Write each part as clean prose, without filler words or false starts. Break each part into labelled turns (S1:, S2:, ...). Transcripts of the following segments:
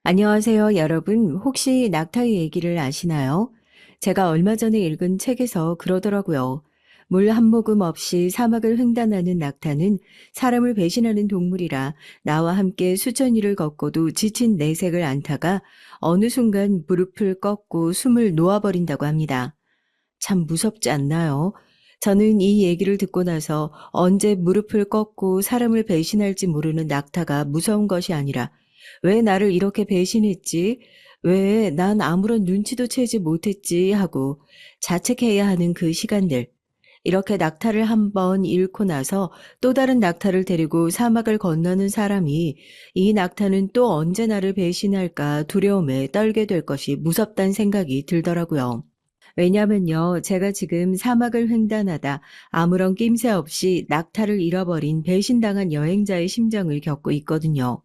S1: 안녕하세요, 여러분. 혹시 낙타의 얘기를 아시나요? 제가 얼마 전에 읽은 책에서 그러더라고요. 물 한 모금 없이 사막을 횡단하는 낙타는 사람을 배신하는 동물이라 나와 함께 수천 리를 걷고도 지친 내색을 않다가 어느 순간 무릎을 꺾고 숨을 놓아버린다고 합니다. 참 무섭지 않나요? 저는 이 얘기를 듣고 나서 언제 무릎을 꺾고 사람을 배신할지 모르는 낙타가 무서운 것이 아니라 왜 나를 이렇게 배신했지? 왜 난 아무런 눈치도 채지 못했지? 하고 자책해야 하는 그 시간들. 이렇게 낙타를 한 번 잃고 나서 또 다른 낙타를 데리고 사막을 건너는 사람이 이 낙타는 또 언제 나를 배신할까 두려움에 떨게 될 것이 무섭다는 생각이 들더라고요. 왜냐면요, 제가 지금 사막을 횡단하다 아무런 낌새 없이 낙타를 잃어버린 배신당한 여행자의 심정을 겪고 있거든요.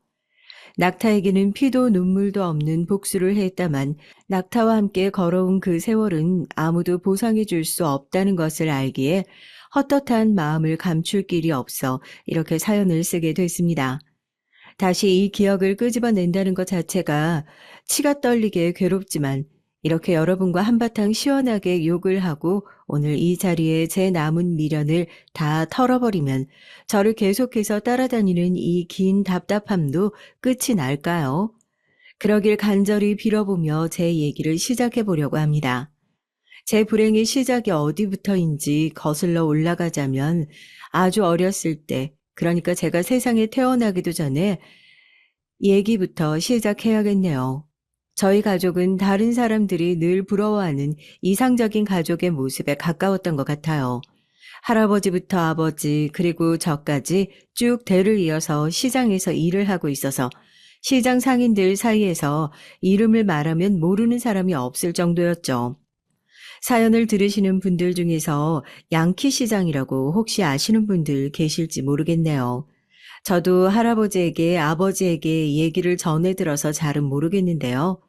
S1: 낙타에게는 피도 눈물도 없는 복수를 했다만 낙타와 함께 걸어온 그 세월은 아무도 보상해 줄 수 없다는 것을 알기에 헛헛한 마음을 감출 길이 없어 이렇게 사연을 쓰게 됐습니다. 다시 이 기억을 끄집어낸다는 것 자체가 치가 떨리게 괴롭지만 이렇게 여러분과 한바탕 시원하게 욕을 하고 오늘 이 자리에 제 남은 미련을 다 털어버리면 저를 계속해서 따라다니는 이 긴 답답함도 끝이 날까요? 그러길 간절히 빌어보며 제 얘기를 시작해 보려고 합니다. 제 불행의 시작이 어디부터인지 거슬러 올라가자면 아주 어렸을 때, 그러니까 제가 세상에 태어나기도 전에 얘기부터 시작해야겠네요. 저희 가족은 다른 사람들이 늘 부러워하는 이상적인 가족의 모습에 가까웠던 것 같아요. 할아버지부터 아버지 그리고 저까지 쭉 대를 이어서 시장에서 일을 하고 있어서 시장 상인들 사이에서 이름을 말하면 모르는 사람이 없을 정도였죠. 사연을 들으시는 분들 중에서 양키 시장이라고 혹시 아시는 분들 계실지 모르겠네요. 저도 할아버지에게 아버지에게 얘기를 전해 들어서 잘은 모르겠는데요.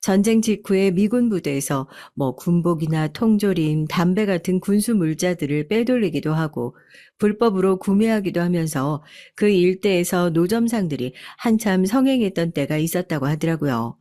S1: 전쟁 직후에 미군 부대에서 군복이나 통조림, 담배 같은 군수 물자들을 빼돌리기도 하고 불법으로 구매하기도 하면서 그 일대에서 노점상들이 한참 성행했던 때가 있었다고 하더라고요.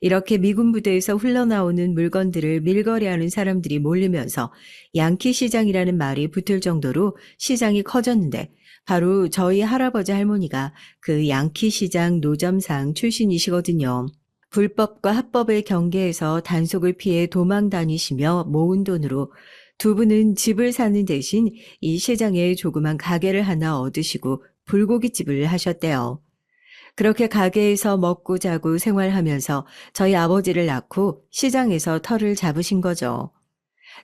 S1: 이렇게 미군 부대에서 흘러나오는 물건들을 밀거래하는 사람들이 몰리면서 양키 시장이라는 말이 붙을 정도로 시장이 커졌는데 바로 저희 할아버지 할머니가 그 양키 시장 노점상 출신이시거든요. 불법과 합법의 경계에서 단속을 피해 도망 다니시며 모은 돈으로 두 분은 집을 사는 대신 이 시장에 조그만 가게를 하나 얻으시고 불고기집을 하셨대요. 그렇게 가게에서 먹고 자고 생활하면서 저희 아버지를 낳고 시장에서 터를 잡으신 거죠.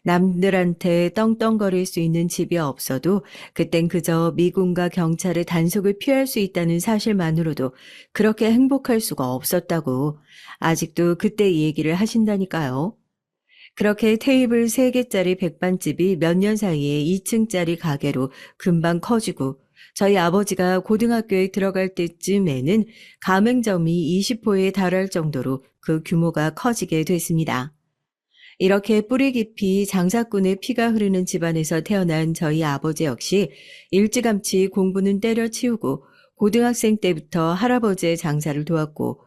S1: 남들한테 떵떵거릴 수 있는 집이 없어도 그땐 그저 미군과 경찰의 단속을 피할 수 있다는 사실만으로도 그렇게 행복할 수가 없었다고 아직도 그때 얘기를 하신다니까요. 그렇게 테이블 3개짜리 백반집이 몇 년 사이에 2층짜리 가게로 금방 커지고 저희 아버지가 고등학교에 들어갈 때쯤에는 가맹점이 20호에 달할 정도로 그 규모가 커지게 됐습니다. 이렇게 뿌리 깊이 장사꾼의 피가 흐르는 집안에서 태어난 저희 아버지 역시 일찌감치 공부는 때려치우고 고등학생 때부터 할아버지의 장사를 도왔고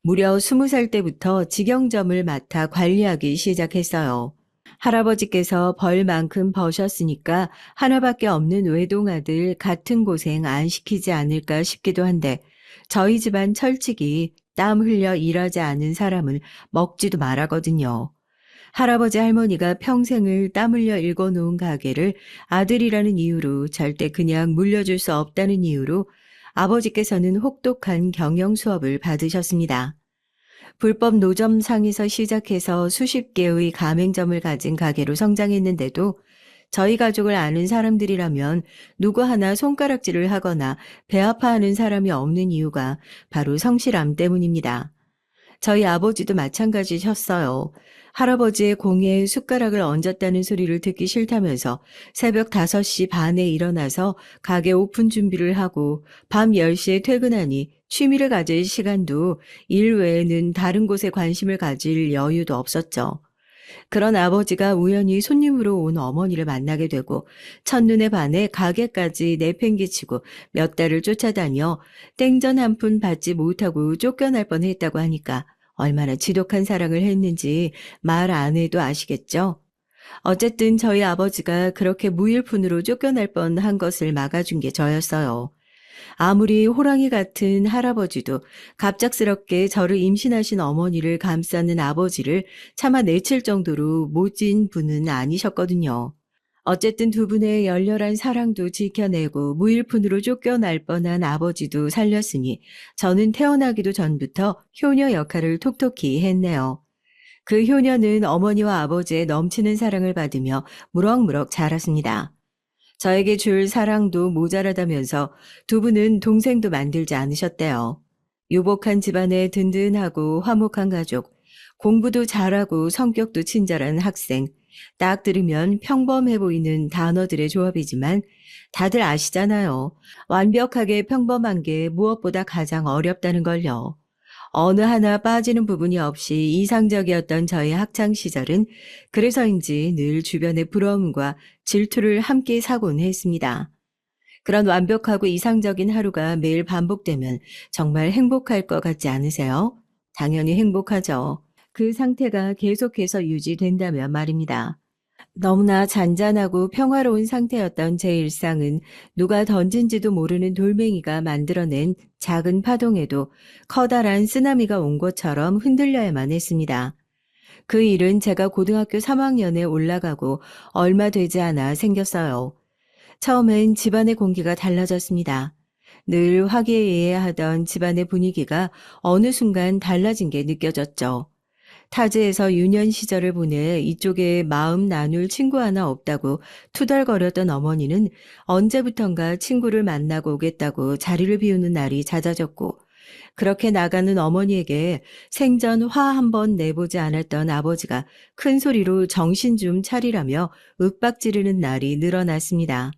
S1: 무려 20살 때부터 직영점을 맡아 관리하기 시작했어요. 할아버지께서 벌만큼 버셨으니까 하나밖에 없는 외동아들 같은 고생 안 시키지 않을까 싶기도 한데 저희 집안 철칙이 땀 흘려 일하지 않은 사람은 먹지도 말하거든요. 할아버지 할머니가 평생을 땀 흘려 일궈놓은 가게를 아들이라는 이유로 절대 그냥 물려줄 수 없다는 이유로 아버지께서는 혹독한 경영 수업을 받으셨습니다. 불법 노점상에서 시작해서 수십 개의 가맹점을 가진 가게로 성장했는데도 저희 가족을 아는 사람들이라면 누구 하나 손가락질을 하거나 배 아파하는 사람이 없는 이유가 바로 성실함 때문입니다. 저희 아버지도 마찬가지셨어요. 할아버지의 공에 숟가락을 얹었다는 소리를 듣기 싫다면서 새벽 5시 반에 일어나서 가게 오픈 준비를 하고 밤 10시에 퇴근하니 취미를 가질 시간도 일 외에는 다른 곳에 관심을 가질 여유도 없었죠. 그런 아버지가 우연히 손님으로 온 어머니를 만나게 되고 첫눈에 반해 가게까지 내팽개치고 몇 달을 쫓아다녀 땡전 한 푼 받지 못하고 쫓겨날 뻔했다고 하니까 얼마나 지독한 사랑을 했는지 말 안 해도 아시겠죠? 어쨌든 저희 아버지가 그렇게 무일푼으로 쫓겨날 뻔한 것을 막아준 게 저였어요. 아무리 호랑이 같은 할아버지도 갑작스럽게 저를 임신하신 어머니를 감싸는 아버지를 참아 내칠 정도로 모진 분은 아니셨거든요. 어쨌든 두 분의 열렬한 사랑도 지켜내고 무일푼으로 쫓겨날 뻔한 아버지도 살렸으니 저는 태어나기도 전부터 효녀 역할을 톡톡히 했네요. 그 효녀는 어머니와 아버지의 넘치는 사랑을 받으며 무럭무럭 자랐습니다. 저에게 줄 사랑도 모자라다면서 두 분은 동생도 만들지 않으셨대요. 유복한 집안에 든든하고 화목한 가족, 공부도 잘하고 성격도 친절한 학생, 딱 들으면 평범해 보이는 단어들의 조합이지만 다들 아시잖아요. 완벽하게 평범한 게 무엇보다 가장 어렵다는 걸요. 어느 하나 빠지는 부분이 없이 이상적이었던 저의 학창 시절은 그래서인지 늘 주변의 부러움과 질투를 함께 사곤 했습니다. 그런 완벽하고 이상적인 하루가 매일 반복되면 정말 행복할 것 같지 않으세요? 당연히 행복하죠. 그 상태가 계속해서 유지된다면 말입니다. 너무나 잔잔하고 평화로운 상태였던 제 일상은 누가 던진지도 모르는 돌멩이가 만들어낸 작은 파동에도 커다란 쓰나미가 온 것처럼 흔들려야만 했습니다. 그 일은 제가 고등학교 3학년에 올라가고 얼마 되지 않아 생겼어요. 처음엔 집안의 공기가 달라졌습니다. 늘 화기애애하던 집안의 분위기가 어느 순간 달라진 게 느껴졌죠. 타지에서 유년 시절을 보내 이쪽에 마음 나눌 친구 하나 없다고 투덜거렸던 어머니는 언제부턴가 친구를 만나고 오겠다고 자리를 비우는 날이 잦아졌고, 그렇게 나가는 어머니에게 생전 화 한 번 내보지 않았던 아버지가 큰 소리로 정신 좀 차리라며 윽박지르는 날이 늘어났습니다.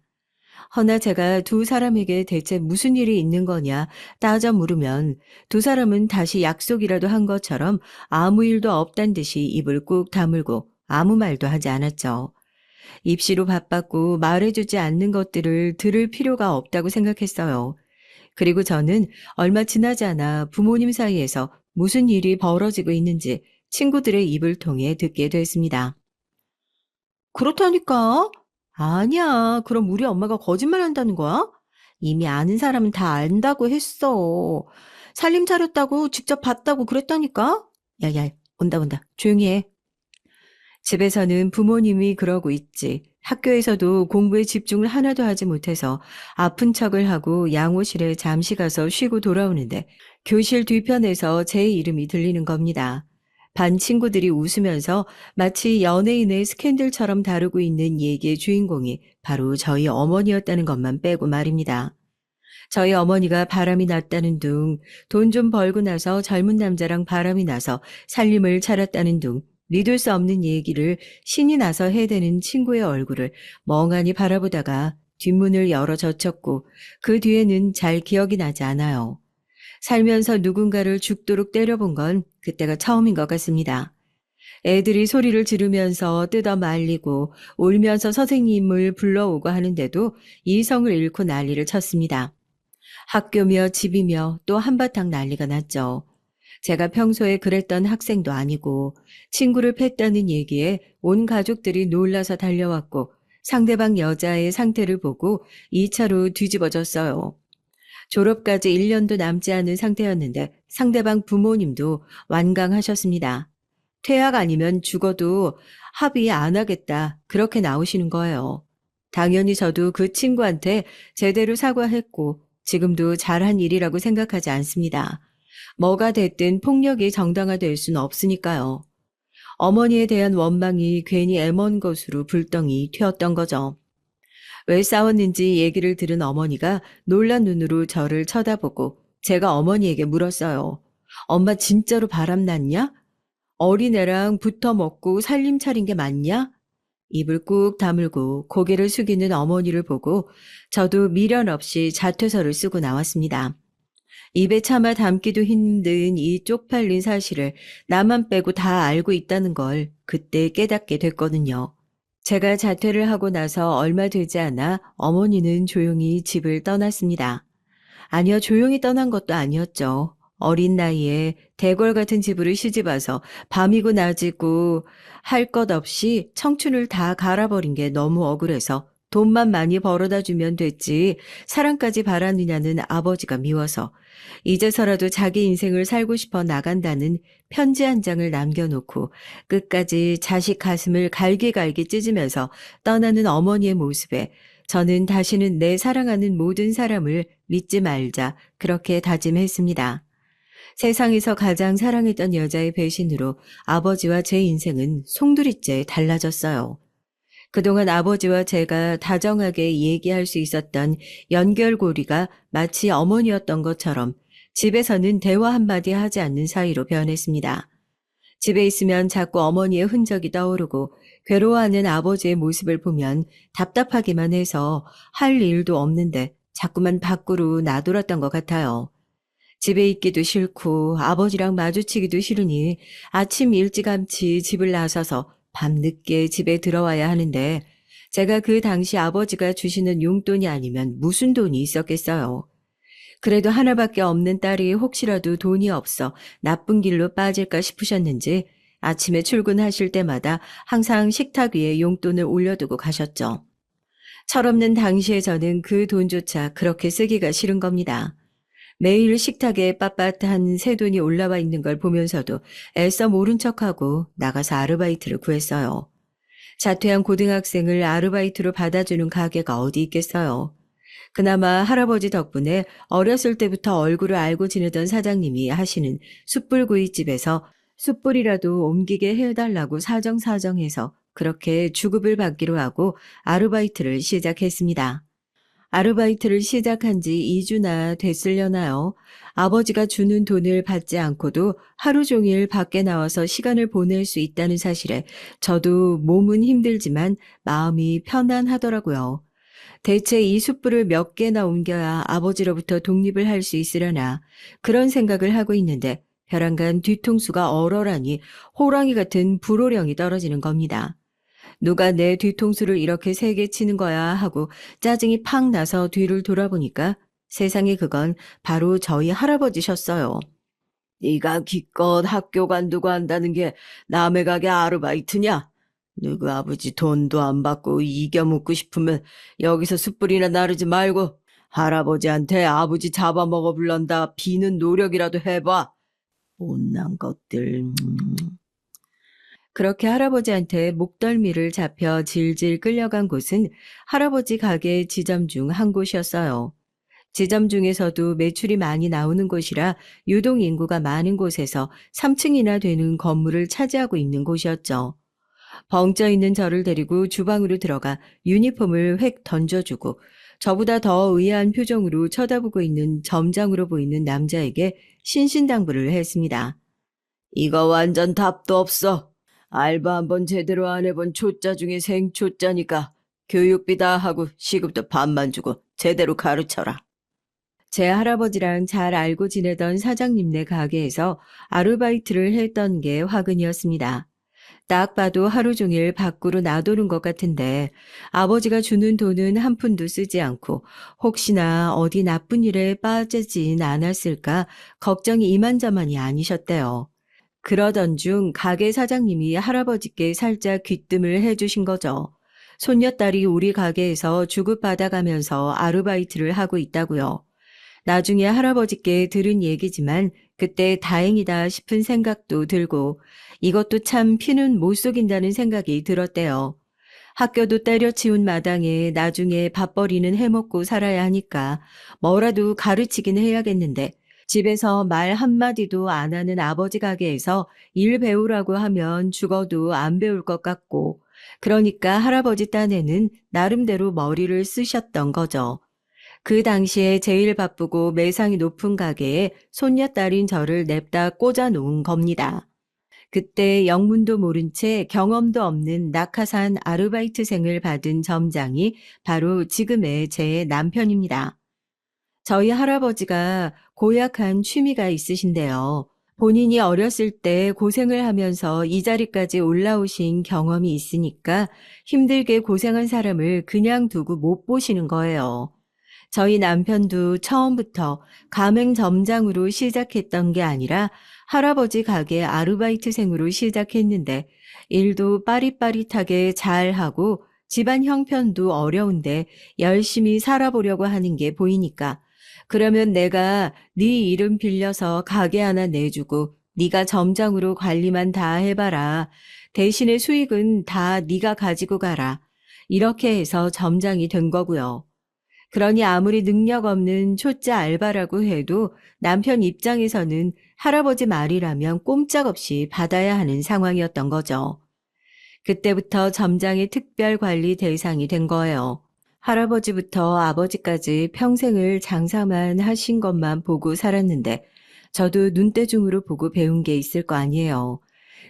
S1: 허나 제가 두 사람에게 대체 무슨 일이 있는 거냐 따져 물으면 두 사람은 다시 약속이라도 한 것처럼 아무 일도 없단 듯이 입을 꾹 다물고 아무 말도 하지 않았죠. 입시로 바빴고 말해주지 않는 것들을 들을 필요가 없다고 생각했어요. 그리고 저는 얼마 지나지 않아 부모님 사이에서 무슨 일이 벌어지고 있는지 친구들의 입을 통해 듣게 됐습니다. 그렇다니까? 아니야. 그럼 우리 엄마가 거짓말 한다는 거야? 이미 아는 사람은 다 안다고 했어. 살림 차렸다고 직접 봤다고 그랬다니까? 야야, 온다 온다. 조용히 해. 집에서는 부모님이 그러고 있지. 학교에서도 공부에 집중을 하나도 하지 못해서 아픈 척을 하고 양호실에 잠시 가서 쉬고 돌아오는데 교실 뒤편에서 제 이름이 들리는 겁니다. 반 친구들이 웃으면서 마치 연예인의 스캔들처럼 다루고 있는 얘기의 주인공이 바로 저희 어머니였다는 것만 빼고 말입니다. 저희 어머니가 바람이 났다는 둥, 돈 좀 벌고 나서 젊은 남자랑 바람이 나서 살림을 차렸다는 둥, 믿을 수 없는 얘기를 신이 나서 해대는 친구의 얼굴을 멍하니 바라보다가 뒷문을 열어 젖혔고 그 뒤에는 잘 기억이 나지 않아요. 살면서 누군가를 죽도록 때려본 건 그때가 처음인 것 같습니다. 애들이 소리를 지르면서 뜯어 말리고 울면서 선생님을 불러오고 하는데도 이성을 잃고 난리를 쳤습니다. 학교며 집이며 또 한바탕 난리가 났죠. 제가 평소에 그랬던 학생도 아니고 친구를 팼다는 얘기에 온 가족들이 놀라서 달려왔고 상대방 여자의 상태를 보고 2차로 뒤집어졌어요. 졸업까지 1년도 남지 않은 상태였는데 상대방 부모님도 완강하셨습니다. 퇴학 아니면 죽어도 합의 안 하겠다. 그렇게 나오시는 거예요. 당연히 저도 그 친구한테 제대로 사과했고 지금도 잘한 일이라고 생각하지 않습니다. 뭐가 됐든 폭력이 정당화될 수는 없으니까요. 어머니에 대한 원망이 괜히 애먼 것으로 불덩이 튀었던 거죠. 왜 싸웠는지 얘기를 들은 어머니가 놀란 눈으로 저를 쳐다보고 제가 어머니에게 물었어요. 엄마 진짜로 바람났냐? 어린애랑 붙어 먹고 살림 차린 게 맞냐? 입을 꾹 다물고 고개를 숙이는 어머니를 보고 저도 미련 없이 자퇴서를 쓰고 나왔습니다. 입에 참아 담기도 힘든 이 쪽팔린 사실을 나만 빼고 다 알고 있다는 걸 그때 깨닫게 됐거든요. 제가 자퇴를 하고 나서 얼마 되지 않아 어머니는 조용히 집을 떠났습니다. 아니요, 조용히 떠난 것도 아니었죠. 어린 나이에 대궐 같은 집으로 시집와서 밤이고 낮이고 할 것 없이 청춘을 다 갈아버린 게 너무 억울해서 돈만 많이 벌어다 주면 됐지 사랑까지 바라느냐는 아버지가 미워서 이제서라도 자기 인생을 살고 싶어 나간다는 편지 한 장을 남겨놓고 끝까지 자식 가슴을 갈기갈기 찢으면서 떠나는 어머니의 모습에 저는 다시는 내 사랑하는 모든 사람을 믿지 말자 그렇게 다짐했습니다. 세상에서 가장 사랑했던 여자의 배신으로 아버지와 제 인생은 송두리째 달라졌어요. 그동안 아버지와 제가 다정하게 얘기할 수 있었던 연결고리가 마치 어머니였던 것처럼 집에서는 대화 한마디 하지 않는 사이로 변했습니다. 집에 있으면 자꾸 어머니의 흔적이 떠오르고 괴로워하는 아버지의 모습을 보면 답답하기만 해서 할 일도 없는데 자꾸만 밖으로 나돌았던 것 같아요. 집에 있기도 싫고 아버지랑 마주치기도 싫으니 아침 일찌감치 집을 나서서 밤늦게 집에 들어와야 하는데 제가 그 당시 아버지가 주시는 용돈이 아니면 무슨 돈이 있었겠어요. 그래도 하나밖에 없는 딸이 혹시라도 돈이 없어 나쁜 길로 빠질까 싶으셨는지 아침에 출근하실 때마다 항상 식탁 위에 용돈을 올려두고 가셨죠. 철없는 당시에 저는 그 돈조차 그렇게 쓰기가 싫은 겁니다. 매일 식탁에 빳빳한 새 돈이 올라와 있는 걸 보면서도 애써 모른 척하고 나가서 아르바이트를 구했어요. 자퇴한 고등학생을 아르바이트로 받아주는 가게가 어디 있겠어요. 그나마 할아버지 덕분에 어렸을 때부터 얼굴을 알고 지내던 사장님이 하시는 숯불구이집에서 숯불이라도 옮기게 해달라고 사정사정해서 그렇게 주급을 받기로 하고 아르바이트를 시작했습니다. 아르바이트를 시작한 지 2주나 됐으려나요? 아버지가 주는 돈을 받지 않고도 하루 종일 밖에 나와서 시간을 보낼 수 있다는 사실에 저도 몸은 힘들지만 마음이 편안하더라고요. 대체 이 숯불을 몇 개나 옮겨야 아버지로부터 독립을 할 수 있으려나 그런 생각을 하고 있는데 벼랑간 뒤통수가 얼얼하니 호랑이 같은 불호령이 떨어지는 겁니다. 누가 내 뒤통수를 이렇게 세게 치는 거야 하고 짜증이 팍 나서 뒤를 돌아보니까 세상에 그건 바로 저희 할아버지셨어요. 네가 기껏 학교 간두고 한다는 게 남의 가게 아르바이트냐? 누구 아버지 돈도 안 받고 이겨먹고 싶으면 여기서 숯불이나 나르지 말고 할아버지한테 아버지 잡아먹어 불런다 비는 노력이라도 해봐. 못난 것들. 그렇게 할아버지한테 목덜미를 잡혀 질질 끌려간 곳은 할아버지 가게 지점 중 한 곳이었어요. 지점 중에서도 매출이 많이 나오는 곳이라 유동 인구가 많은 곳에서 3층이나 되는 건물을 차지하고 있는 곳이었죠. 벙쪄 있는 저를 데리고 주방으로 들어가 유니폼을 획 던져주고 저보다 더 의아한 표정으로 쳐다보고 있는 점장으로 보이는 남자에게 신신당부를 했습니다. 이거 완전 답도 없어. 알바 한번 제대로 안 해본 초짜 중에 생초짜니까 교육비 다 하고 시급도 반만 주고 제대로 가르쳐라. 제 할아버지랑 잘 알고 지내던 사장님네 가게에서 아르바이트를 했던 게 화근이었습니다. 딱 봐도 하루 종일 밖으로 나도는 것 같은데 아버지가 주는 돈은 한 푼도 쓰지 않고 혹시나 어디 나쁜 일에 빠지진 않았을까 걱정이 이만저만이 아니셨대요. 그러던 중 가게 사장님이 할아버지께 살짝 귀뜸을 해주신 거죠. 손녀딸이 우리 가게에서 주급받아가면서 아르바이트를 하고 있다고요. 나중에 할아버지께 들은 얘기지만 그때 다행이다 싶은 생각도 들고 이것도 참 피는 못 속인다는 생각이 들었대요. 학교도 때려치운 마당에 나중에 밥벌이는 해먹고 살아야 하니까 뭐라도 가르치긴 해야겠는데 집에서 말 한마디도 안 하는 아버지 가게에서 일 배우라고 하면 죽어도 안 배울 것 같고 그러니까 할아버지 딴에는 나름대로 머리를 쓰셨던 거죠. 그 당시에 제일 바쁘고 매상이 높은 가게에 손녀딸인 저를 냅다 꽂아 놓은 겁니다. 그때 영문도 모른 채 경험도 없는 낙하산 아르바이트생을 받은 점장이 바로 지금의 제 남편입니다. 저희 할아버지가 고약한 취미가 있으신데요. 본인이 어렸을 때 고생을 하면서 이 자리까지 올라오신 경험이 있으니까 힘들게 고생한 사람을 그냥 두고 못 보시는 거예요. 저희 남편도 처음부터 가맹점장으로 시작했던 게 아니라 할아버지 가게 아르바이트생으로 시작했는데 일도 빠릿빠릿하게 잘하고 집안 형편도 어려운데 열심히 살아보려고 하는 게 보이니까 그러면 내가 네 이름 빌려서 가게 하나 내주고 네가 점장으로 관리만 다 해봐라. 대신에 수익은 다 네가 가지고 가라. 이렇게 해서 점장이 된 거고요. 그러니 아무리 능력 없는 초짜 알바라고 해도 남편 입장에서는 할아버지 말이라면 꼼짝없이 받아야 하는 상황이었던 거죠. 그때부터 점장의 특별 관리 대상이 된 거예요. 할아버지부터 아버지까지 평생을 장사만 하신 것만 보고 살았는데 저도 눈대중으로 보고 배운 게 있을 거 아니에요.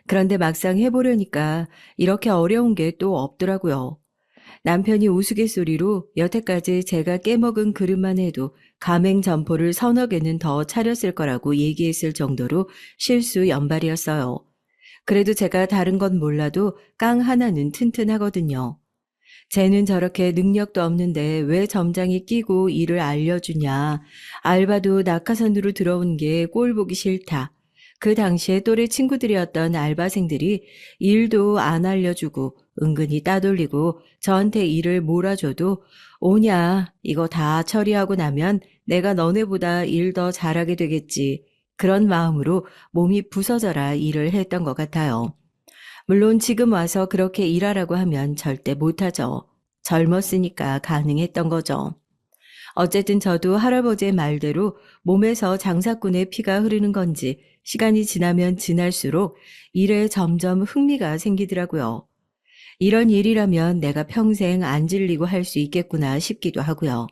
S1: 그런데 막상 해보려니까 이렇게 어려운 게 또 없더라고요. 남편이 우스갯소리로 여태까지 제가 깨먹은 그릇만 해도 가맹점포를 서너 개는 더 차렸을 거라고 얘기했을 정도로 실수 연발이었어요. 그래도 제가 다른 건 몰라도 깡 하나는 튼튼하거든요. 쟤는 저렇게 능력도 없는데 왜 점장이 끼고 일을 알려주냐. 알바도 낙하산으로 들어온 게 꼴 보기 싫다. 그 당시에 또래 친구들이었던 알바생들이 일도 안 알려주고 은근히 따돌리고 저한테 일을 몰아줘도 오냐, 이거 다 처리하고 나면 내가 너네보다 일 더 잘하게 되겠지. 그런 마음으로 몸이 부서져라 일을 했던 것 같아요. 물론 지금 와서 그렇게 일하라고 하면 절대 못하죠. 젊었으니까 가능했던 거죠. 어쨌든 저도 할아버지의 말대로 몸에서 장사꾼의 피가 흐르는 건지 시간이 지나면 지날수록 일에 점점 흥미가 생기더라고요. 이런 일이라면 내가 평생 안 질리고 할 수 있겠구나 싶기도 하고요.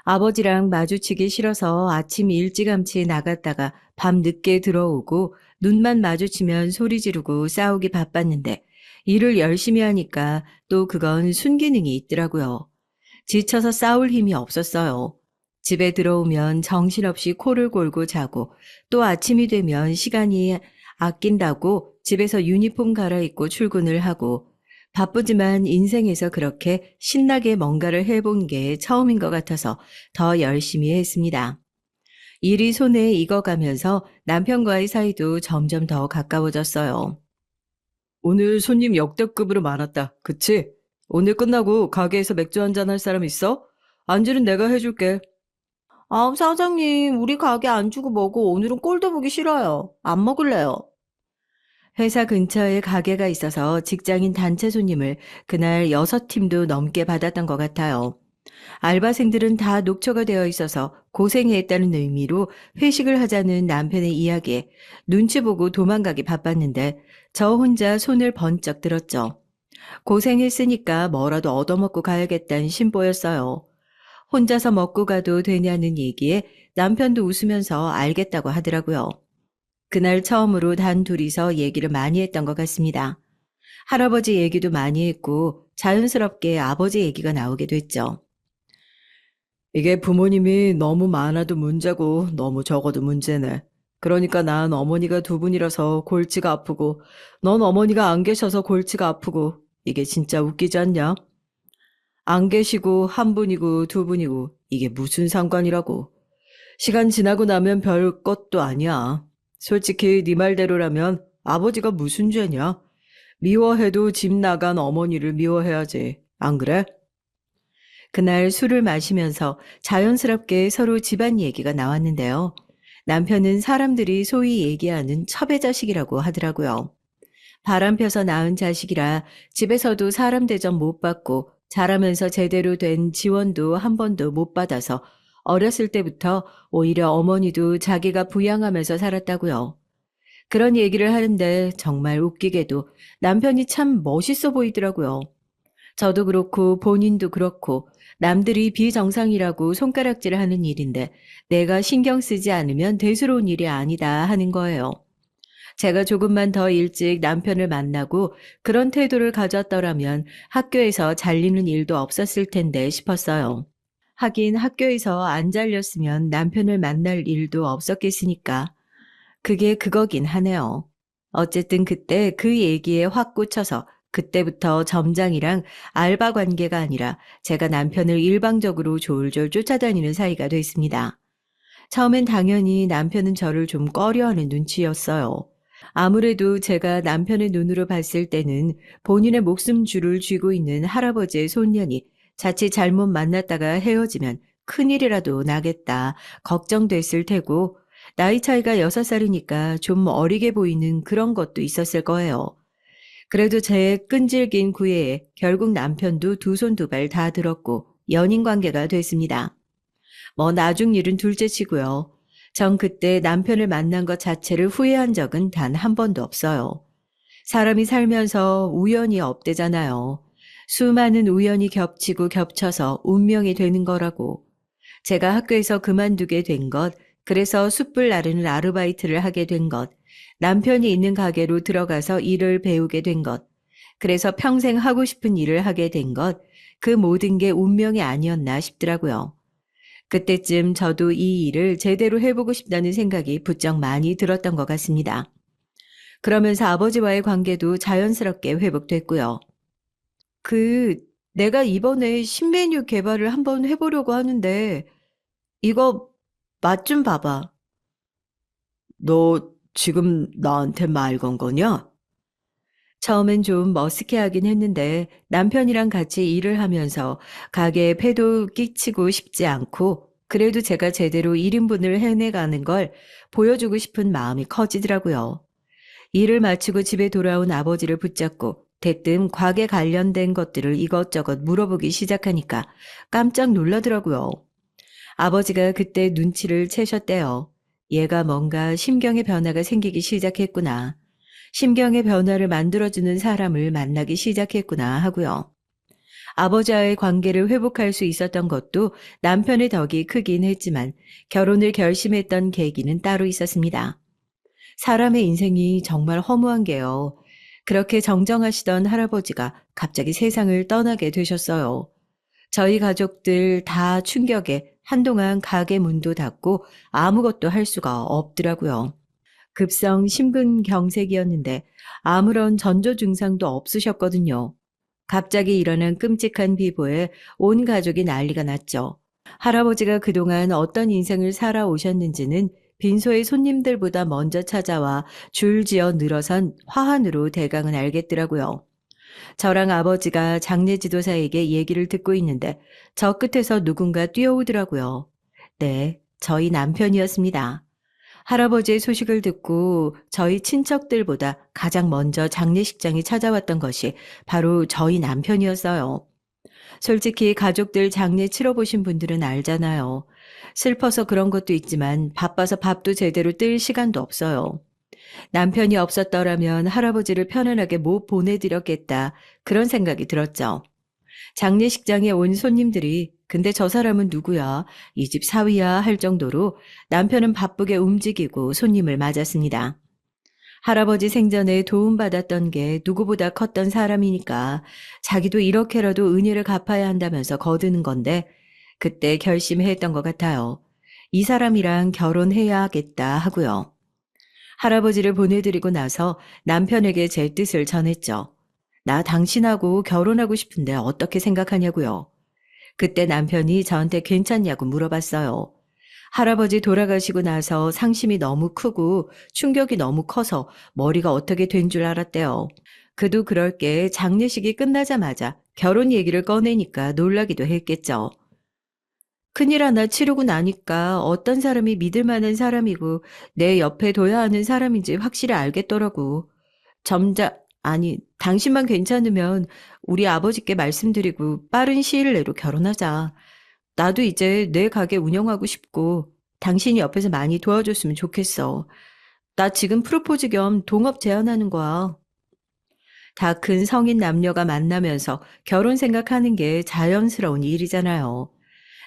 S1: 아버지랑 마주치기 싫어서 아침 일찌감치 나갔다가 밤 늦게 들어오고 눈만 마주치면 소리 지르고 싸우기 바빴는데 일을 열심히 하니까 또 그건 순기능이 있더라고요. 지쳐서 싸울 힘이 없었어요. 집에 들어오면 정신없이 코를 골고 자고 또 아침이 되면 시간이 아낀다고 집에서 유니폼 갈아입고 출근을 하고 바쁘지만 인생에서 그렇게 신나게 뭔가를 해본 게 처음인 것 같아서 더 열심히 했습니다. 일이 손에 익어가면서 남편과의 사이도 점점 더 가까워졌어요. 오늘 손님 역대급으로 많았다. 그치? 오늘 끝나고 가게에서 맥주 한잔 할 사람 있어? 안주는 내가 해줄게. 아, 사장님, 우리 가게 안 주고 먹고 오늘은 꼴도 보기 싫어요. 안 먹을래요. 회사 근처에 가게가 있어서 직장인 단체 손님을 그날 6팀도 넘게 받았던 것 같아요. 알바생들은 다 녹초가 되어 있어서 고생했다는 의미로 회식을 하자는 남편의 이야기에 눈치 보고 도망가기 바빴는데 저 혼자 손을 번쩍 들었죠. 고생했으니까 뭐라도 얻어먹고 가야겠다는 심보였어요. 혼자서 먹고 가도 되냐는 얘기에 남편도 웃으면서 알겠다고 하더라고요. 그날 처음으로 단 둘이서 얘기를 많이 했던 것 같습니다. 할아버지 얘기도 많이 했고 자연스럽게 아버지 얘기가 나오게 됐죠. 이게 부모님이 너무 많아도 문제고 너무 적어도 문제네. 그러니까 난 어머니가 두 분이라서 골치가 아프고 넌 어머니가 안 계셔서 골치가 아프고 이게 진짜 웃기지 않냐? 안 계시고 한 분이고 두 분이고 이게 무슨 상관이라고. 시간 지나고 나면 별 것도 아니야. 솔직히 네 말대로라면 아버지가 무슨 죄냐? 미워해도 집 나간 어머니를 미워해야지. 안 그래? 그날 술을 마시면서 자연스럽게 서로 집안 얘기가 나왔는데요. 남편은 사람들이 소위 얘기하는 첩의 자식이라고 하더라고요. 바람 펴서 낳은 자식이라 집에서도 사람 대접 못 받고 자라면서 제대로 된 지원도 한 번도 못 받아서 어렸을 때부터 오히려 어머니도 자기가 부양하면서 살았다고요. 그런 얘기를 하는데 정말 웃기게도 남편이 참 멋있어 보이더라고요. 저도 그렇고 본인도 그렇고 남들이 비정상이라고 손가락질을 하는 일인데 내가 신경 쓰지 않으면 대수로운 일이 아니다 하는 거예요. 제가 조금만 더 일찍 남편을 만나고 그런 태도를 가졌더라면 학교에서 잘리는 일도 없었을 텐데 싶었어요. 하긴 학교에서 안 잘렸으면 남편을 만날 일도 없었겠으니까. 그게 그거긴 하네요. 어쨌든 그때 그 얘기에 확 꽂혀서 그때부터 점장이랑 알바 관계가 아니라 제가 남편을 일방적으로 졸졸 쫓아다니는 사이가 됐습니다. 처음엔 당연히 남편은 저를 좀 꺼려하는 눈치였어요. 아무래도 제가 남편의 눈으로 봤을 때는 본인의 목숨줄을 쥐고 있는 할아버지의 손년이 자칫 잘못 만났다가 헤어지면 큰일이라도 나겠다 걱정됐을 테고, 나이 차이가 6살이니까 좀 어리게 보이는 그런 것도 있었을 거예요. 그래도 제 끈질긴 구애에 결국 남편도 두 손 두 발 다 들었고 연인 관계가 됐습니다. 뭐 나중 일은 둘째치고요. 전 그때 남편을 만난 것 자체를 후회한 적은 단 한 번도 없어요. 사람이 살면서 우연이 없대잖아요. 수많은 우연이 겹치고 겹쳐서 운명이 되는 거라고. 제가 학교에서 그만두게 된 것, 그래서 숯불 나르는 아르바이트를 하게 된 것, 남편이 있는 가게로 들어가서 일을 배우게 된 것, 그래서 평생 하고 싶은 일을 하게 된 것, 그 모든 게 운명이 아니었나 싶더라고요. 그때쯤 저도 이 일을 제대로 해보고 싶다는 생각이 부쩍 많이 들었던 것 같습니다. 그러면서 아버지와의 관계도 자연스럽게 회복됐고요. 그, 내가 이번에 신메뉴 개발을 한번 해보려고 하는데, 이거 맛 좀 봐봐. 너 지금 나한테 말 건 거냐? 처음엔 좀 머쓱해하긴 했는데 남편이랑 같이 일을 하면서 가게에 폐도 끼치고 싶지 않고, 그래도 제가 제대로 1인분을 해내가는 걸 보여주고 싶은 마음이 커지더라고요. 일을 마치고 집에 돌아온 아버지를 붙잡고 대뜸 과게 관련된 것들을 이것저것 물어보기 시작하니까 깜짝 놀라더라고요. 아버지가 그때 눈치를 채셨대요. 얘가 뭔가 심경의 변화가 생기기 시작했구나. 심경의 변화를 만들어주는 사람을 만나기 시작했구나 하고요. 아버지와의 관계를 회복할 수 있었던 것도 남편의 덕이 크긴 했지만 결혼을 결심했던 계기는 따로 있었습니다. 사람의 인생이 정말 허무한 게요. 그렇게 정정하시던 할아버지가 갑자기 세상을 떠나게 되셨어요. 저희 가족들 다 충격에 한동안 가게 문도 닫고 아무것도 할 수가 없더라고요. 급성 심근경색이었는데 아무런 전조 증상도 없으셨거든요. 갑자기 일어난 끔찍한 비보에 온 가족이 난리가 났죠. 할아버지가 그동안 어떤 인생을 살아오셨는지는 빈소의 손님들보다 먼저 찾아와 줄지어 늘어선 화환으로 대강은 알겠더라고요. 저랑 아버지가 장례 지도사에게 얘기를 듣고 있는데 저 끝에서 누군가 뛰어오더라고요. 네, 저희 남편이었습니다. 할아버지의 소식을 듣고 저희 친척들보다 가장 먼저 장례식장에 찾아왔던 것이 바로 저희 남편이었어요. 솔직히 가족들 장례 치러보신 분들은 알잖아요. 슬퍼서 그런 것도 있지만 바빠서 밥도 제대로 뜰 시간도 없어요. 남편이 없었더라면 할아버지를 편안하게 못 보내드렸겠다, 그런 생각이 들었죠. 장례식장에 온 손님들이 근데 저 사람은 누구야? 이 집 사위야 할 정도로 남편은 바쁘게 움직이고 손님을 맞았습니다. 할아버지 생전에 도움받았던 게 누구보다 컸던 사람이니까 자기도 이렇게라도 은혜를 갚아야 한다면서 거드는 건데, 그때 결심했던 것 같아요. 이 사람이랑 결혼해야겠다 하고요. 할아버지를 보내드리고 나서 남편에게 제 뜻을 전했죠. 나 당신하고 결혼하고 싶은데 어떻게 생각하냐고요. 그때 남편이 저한테 괜찮냐고 물어봤어요. 할아버지 돌아가시고 나서 상심이 너무 크고 충격이 너무 커서 머리가 어떻게 된 줄 알았대요. 그도 그럴 게 장례식이 끝나자마자 결혼 얘기를 꺼내니까 놀라기도 했겠죠. 큰일 하나 치르고 나니까 어떤 사람이 믿을 만한 사람이고 내 옆에 둬야 하는 사람인지 확실히 알겠더라고. 당신만 괜찮으면 우리 아버지께 말씀드리고 빠른 시일 내로 결혼하자. 나도 이제 내 가게 운영하고 싶고 당신이 옆에서 많이 도와줬으면 좋겠어. 나 지금 프로포즈 겸 동업 제안하는 거야. 다 큰 성인 남녀가 만나면서 결혼 생각하는 게 자연스러운 일이잖아요.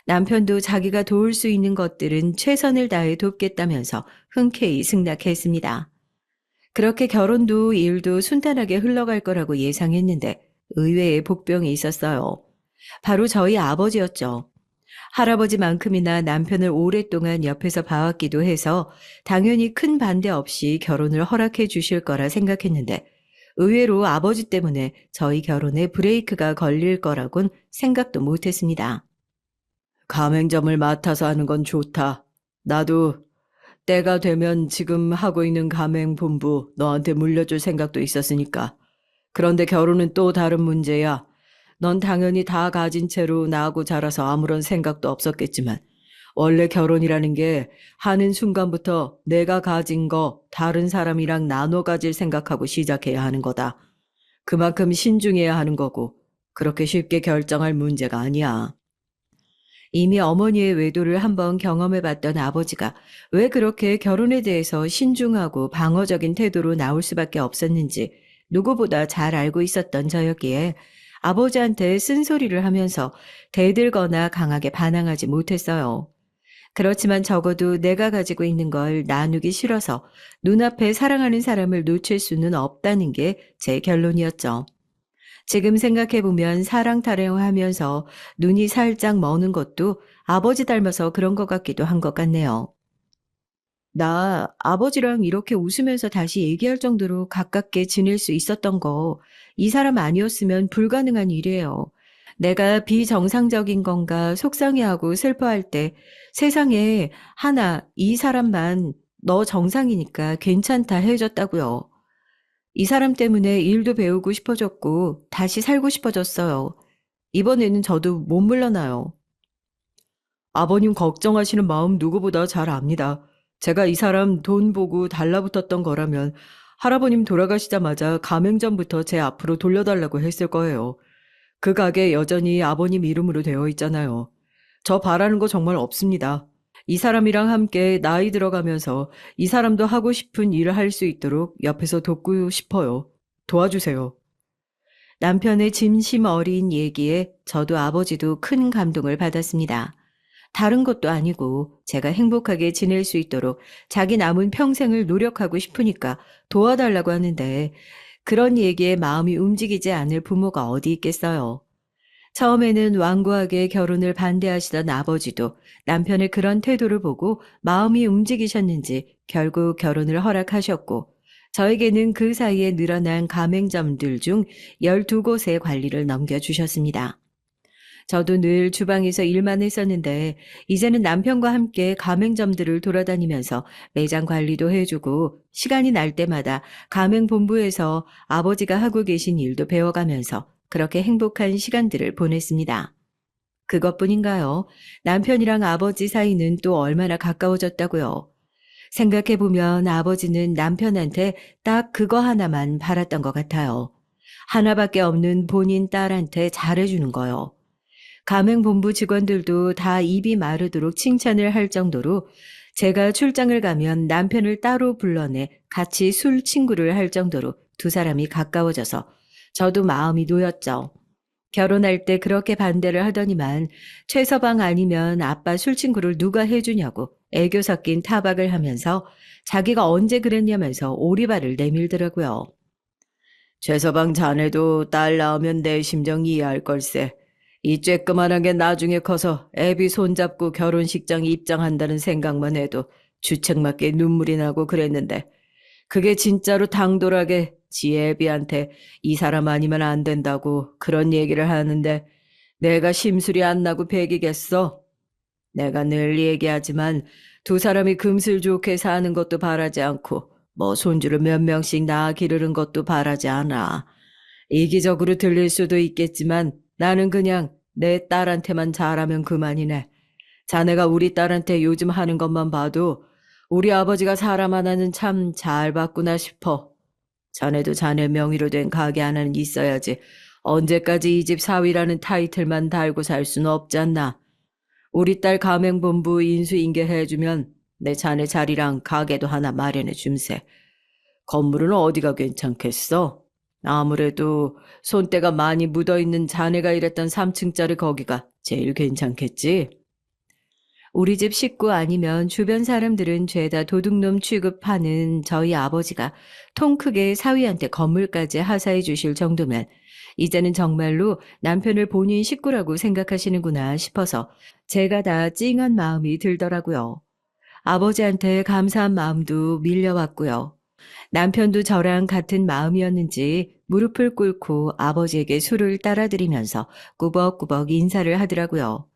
S1: 남편도 자기가 도울 수 있는 것들은 최선을 다해 돕겠다면서 흔쾌히 승낙했습니다. 그렇게 결혼도 일도 순탄하게 흘러갈 거라고 예상했는데 의외의 복병이 있었어요. 바로 저희 아버지였죠. 할아버지만큼이나 남편을 오랫동안 옆에서 봐왔기도 해서 당연히 큰 반대 없이 결혼을 허락해 주실 거라 생각했는데 의외로 아버지 때문에 저희 결혼에 브레이크가 걸릴 거라곤 생각도 못했습니다. 가맹점을 맡아서 하는 건 좋다. 나도 때가 되면 지금 하고 있는 가맹본부 너한테 물려줄 생각도 있었으니까. 그런데 결혼은 또 다른 문제야. 넌 당연히 다 가진 채로 나하고 자라서 아무런 생각도 없었겠지만 원래 결혼이라는 게 하는 순간부터 내가 가진 거 다른 사람이랑 나눠 가질 생각하고 시작해야 하는 거다. 그만큼 신중해야 하는 거고 그렇게 쉽게 결정할 문제가 아니야. 이미 어머니의 외도를 한번 경험해봤던 아버지가 왜 그렇게 결혼에 대해서 신중하고 방어적인 태도로 나올 수밖에 없었는지 누구보다 잘 알고 있었던 저였기에 아버지한테 쓴소리를 하면서 대들거나 강하게 반항하지 못했어요. 그렇지만 적어도 내가 가지고 있는 걸 나누기 싫어서 눈앞에 사랑하는 사람을 놓칠 수는 없다는 게 제 결론이었죠. 지금 생각해보면 사랑 타령하면서 눈이 살짝 머는 것도 아버지 닮아서 그런 것 같기도 한 것 같네요. 나 아버지랑 이렇게 웃으면서 다시 얘기할 정도로 가깝게 지낼 수 있었던 거, 이 사람 아니었으면 불가능한 일이에요. 내가 비정상적인 건가 속상해하고 슬퍼할 때 세상에 하나, 이 사람만 너 정상이니까 괜찮다 해줬다고요. 이 사람 때문에 일도 배우고 싶어졌고 다시 살고 싶어졌어요. 이번에는 저도 못 물러나요. 아버님 걱정하시는 마음 누구보다 잘 압니다. 제가 이 사람 돈 보고 달라붙었던 거라면 할아버님 돌아가시자마자 가맹점부터 제 앞으로 돌려달라고 했을 거예요. 그 가게 여전히 아버님 이름으로 되어 있잖아요. 저 바라는 거 정말 없습니다. 이 사람이랑 함께 나이 들어가면서 이 사람도 하고 싶은 일을 할 수 있도록 옆에서 돕고 싶어요. 도와주세요. 남편의 진심 어린 얘기에 저도 아버지도 큰 감동을 받았습니다. 다른 것도 아니고 제가 행복하게 지낼 수 있도록 자기 남은 평생을 노력하고 싶으니까 도와달라고 하는데 그런 얘기에 마음이 움직이지 않을 부모가 어디 있겠어요. 처음에는 완고하게 결혼을 반대하시던 아버지도 남편의 그런 태도를 보고 마음이 움직이셨는지 결국 결혼을 허락하셨고 저에게는 그 사이에 늘어난 가맹점들 중 12곳의 관리를 넘겨주셨습니다. 저도 늘 주방에서 일만 했었는데 이제는 남편과 함께 가맹점들을 돌아다니면서 매장 관리도 해주고 시간이 날 때마다 가맹본부에서 아버지가 하고 계신 일도 배워가면서 그렇게 행복한 시간들을 보냈습니다. 그것뿐인가요? 남편이랑 아버지 사이는 또 얼마나 가까워졌다고요. 생각해보면 아버지는 남편한테 딱 그거 하나만 바랐던 것 같아요. 하나밖에 없는 본인 딸한테 잘해주는 거요. 가맹본부 직원들도 다 입이 마르도록 칭찬을 할 정도로 제가 출장을 가면 남편을 따로 불러내 같이 술 친구를 할 정도로 두 사람이 가까워져서 저도 마음이 놓였죠. 결혼할 때 그렇게 반대를 하더니만 최서방 아니면 아빠 술 친구를 누가 해주냐고 애교 섞인 타박을 하면서 자기가 언제 그랬냐면서 오리발을 내밀더라고요. 최서방 자네도 딸 낳으면 내 심정 이해할 걸세. 이 쬐끄만한 게 나중에 커서 애비 손잡고 결혼식장 입장한다는 생각만 해도 주책맞게 눈물이 나고 그랬는데 그게 진짜로 당돌하게 지 애비한테 이 사람 아니면 안 된다고 그런 얘기를 하는데 내가 심술이 안 나고 배기겠어? 내가 늘 얘기하지만 두 사람이 금슬 좋게 사는 것도 바라지 않고 뭐 손주를 몇 명씩 낳아 기르는 것도 바라지 않아. 이기적으로 들릴 수도 있겠지만 나는 그냥 내 딸한테만 잘하면 그만이네. 자네가 우리 딸한테 요즘 하는 것만 봐도 우리 아버지가 사람 하나는 참 잘 봤구나 싶어. 자네도 자네 명의로 된 가게 하나는 있어야지. 언제까지 이 집 사위라는 타이틀만 달고 살 수는 없지 않나. 우리 딸 가맹본부 인수인계 해주면 내 자네 자리랑 가게도 하나 마련해 줌세. 건물은 어디가 괜찮겠어? 아무래도 손때가 많이 묻어있는 자네가 일했던 3층짜리 거기가 제일 괜찮겠지? 우리 집 식구 아니면 주변 사람들은 죄다 도둑놈 취급하는 저희 아버지가 통 크게 사위한테 건물까지 하사해 주실 정도면 이제는 정말로 남편을 본인 식구라고 생각하시는구나 싶어서 제가 다 찡한 마음이 들더라고요. 아버지한테 감사한 마음도 밀려왔고요. 남편도 저랑 같은 마음이었는지 무릎을 꿇고 아버지에게 술을 따라드리면서 꾸벅꾸벅 인사를 하더라고요.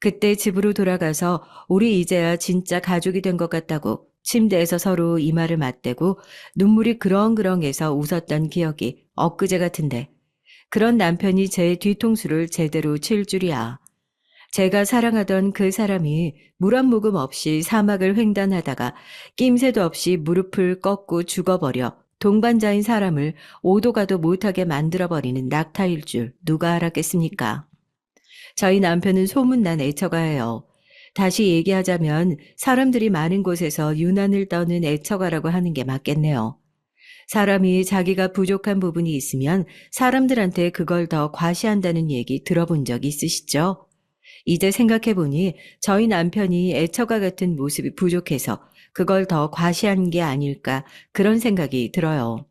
S1: 그때 집으로 돌아가서 우리 이제야 진짜 가족이 된 것 같다고 침대에서 서로 이마를 맞대고 눈물이 그렁그렁해서 웃었던 기억이 엊그제 같은데 그런 남편이 제 뒤통수를 제대로 칠 줄이야. 제가 사랑하던 그 사람이 물 한 모금 없이 사막을 횡단하다가 낌새도 없이 무릎을 꺾고 죽어버려 동반자인 사람을 오도 가도 못하게 만들어버리는 낙타일 줄 누가 알았겠습니까? 저희 남편은 소문난 애처가예요. 다시 얘기하자면 사람들이 많은 곳에서 유난을 떠는 애처가라고 하는 게 맞겠네요. 사람이 자기가 부족한 부분이 있으면 사람들한테 그걸 더 과시한다는 얘기 들어본 적 있으시죠? 이제 생각해보니 저희 남편이 애처가 같은 모습이 부족해서 그걸 더 과시한 게 아닐까 그런 생각이 들어요.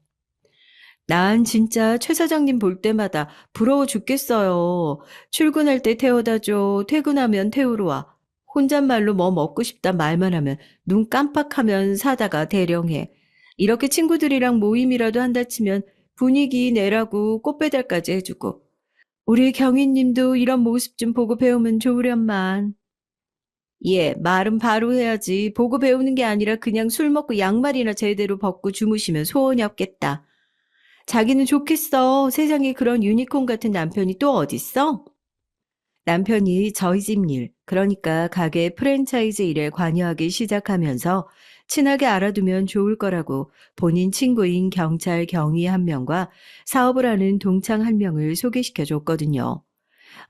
S1: 난 진짜 최 사장님 볼 때마다 부러워 죽겠어요. 출근할 때 태워다 줘. 퇴근하면 태우러 와. 혼잣말로 뭐 먹고 싶다 말만 하면 눈 깜빡하면 사다가 대령해. 이렇게 친구들이랑 모임이라도 한다 치면 분위기 내라고 꽃배달까지 해주고. 우리 경희님도 이런 모습 좀 보고 배우면 좋으련만. 예, 말은 바로 해야지. 보고 배우는 게 아니라 그냥 술 먹고 양말이나 제대로 벗고 주무시면 소원이 없겠다. 자기는 좋겠어. 세상에 그런 유니콘 같은 남편이 또 어딨어? 남편이 저희 집 일, 그러니까 가게 프랜차이즈 일에 관여하기 시작하면서 친하게 알아두면 좋을 거라고 본인 친구인 경찰 경위 한 명과 사업을 하는 동창 한 명을 소개시켜 줬거든요.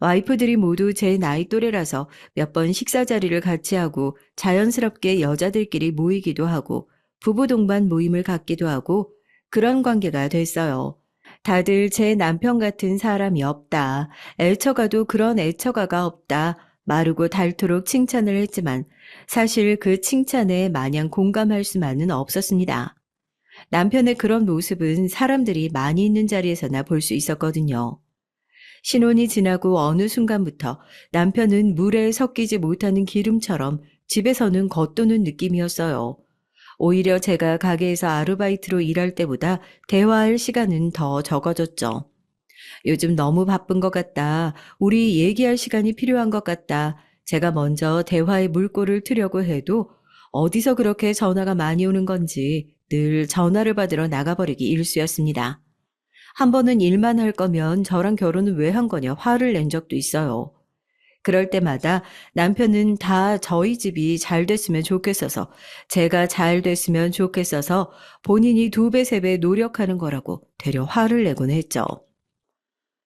S1: 와이프들이 모두 제 나이 또래라서 몇 번 식사 자리를 같이 하고 자연스럽게 여자들끼리 모이기도 하고 부부 동반 모임을 갖기도 하고 그런 관계가 됐어요. 다들 제 남편 같은 사람이 없다. 애처가도 그런 애처가가 없다. 마르고 닳도록 칭찬을 했지만 사실 그 칭찬에 마냥 공감할 수만은 없었습니다. 남편의 그런 모습은 사람들이 많이 있는 자리에서나 볼 수 있었거든요. 신혼이 지나고 어느 순간부터 남편은 물에 섞이지 못하는 기름처럼 집에서는 겉도는 느낌이었어요. 오히려 제가 가게에서 아르바이트로 일할 때보다 대화할 시간은 더 적어졌죠. 요즘 너무 바쁜 것 같다. 우리 얘기할 시간이 필요한 것 같다. 제가 먼저 대화의 물꼬를 트려고 해도 어디서 그렇게 전화가 많이 오는 건지 늘 전화를 받으러 나가버리기 일쑤였습니다. 한 번은 일만 할 거면 저랑 결혼은 왜 한 거냐 화를 낸 적도 있어요. 그럴 때마다 남편은 다 저희 집이 잘 됐으면 좋겠어서 제가 잘 됐으면 좋겠어서 본인이 두 배, 세 배 노력하는 거라고 되려 화를 내곤 했죠.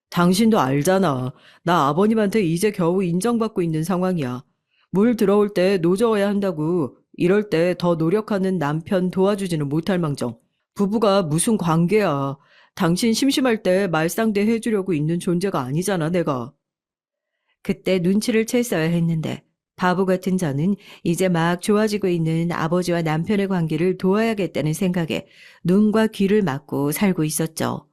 S1: 당신도 알잖아. 나 아버님한테 이제 겨우 인정받고 있는 상황이야. 물 들어올 때 노져야 한다고. 이럴 때 더 노력하는 남편 도와주지는 못할 망정. 부부가 무슨 관계야. 당신 심심할 때 말상대 해주려고 있는 존재가 아니잖아, 내가. 그때 눈치를 챘어야 했는데 바보 같은 저는 이제 막 좋아지고 있는 아버지와 남편의 관계를 도와야겠다는 생각에 눈과 귀를 막고 살고 있었죠.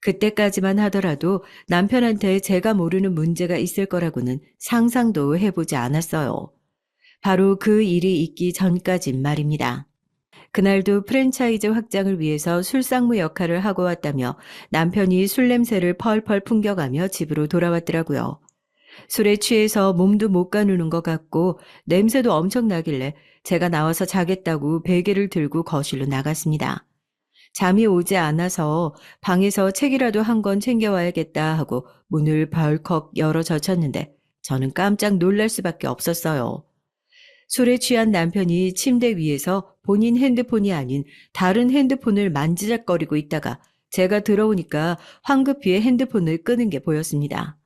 S1: 그때까지만 하더라도 남편한테 제가 모르는 문제가 있을 거라고는 상상도 해보지 않았어요. 바로 그 일이 있기 전까진 말입니다. 그날도 프랜차이즈 확장을 위해서 술상무 역할을 하고 왔다며 남편이 술 냄새를 펄펄 풍겨가며 집으로 돌아왔더라고요. 술에 취해서 몸도 못 가누는 것 같고 냄새도 엄청 나길래 제가 나와서 자겠다고 베개를 들고 거실로 나갔습니다. 잠이 오지 않아서 방에서 책이라도 한 권 챙겨와야겠다 하고 문을 벌컥 열어 젖혔는데 저는 깜짝 놀랄 수밖에 없었어요. 술에 취한 남편이 침대 위에서 본인 핸드폰이 아닌 다른 핸드폰을 만지작거리고 있다가 제가 들어오니까 황급히 핸드폰을 끄는 게 보였습니다.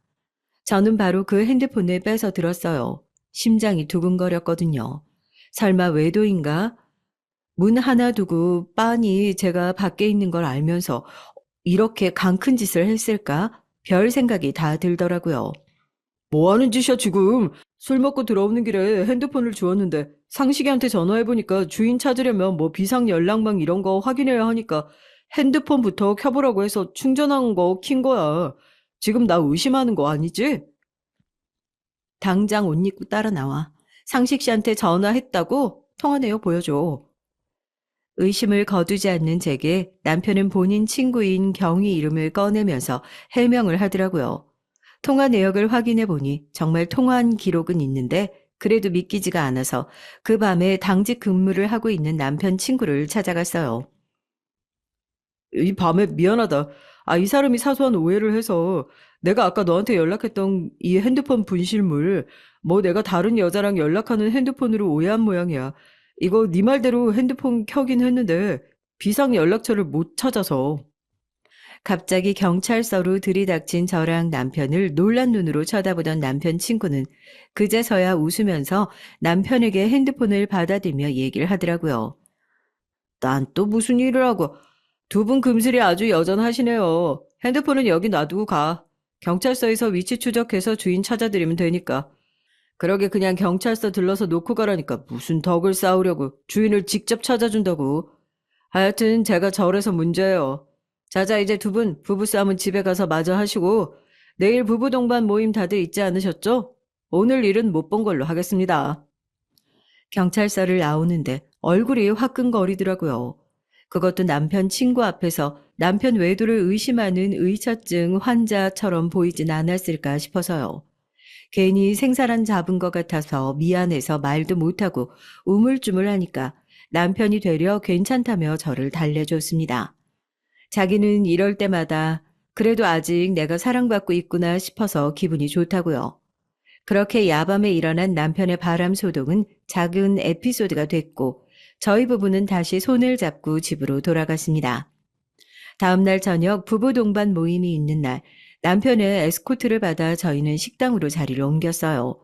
S1: 저는 바로 그 핸드폰을 빼서 들었어요. 심장이 두근거렸거든요. 설마 외도인가? 문 하나 두고 빤히 제가 밖에 있는 걸 알면서 이렇게 강큰 짓을 했을까? 별 생각이 다 들더라고요. 뭐 하는 짓이야 지금? 술 먹고 들어오는 길에 핸드폰을 주웠는데 상식이한테 전화해보니까 주인 찾으려면 뭐 비상 연락망 이런 거 확인해야 하니까 핸드폰부터 켜보라고 해서 충전한 거 킨 거야. 지금 나 의심하는 거 아니지? 당장 옷 입고 따라 나와. 상식 씨한테 전화했다고? 통화 내역 보여줘. 의심을 거두지 않는 제게 남편은 본인 친구인 경위 이름을 꺼내면서 해명을 하더라고요. 통화 내역을 확인해 보니 정말 통화한 기록은 있는데 그래도 믿기지가 않아서 그 밤에 당직 근무를 하고 있는 남편 친구를 찾아갔어요. 이 밤에 미안하다. 이 사람이 사소한 오해를 해서 내가 아까 너한테 연락했던 이 핸드폰 분실물, 뭐 내가 다른 여자랑 연락하는 핸드폰으로 오해한 모양이야. 이거 네 말대로 핸드폰 켜긴 했는데 비상 연락처를 못 찾아서. 갑자기 경찰서로 들이닥친 저랑 남편을 놀란 눈으로 쳐다보던 남편 친구는 그제서야 웃으면서 남편에게 핸드폰을 받아들며 얘기를 하더라고요. 난 또 무슨 일을 하고. 두 분 금슬이 아주 여전하시네요. 핸드폰은 여기 놔두고 가. 경찰서에서 위치 추적해서 주인 찾아드리면 되니까. 그러게 그냥 경찰서 들러서 놓고 가라니까 무슨 덕을 쌓으려고 주인을 직접 찾아준다고. 하여튼 제가 절해서 문제예요. 자자 이제 두 분 부부싸움은 집에 가서 마저 하시고 내일 부부 동반 모임 다들 있지 않으셨죠? 오늘 일은 못 본 걸로 하겠습니다. 경찰서를 나오는데 얼굴이 화끈거리더라고요. 그것도 남편 친구 앞에서 남편 외도를 의심하는 의처증 환자처럼 보이진 않았을까 싶어서요. 괜히 생사란 잡은 것 같아서 미안해서 말도 못하고 우물쭈물하니까 남편이 되려 괜찮다며 저를 달래줬습니다. 자기는 이럴 때마다 그래도 아직 내가 사랑받고 있구나 싶어서 기분이 좋다고요. 그렇게 야밤에 일어난 남편의 바람 소동은 작은 에피소드가 됐고 저희 부부는 다시 손을 잡고 집으로 돌아갔습니다. 다음 날 저녁 부부 동반 모임이 있는 날 남편의 에스코트를 받아 저희는 식당으로 자리를 옮겼어요.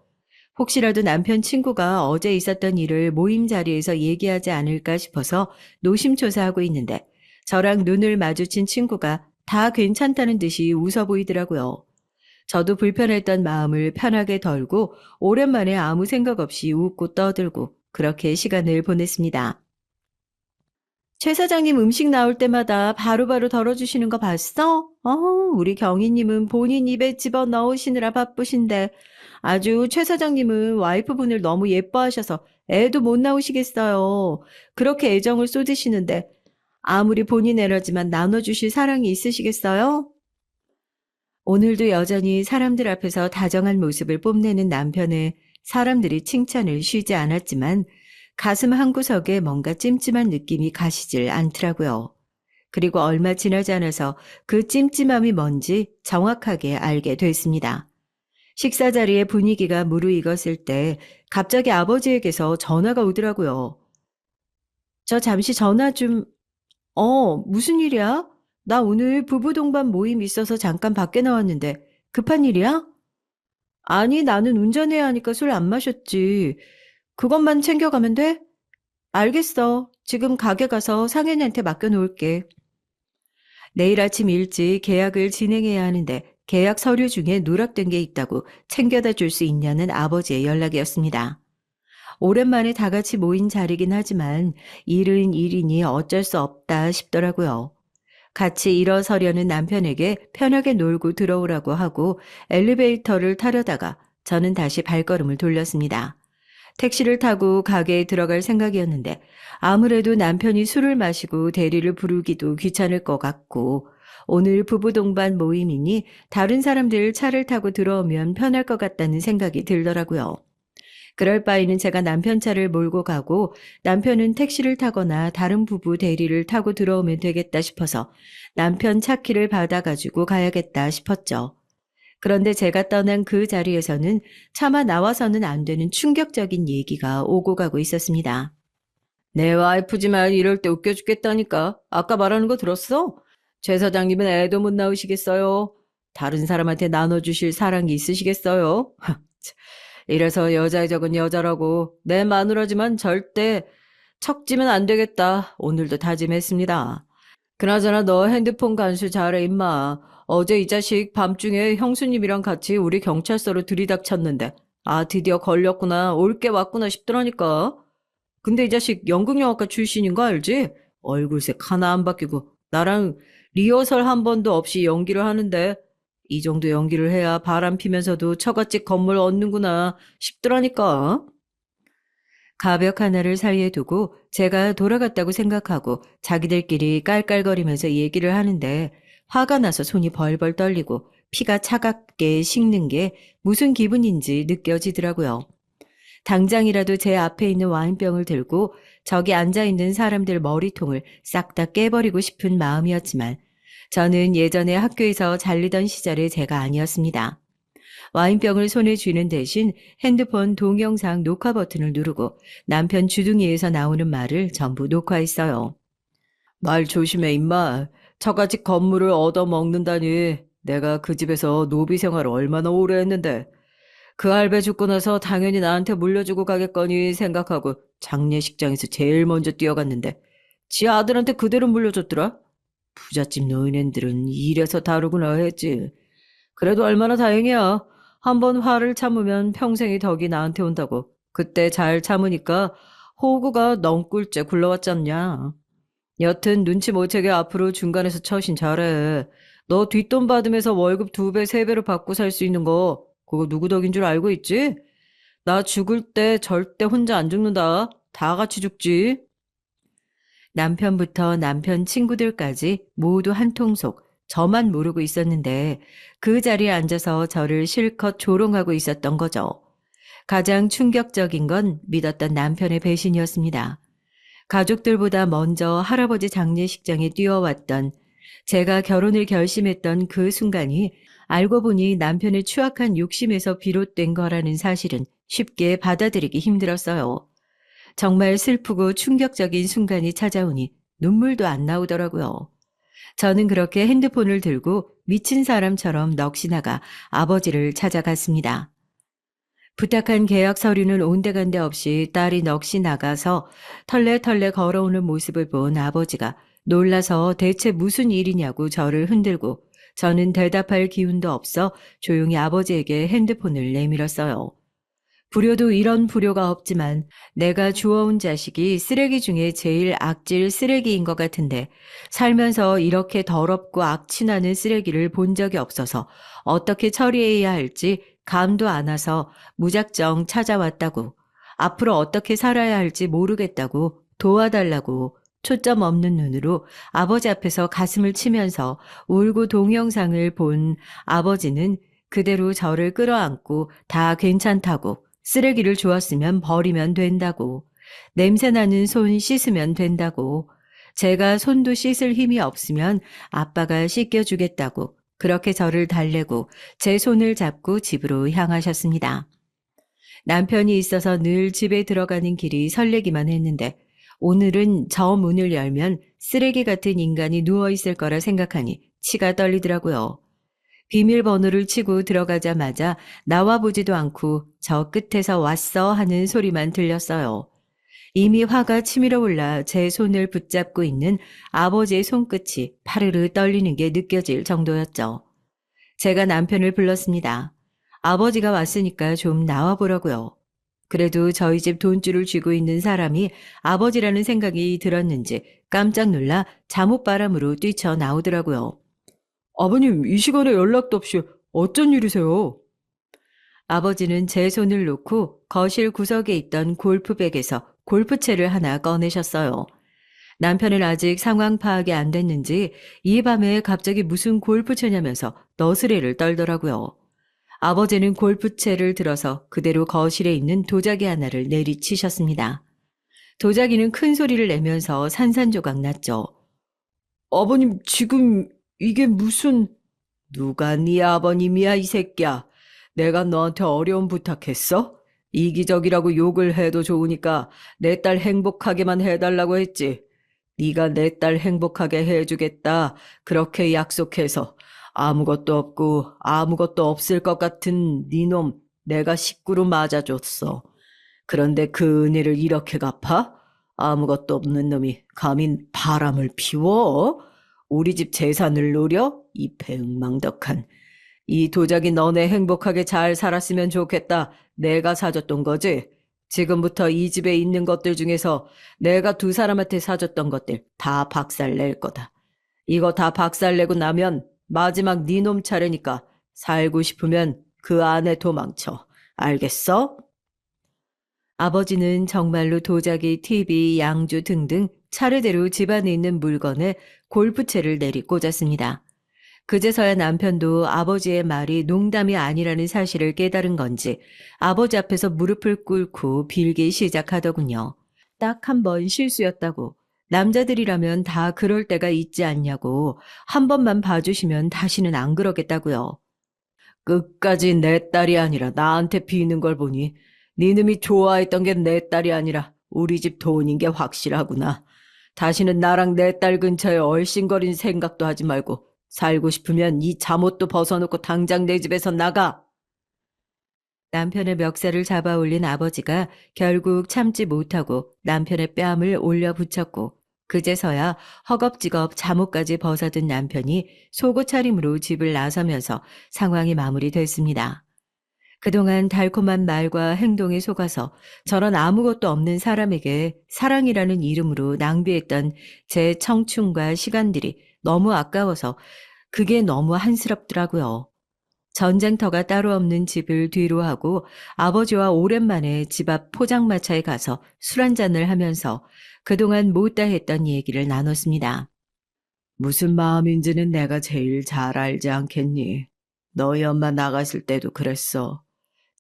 S1: 혹시라도 남편 친구가 어제 있었던 일을 모임 자리에서 얘기하지 않을까 싶어서 노심초사하고 있는데 저랑 눈을 마주친 친구가 다 괜찮다는 듯이 웃어 보이더라고요. 저도 불편했던 마음을 편하게 덜고 오랜만에 아무 생각 없이 웃고 떠들고 그렇게 시간을 보냈습니다. 최 사장님 음식 나올 때마다 바로바로 덜어주시는 거 봤어? 우리 경희님은 본인 입에 집어 넣으시느라 바쁘신데 아주 최 사장님은 와이프분을 너무 예뻐하셔서 애도 못 나오시겠어요. 그렇게 애정을 쏟으시는데 아무리 본인 애러지만 나눠주실 사랑이 있으시겠어요? 오늘도 여전히 사람들 앞에서 다정한 모습을 뽐내는 남편의 사람들이 칭찬을 쉬지 않았지만 가슴 한구석에 뭔가 찜찜한 느낌이 가시질 않더라고요. 그리고 얼마 지나지 않아서 그 찜찜함이 뭔지 정확하게 알게 됐습니다. 식사 자리의 분위기가 무르익었을 때 갑자기 아버지에게서 전화가 오더라고요. 저 잠시 전화 좀, 무슨 일이야? 나 오늘 부부 동반 모임 있어서 잠깐 밖에 나왔는데 급한 일이야? 아니, 나는 운전해야 하니까 술 안 마셨지. 그것만 챙겨가면 돼? 알겠어. 지금 가게 가서 상현이한테 맡겨놓을게. 내일 아침 일찍 계약을 진행해야 하는데 계약 서류 중에 누락된 게 있다고 챙겨다 줄 수 있냐는 아버지의 연락이었습니다. 오랜만에 다 같이 모인 자리긴 하지만 일은 일이니 어쩔 수 없다 싶더라고요. 같이 일어서려는 남편에게 편하게 놀고 들어오라고 하고 엘리베이터를 타려다가 저는 다시 발걸음을 돌렸습니다. 택시를 타고 가게에 들어갈 생각이었는데 아무래도 남편이 술을 마시고 대리를 부르기도 귀찮을 것 같고 오늘 부부 동반 모임이니 다른 사람들 차를 타고 들어오면 편할 것 같다는 생각이 들더라고요. 그럴 바에는 제가 남편 차를 몰고 가고 남편은 택시를 타거나 다른 부부 대리를 타고 들어오면 되겠다 싶어서 남편 차 키를 받아가지고 가야겠다 싶었죠. 그런데 제가 떠난 그 자리에서는 차마 나와서는 안 되는 충격적인 얘기가 오고 가고 있었습니다. 내 와이프지만 이럴 때 웃겨 죽겠다니까. 아까 말하는 거 들었어? 최 사장님은 애도 못 낳으시겠어요? 다른 사람한테 나눠주실 사랑이 있으시겠어요? 이래서 여자의 적은 여자라고 내 마누라지만 절대 척지면 안 되겠다. 오늘도 다짐했습니다. 그나저나 너 핸드폰 간수 잘해 임마. 어제 이 자식 밤중에 형수님이랑 같이 우리 경찰서로 들이닥쳤는데 드디어 걸렸구나. 올 게 왔구나 싶더라니까. 근데 이 자식 연극영화과 출신인 거 알지? 얼굴색 하나 안 바뀌고 나랑 리허설 한 번도 없이 연기를 하는데 이 정도 연기를 해야 바람 피면서도 처갓집 건물 얻는구나 싶더라니까. 가벽 하나를 사이에 두고 제가 돌아갔다고 생각하고 자기들끼리 깔깔거리면서 얘기를 하는데 화가 나서 손이 벌벌 떨리고 피가 차갑게 식는 게 무슨 기분인지 느껴지더라고요. 당장이라도 제 앞에 있는 와인병을 들고 저기 앉아있는 사람들 머리통을 싹 다 깨버리고 싶은 마음이었지만 저는 예전에 학교에서 잘리던 시절의 제가 아니었습니다. 와인병을 손에 쥐는 대신 핸드폰 동영상 녹화 버튼을 누르고 남편 주둥이에서 나오는 말을 전부 녹화했어요. 말 조심해 임마. 처갓집 건물을 얻어먹는다니. 내가 그 집에서 노비 생활을 얼마나 오래 했는데. 그 할배 죽고 나서 당연히 나한테 물려주고 가겠거니 생각하고 장례식장에서 제일 먼저 뛰어갔는데 지 아들한테 그대로 물려줬더라. 부잣집 노인네들은 이래서 다르구나 했지. 그래도 얼마나 다행이야. 한번 화를 참으면 평생의 덕이 나한테 온다고. 그때 잘 참으니까 호구가 넝꿀째 굴러왔잖냐. 여튼 눈치 못 채게 앞으로 중간에서 처신 잘해. 너 뒷돈 받으면서 월급 2배, 3배로 받고 살 수 있는 거 그거 누구 덕인 줄 알고 있지? 나 죽을 때 절대 혼자 안 죽는다. 다 같이 죽지. 남편부터 남편 친구들까지 모두 한 통속 저만 모르고 있었는데 그 자리에 앉아서 저를 실컷 조롱하고 있었던 거죠. 가장 충격적인 건 믿었던 남편의 배신이었습니다. 가족들보다 먼저 할아버지 장례식장에 뛰어왔던 제가 결혼을 결심했던 그 순간이 알고 보니 남편의 추악한 욕심에서 비롯된 거라는 사실은 쉽게 받아들이기 힘들었어요. 정말 슬프고 충격적인 순간이 찾아오니 눈물도 안 나오더라고요. 저는 그렇게 핸드폰을 들고 미친 사람처럼 넋이 나가 아버지를 찾아갔습니다. 부탁한 계약 서류는 온데간데 없이 딸이 넋이 나가서 털레털레 걸어오는 모습을 본 아버지가 놀라서 대체 무슨 일이냐고 저를 흔들고 저는 대답할 기운도 없어 조용히 아버지에게 핸드폰을 내밀었어요. 불효도 이런 불효가 없지만 내가 주워온 자식이 쓰레기 중에 제일 악질 쓰레기인 것 같은데 살면서 이렇게 더럽고 악취나는 쓰레기를 본 적이 없어서 어떻게 처리해야 할지 감도 안 와서 무작정 찾아왔다고 앞으로 어떻게 살아야 할지 모르겠다고 도와달라고 초점 없는 눈으로 아버지 앞에서 가슴을 치면서 울고 동영상을 본 아버지는 그대로 저를 끌어안고 다 괜찮다고 쓰레기를 주었으면 버리면 된다고 냄새나는 손 씻으면 된다고 제가 손도 씻을 힘이 없으면 아빠가 씻겨주겠다고 그렇게 저를 달래고 제 손을 잡고 집으로 향하셨습니다. 남편이 있어서 늘 집에 들어가는 길이 설레기만 했는데 오늘은 저 문을 열면 쓰레기 같은 인간이 누워있을 거라 생각하니 치가 떨리더라고요. 비밀번호를 치고 들어가자마자 나와보지도 않고 저 끝에서 왔어 하는 소리만 들렸어요. 이미 화가 치밀어 올라 제 손을 붙잡고 있는 아버지의 손끝이 파르르 떨리는 게 느껴질 정도였죠. 제가 남편을 불렀습니다. 아버지가 왔으니까 좀 나와보라고요. 그래도 저희 집 돈줄을 쥐고 있는 사람이 아버지라는 생각이 들었는지 깜짝 놀라 잠옷바람으로 뛰쳐나오더라고요. 아버님, 이 시간에 연락도 없이 어쩐 일이세요? 아버지는 제 손을 놓고 거실 구석에 있던 골프백에서 골프채를 하나 꺼내셨어요. 남편은 아직 상황 파악이 안 됐는지 이 밤에 갑자기 무슨 골프채냐면서 너스레를 떨더라고요. 아버지는 골프채를 들어서 그대로 거실에 있는 도자기 하나를 내리치셨습니다. 도자기는 큰 소리를 내면서 산산조각 났죠. 아버님, 지금 이게 무슨... 누가 네 아버님이야, 이 새끼야. 내가 너한테 어려운 부탁했어? 이기적이라고 욕을 해도 좋으니까 내 딸 행복하게만 해달라고 했지. 네가 내 딸 행복하게 해주겠다. 그렇게 약속해서 아무것도 없고 아무것도 없을 것 같은 네 놈 내가 식구로 맞아줬어. 그런데 그 은혜를 이렇게 갚아? 아무것도 없는 놈이 감히 바람을 피워? 우리 집 재산을 노려? 이 배은망덕한. 이 도자기 너네 행복하게 잘 살았으면 좋겠다. 내가 사줬던 거지? 지금부터 이 집에 있는 것들 중에서 내가 두 사람한테 사줬던 것들 다 박살낼 거다. 이거 다 박살내고 나면 마지막 네 놈 차례니까 살고 싶으면 그 안에 도망쳐. 알겠어? 아버지는 정말로 도자기, TV, 양주 등등 차례대로 집안에 있는 물건에 골프채를 내리 꽂았습니다. 그제서야 남편도 아버지의 말이 농담이 아니라는 사실을 깨달은 건지 아버지 앞에서 무릎을 꿇고 빌기 시작하더군요. 딱 한 번 실수였다고. 남자들이라면 다 그럴 때가 있지 않냐고. 한 번만 봐주시면 다시는 안 그러겠다고요. 끝까지 내 딸이 아니라 나한테 비는 걸 보니 니놈이 좋아했던 게 내 딸이 아니라 우리 집 돈인 게 확실하구나. 다시는 나랑 내 딸 근처에 얼씬거린 생각도 하지 말고 살고 싶으면 이 잠옷도 벗어놓고 당장 내 집에서 나가. 남편의 멱살을 잡아 올린 아버지가 결국 참지 못하고 남편의 뺨을 올려 붙였고 그제서야 허겁지겁 잠옷까지 벗어든 남편이 속옷 차림으로 집을 나서면서 상황이 마무리됐습니다. 그동안 달콤한 말과 행동에 속아서 저런 아무것도 없는 사람에게 사랑이라는 이름으로 낭비했던 제 청춘과 시간들이 너무 아까워서 그게 너무 한스럽더라고요. 전쟁터가 따로 없는 집을 뒤로 하고 아버지와 오랜만에 집 앞 포장마차에 가서 술 한잔을 하면서 그동안 못다 했던 얘기를 나눴습니다. 무슨 마음인지는 내가 제일 잘 알지 않겠니? 너희 엄마 나갔을 때도 그랬어.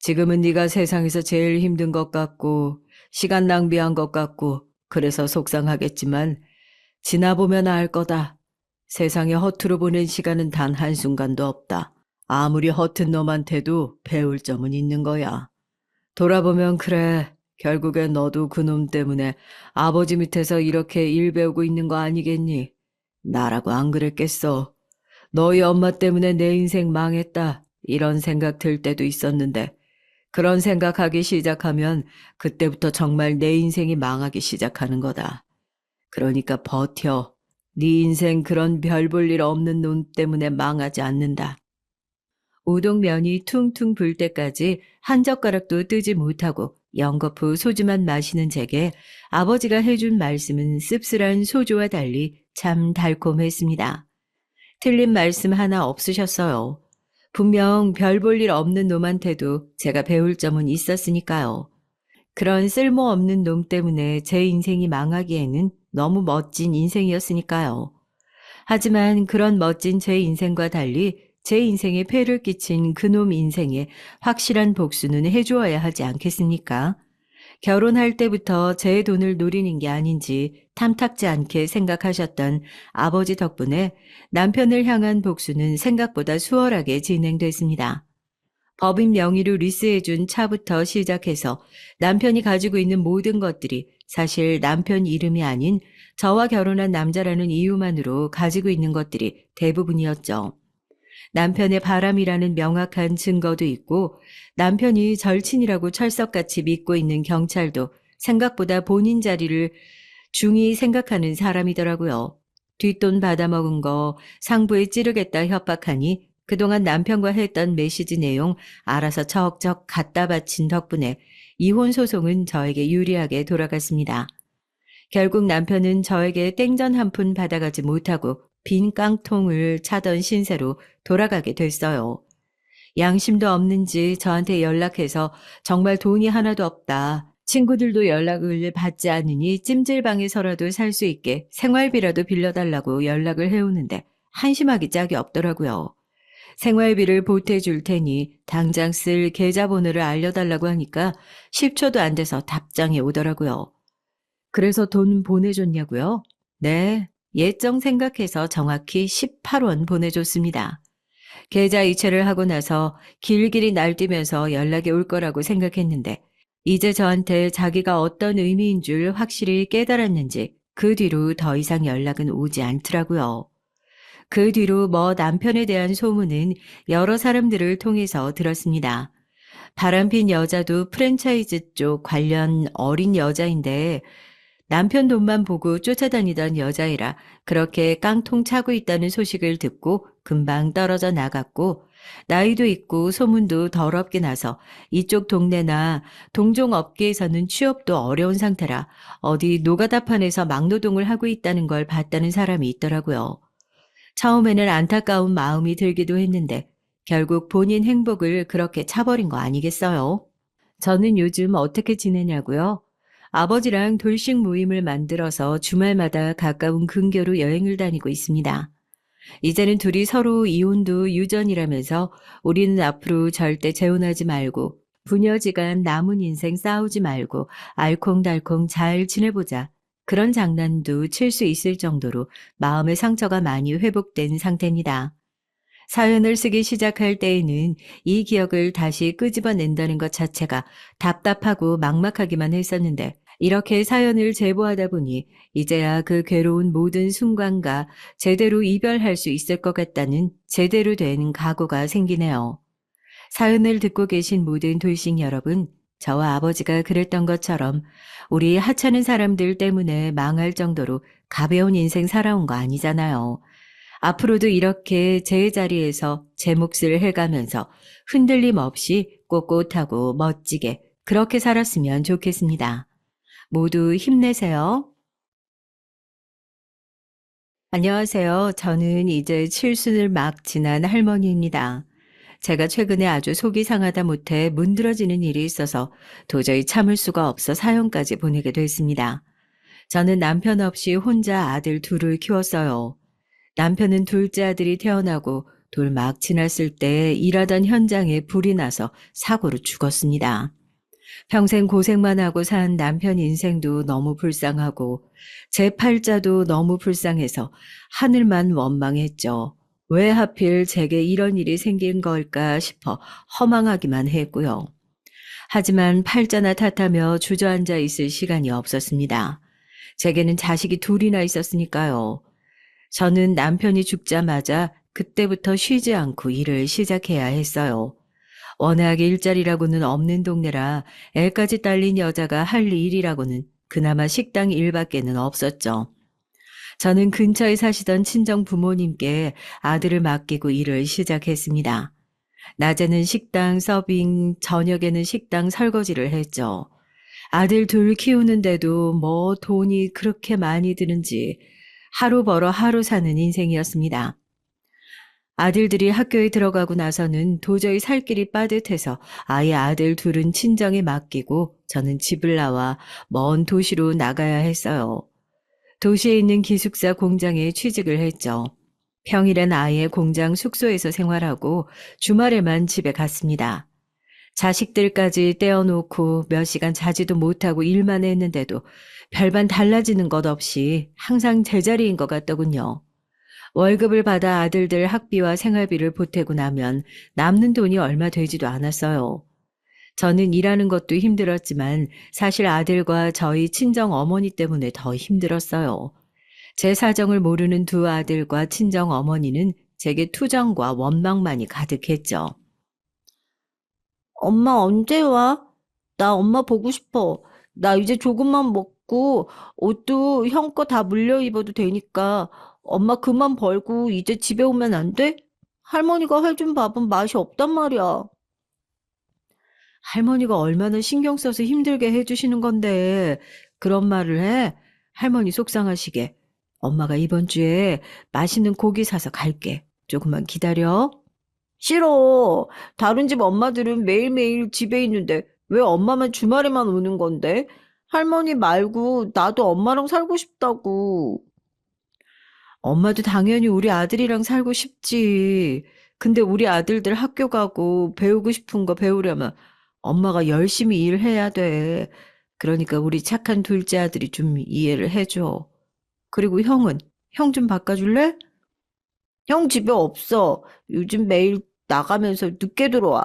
S1: 지금은 네가 세상에서 제일 힘든 것 같고 시간 낭비한 것 같고 그래서 속상하겠지만 지나보면 알 거다. 세상에 허투루 보낸 시간은 단 한순간도 없다. 아무리 허튼 놈한테도 배울 점은 있는 거야. 돌아보면 그래. 결국엔 너도 그놈 때문에 아버지 밑에서 이렇게 일 배우고 있는 거 아니겠니? 나라고 안 그랬겠어. 너희 엄마 때문에 내 인생 망했다. 이런 생각 들 때도 있었는데 그런 생각하기 시작하면 그때부터 정말 내 인생이 망하기 시작하는 거다. 그러니까 버텨. 네 인생 그런 별 볼 일 없는 놈 때문에 망하지 않는다. 우동면이 퉁퉁 불 때까지 한 젓가락도 뜨지 못하고 연거푸 소주만 마시는 제게 아버지가 해준 말씀은 씁쓸한 소주와 달리 참 달콤했습니다. 틀린 말씀 하나 없으셨어요. 분명 별 볼 일 없는 놈한테도 제가 배울 점은 있었으니까요. 그런 쓸모없는 놈 때문에 제 인생이 망하기에는 너무 멋진 인생이었으니까요. 하지만 그런 멋진 제 인생과 달리 제 인생에 폐를 끼친 그놈 인생에 확실한 복수는 해주어야 하지 않겠습니까? 결혼할 때부터 제 돈을 노리는 게 아닌지 탐탁지 않게 생각하셨던 아버지 덕분에 남편을 향한 복수는 생각보다 수월하게 진행됐습니다. 법인 명의로 리스해준 차부터 시작해서 남편이 가지고 있는 모든 것들이 사실 남편 이름이 아닌 저와 결혼한 남자라는 이유만으로 가지고 있는 것들이 대부분이었죠. 남편의 바람이라는 명확한 증거도 있고 남편이 절친이라고 철석같이 믿고 있는 경찰도 생각보다 본인 자리를 중히 생각하는 사람이더라고요. 뒷돈 받아먹은 거 상부에 찌르겠다 협박하니 그동안 남편과 했던 메시지 내용 알아서 척척 갖다 바친 덕분에 이혼 소송은 저에게 유리하게 돌아갔습니다. 결국 남편은 저에게 땡전 한 푼 받아가지 못하고 빈 깡통을 차던 신세로 돌아가게 됐어요. 양심도 없는지 저한테 연락해서 정말 돈이 하나도 없다. 친구들도 연락을 받지 않으니 찜질방에서라도 살 수 있게 생활비라도 빌려달라고 연락을 해오는데 한심하기 짝이 없더라고요. 생활비를 보태줄 테니 당장 쓸 계좌번호를 알려달라고 하니까 10초도 안 돼서 답장이 오더라고요. 그래서 돈 보내줬냐고요? 네, 예정 생각해서 정확히 18원 보내줬습니다. 계좌 이체를 하고 나서 길길이 날뛰면서 연락이 올 거라고 생각했는데 이제 저한테 자기가 어떤 의미인 줄 확실히 깨달았는지 그 뒤로 더 이상 연락은 오지 않더라고요. 그 뒤로 남편에 대한 소문은 여러 사람들을 통해서 들었습니다. 바람핀 여자도 프랜차이즈 쪽 관련 어린 여자인데 남편 돈만 보고 쫓아다니던 여자애라 그렇게 깡통 차고 있다는 소식을 듣고 금방 떨어져 나갔고 나이도 있고 소문도 더럽게 나서 이쪽 동네나 동종업계에서는 취업도 어려운 상태라 어디 노가다판에서 막노동을 하고 있다는 걸 봤다는 사람이 있더라고요. 처음에는 안타까운 마음이 들기도 했는데 결국 본인 행복을 그렇게 차버린 거 아니겠어요? 저는 요즘 어떻게 지내냐고요? 아버지랑 돌식 모임을 만들어서 주말마다 가까운 근교로 여행을 다니고 있습니다. 이제는 둘이 서로 이혼도 유전이라면서 우리는 앞으로 절대 재혼하지 말고 부녀지간 남은 인생 싸우지 말고 알콩달콩 잘 지내보자. 그런 장난도 칠 수 있을 정도로 마음의 상처가 많이 회복된 상태입니다. 사연을 쓰기 시작할 때에는 이 기억을 다시 끄집어낸다는 것 자체가 답답하고 막막하기만 했었는데 이렇게 사연을 제보하다 보니 이제야 그 괴로운 모든 순간과 제대로 이별할 수 있을 것 같다는 제대로 된 각오가 생기네요. 사연을 듣고 계신 모든 돌싱 여러분, 저와 아버지가 그랬던 것처럼 우리 하찮은 사람들 때문에 망할 정도로 가벼운 인생 살아온 거 아니잖아요. 앞으로도 이렇게 제 자리에서 제 몫을 해가면서 흔들림 없이 꼿꼿하고 멋지게 그렇게 살았으면 좋겠습니다. 모두 힘내세요. 안녕하세요. 저는 이제 칠순을 막 지난 할머니입니다. 제가 최근에 아주 속이 상하다 못해 문드러지는 일이 있어서 도저히 참을 수가 없어 사연까지 보내게 됐습니다. 저는 남편 없이 혼자 아들 둘을 키웠어요. 남편은 둘째 아들이 태어나고 돌 막 지났을 때 일하던 현장에 불이 나서 사고로 죽었습니다. 평생 고생만 하고 산 남편 인생도 너무 불쌍하고 제 팔자도 너무 불쌍해서 하늘만 원망했죠. 왜 하필 제게 이런 일이 생긴 걸까 싶어 허망하기만 했고요. 하지만 팔자나 탓하며 주저앉아 있을 시간이 없었습니다. 제게는 자식이 둘이나 있었으니까요. 저는 남편이 죽자마자 그때부터 쉬지 않고 일을 시작해야 했어요. 워낙 일자리라고는 없는 동네라 애까지 딸린 여자가 할 일이라고는 그나마 식당 일밖에는 없었죠. 저는 근처에 사시던 친정 부모님께 아들을 맡기고 일을 시작했습니다. 낮에는 식당 서빙, 저녁에는 식당 설거지를 했죠. 아들 둘 키우는데도 뭐 돈이 그렇게 많이 드는지 하루 벌어 하루 사는 인생이었습니다. 아들들이 학교에 들어가고 나서는 도저히 살 길이 빠듯해서 아예 아들 둘은 친정에 맡기고 저는 집을 나와 먼 도시로 나가야 했어요. 도시에 있는 기숙사 공장에 취직을 했죠. 평일엔 아예 공장 숙소에서 생활하고 주말에만 집에 갔습니다. 자식들까지 떼어놓고 몇 시간 자지도 못하고 일만 했는데도 별반 달라지는 것 없이 항상 제자리인 것 같더군요. 월급을 받아 아들들 학비와 생활비를 보태고 나면 남는 돈이 얼마 되지도 않았어요. 저는 일하는 것도 힘들었지만 사실 아들과 저희 친정 어머니 때문에 더 힘들었어요. 제 사정을 모르는 두 아들과 친정 어머니는 제게 투정과 원망만이 가득했죠.
S2: 엄마 언제 와? 나 엄마 보고 싶어. 나 이제 조금만 먹고 옷도 형 거 다 물려 입어도 되니까 엄마 그만 벌고 이제 집에 오면 안 돼? 할머니가 해준 밥은 맛이 없단 말이야.
S1: 할머니가 얼마나 신경 써서 힘들게 해주시는 건데 그런 말을 해? 할머니 속상하시게. 엄마가 이번 주에 맛있는 고기 사서 갈게. 조금만 기다려.
S2: 싫어. 다른 집 엄마들은 매일매일 집에 있는데 왜 엄마만 주말에만 오는 건데? 할머니 말고 나도 엄마랑 살고 싶다고.
S1: 엄마도 당연히 우리 아들이랑 살고 싶지. 근데 우리 아들들 학교 가고 배우고 싶은 거 배우려면 엄마가 열심히 일해야 돼. 그러니까 우리 착한 둘째 아들이 좀 이해를 해줘. 그리고 형은? 형 좀 바꿔줄래?
S2: 형 집에 없어. 요즘 매일 나가면서 늦게 들어와.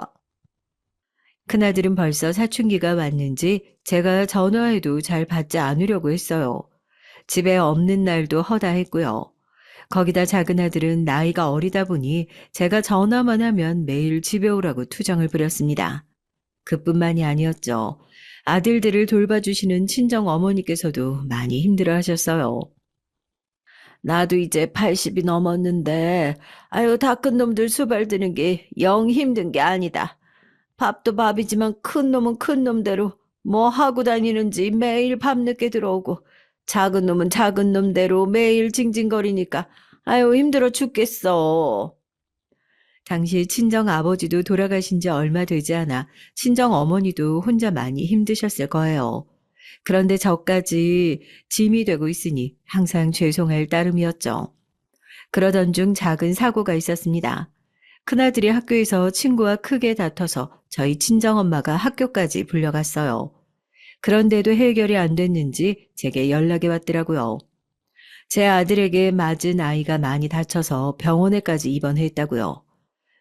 S1: 큰아들은 벌써 사춘기가 왔는지 제가 전화해도 잘 받지 않으려고 했어요. 집에 없는 날도 허다했고요. 거기다 작은 아들은 나이가 어리다 보니 제가 전화만 하면 매일 집에 오라고 투정을 부렸습니다. 그뿐만이 아니었죠. 아들들을 돌봐주시는 친정 어머니께서도 많이 힘들어 하셨어요. 나도 이제 80이 넘었는데, 아유, 다 큰 놈들 수발드는 게 영 힘든 게 아니다. 밥도 밥이지만 큰 놈은 큰 놈대로 뭐 하고 다니는지 매일 밤늦게 들어오고, 작은 놈은 작은 놈대로 매일 징징거리니까, 아유, 힘들어 죽겠어. 당시 친정 아버지도 돌아가신 지 얼마 되지 않아 친정 어머니도 혼자 많이 힘드셨을 거예요. 그런데 저까지 짐이 되고 있으니 항상 죄송할 따름이었죠. 그러던 중 작은 사고가 있었습니다. 큰아들이 학교에서 친구와 크게 다퉈서 저희 친정엄마가 학교까지 불려갔어요. 그런데도 해결이 안 됐는지 제게 연락이 왔더라고요. 제 아들에게 맞은 아이가 많이 다쳐서 병원에까지 입원했다고요.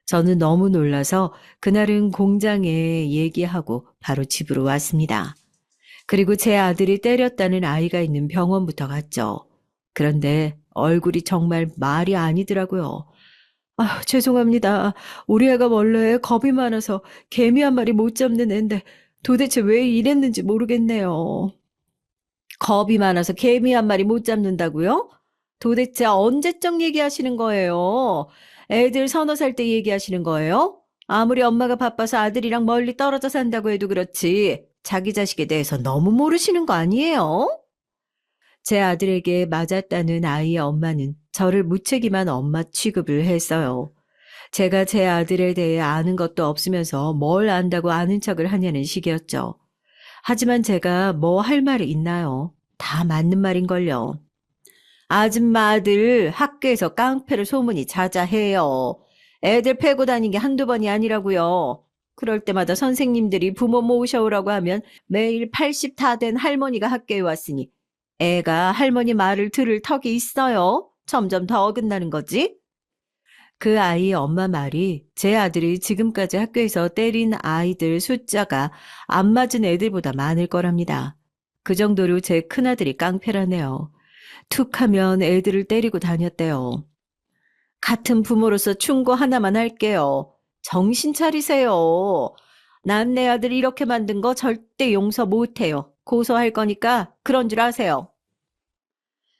S1: 저는 너무 놀라서 그날은 공장에 얘기하고 바로 집으로 왔습니다. 그리고 제 아들이 때렸다는 아이가 있는 병원부터 갔죠. 그런데 얼굴이 정말 말이 아니더라고요. 아, 죄송합니다. 우리 애가 원래 겁이 많아서 개미 한 마리 못 잡는 애인데 도대체 왜 이랬는지 모르겠네요. 겁이 많아서 개미 한 마리 못 잡는다고요? 도대체 언제적 얘기하시는 거예요? 애들 서너 살 때 얘기하시는 거예요? 아무리 엄마가 바빠서 아들이랑 멀리 떨어져 산다고 해도 그렇지. 자기 자식에 대해서 너무 모르시는 거 아니에요? 제 아들에게 맞았다는 아이의 엄마는 저를 무책임한 엄마 취급을 했어요. 제가 제 아들에 대해 아는 것도 없으면서 뭘 안다고 아는 척을 하냐는 식이었죠. 하지만 제가 뭐 할 말이 있나요? 다 맞는 말인걸요. 아줌마 아들 학교에서 깡패로 소문이 자자해요. 애들 패고 다닌 게 한두 번이 아니라고요. 그럴 때마다 선생님들이 부모 모셔오라고 하면 매일 80 다 된 할머니가 학교에 왔으니 애가 할머니 말을 들을 턱이 있어요. 점점 더 어긋나는 거지. 그 아이의 엄마 말이 제 아들이 지금까지 학교에서 때린 아이들 숫자가 안 맞은 애들보다 많을 거랍니다. 그 정도로 제 큰아들이 깡패라네요. 툭 하면 애들을 때리고 다녔대요. 같은 부모로서 충고 하나만 할게요. 정신 차리세요. 난 내 아들 이렇게 만든 거 절대 용서 못해요. 고소할 거니까 그런 줄 아세요.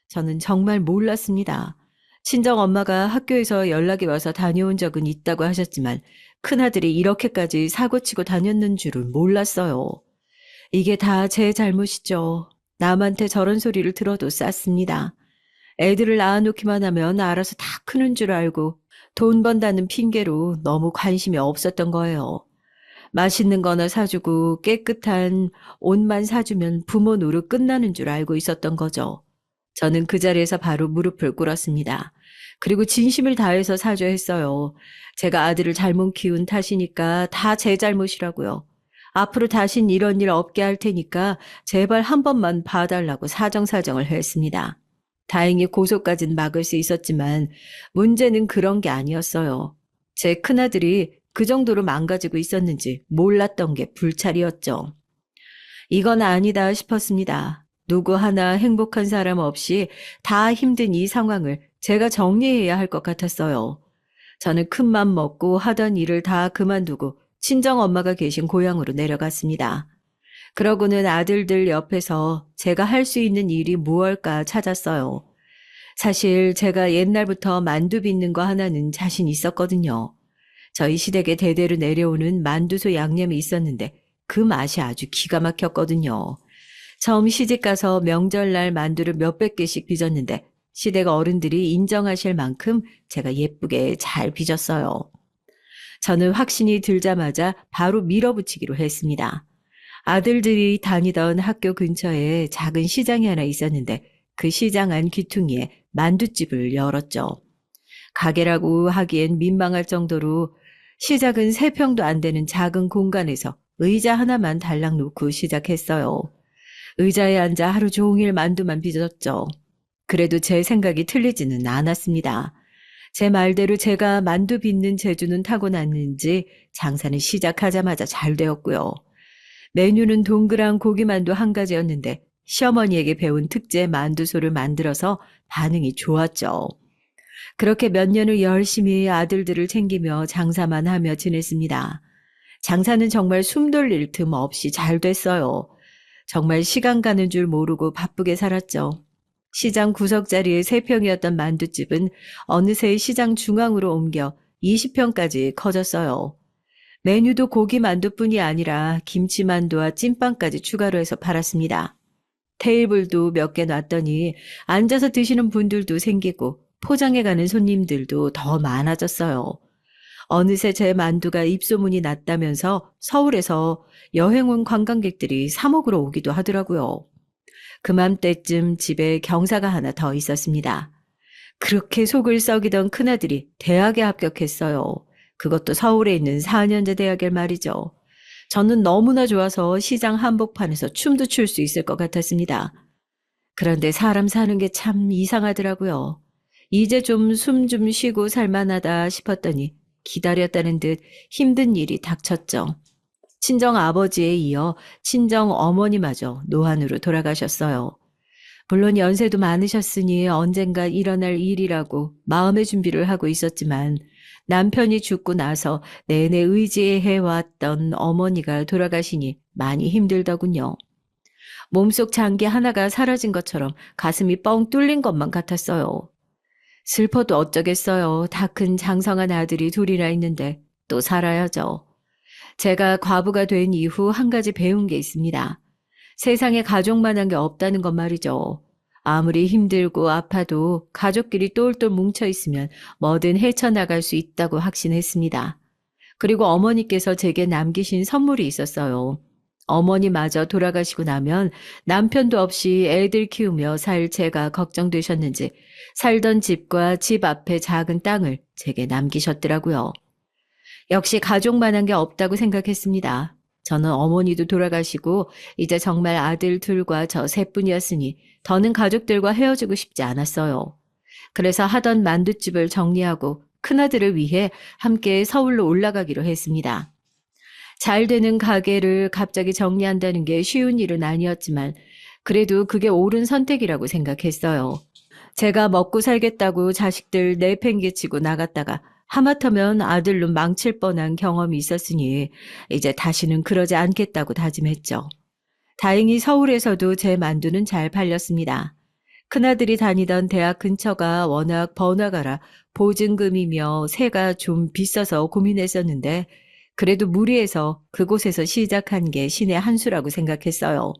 S1: 저는 정말 몰랐습니다. 친정 엄마가 학교에서 연락이 와서 다녀온 적은 있다고 하셨지만 큰아들이 이렇게까지 사고치고 다녔는 줄은 몰랐어요. 이게 다 제 잘못이죠. 남한테 저런 소리를 들어도 쌌습니다. 애들을 낳아놓기만 하면 알아서 다 크는 줄 알고 돈 번다는 핑계로 너무 관심이 없었던 거예요. 맛있는 거나 사주고 깨끗한 옷만 사주면 부모 노릇 끝나는 줄 알고 있었던 거죠. 저는 그 자리에서 바로 무릎을 꿇었습니다. 그리고 진심을 다해서 사죄했어요. 제가 아들을 잘못 키운 탓이니까 다 제 잘못이라고요. 앞으로 다신 이런 일 없게 할 테니까 제발 한 번만 봐달라고 사정사정을 했습니다. 다행히 고소까진 막을 수 있었지만 문제는 그런 게 아니었어요. 제 큰아들이 그 정도로 망가지고 있었는지 몰랐던 게 불찰이었죠. 이건 아니다 싶었습니다. 누구 하나 행복한 사람 없이 다 힘든 이 상황을 제가 정리해야 할 것 같았어요. 저는 큰맘 먹고 하던 일을 다 그만두고 친정 엄마가 계신 고향으로 내려갔습니다. 그러고는 아들들 옆에서 제가 할 수 있는 일이 무엇일까 찾았어요. 사실 제가 옛날부터 만두 빚는 거 하나는 자신 있었거든요. 저희 시댁에 대대로 내려오는 만두소 양념이 있었는데 그 맛이 아주 기가 막혔거든요. 처음 시집가서 명절날 만두를 몇백 개씩 빚었는데 시댁 어른들이 인정하실 만큼 제가 예쁘게 잘 빚었어요. 저는 확신이 들자마자 바로 밀어붙이기로 했습니다. 아들들이 다니던 학교 근처에 작은 시장이 하나 있었는데 그 시장 안 귀퉁이에 만두집을 열었죠. 가게라고 하기엔 민망할 정도로 시작은 3평도 안 되는 작은 공간에서 의자 하나만 달랑 놓고 시작했어요. 의자에 앉아 하루 종일 만두만 빚었죠. 그래도 제 생각이 틀리지는 않았습니다. 제 말대로 제가 만두 빚는 재주는 타고났는지 장사는 시작하자마자 잘 되었고요. 메뉴는 동그란 고기만두 한 가지였는데 시어머니에게 배운 특제 만두소를 만들어서 반응이 좋았죠. 그렇게 몇 년을 열심히 아들들을 챙기며 장사만 하며 지냈습니다. 장사는 정말 숨 돌릴 틈 없이 잘 됐어요. 정말 시간 가는 줄 모르고 바쁘게 살았죠. 시장 구석자리에 3평이었던 만두집은 어느새 시장 중앙으로 옮겨 20평까지 커졌어요. 메뉴도 고기 만두뿐이 아니라 김치만두와 찐빵까지 추가로 해서 팔았습니다. 테이블도 몇 개 놨더니 앉아서 드시는 분들도 생기고 포장해 가는 손님들도 더 많아졌어요. 어느새 제 만두가 입소문이 났다면서 서울에서 여행 온 관광객들이 사 먹으러 오기도 하더라고요. 그맘때쯤 집에 경사가 하나 더 있었습니다. 그렇게 속을 썩이던 큰아들이 대학에 합격했어요. 그것도 서울에 있는 4년제 대학을 말이죠. 저는 너무나 좋아서 시장 한복판에서 춤도 출 수 있을 것 같았습니다. 그런데 사람 사는 게 참 이상하더라고요. 이제 좀 숨 좀 쉬고 살만하다 싶었더니 기다렸다는 듯 힘든 일이 닥쳤죠. 친정 아버지에 이어 친정 어머니마저 노안으로 돌아가셨어요. 물론 연세도 많으셨으니 언젠가 일어날 일이라고 마음의 준비를 하고 있었지만 남편이 죽고 나서 내내 의지해왔던 어머니가 돌아가시니 많이 힘들더군요. 몸속 장기 하나가 사라진 것처럼 가슴이 뻥 뚫린 것만 같았어요. 슬퍼도 어쩌겠어요. 다 큰 장성한 아들이 둘이나 있는데 또 살아야죠. 제가 과부가 된 이후 한 가지 배운 게 있습니다. 세상에 가족만한 게 없다는 것 말이죠. 아무리 힘들고 아파도 가족끼리 똘똘 뭉쳐 있으면 뭐든 헤쳐나갈 수 있다고 확신했습니다. 그리고 어머니께서 제게 남기신 선물이 있었어요. 어머니마저 돌아가시고 나면 남편도 없이 애들 키우며 살 제가 걱정되셨는지 살던 집과 집 앞에 작은 땅을 제게 남기셨더라고요. 역시 가족만한 게 없다고 생각했습니다. 저는 어머니도 돌아가시고 이제 정말 아들 둘과 저 셋뿐이었으니 더는 가족들과 헤어지고 싶지 않았어요. 그래서 하던 만둣집을 정리하고 큰아들을 위해 함께 서울로 올라가기로 했습니다. 잘 되는 가게를 갑자기 정리한다는 게 쉬운 일은 아니었지만 그래도 그게 옳은 선택이라고 생각했어요. 제가 먹고 살겠다고 자식들 내팽개치고 나갔다가 하마터면 아들로 망칠 뻔한 경험이 있었으니 이제 다시는 그러지 않겠다고 다짐했죠. 다행히 서울에서도 제 만두는 잘 팔렸습니다. 큰아들이 다니던 대학 근처가 워낙 번화가라 보증금이며 세가 좀 비싸서 고민했었는데 그래도 무리해서 그곳에서 시작한 게 신의 한 수라고 생각했어요.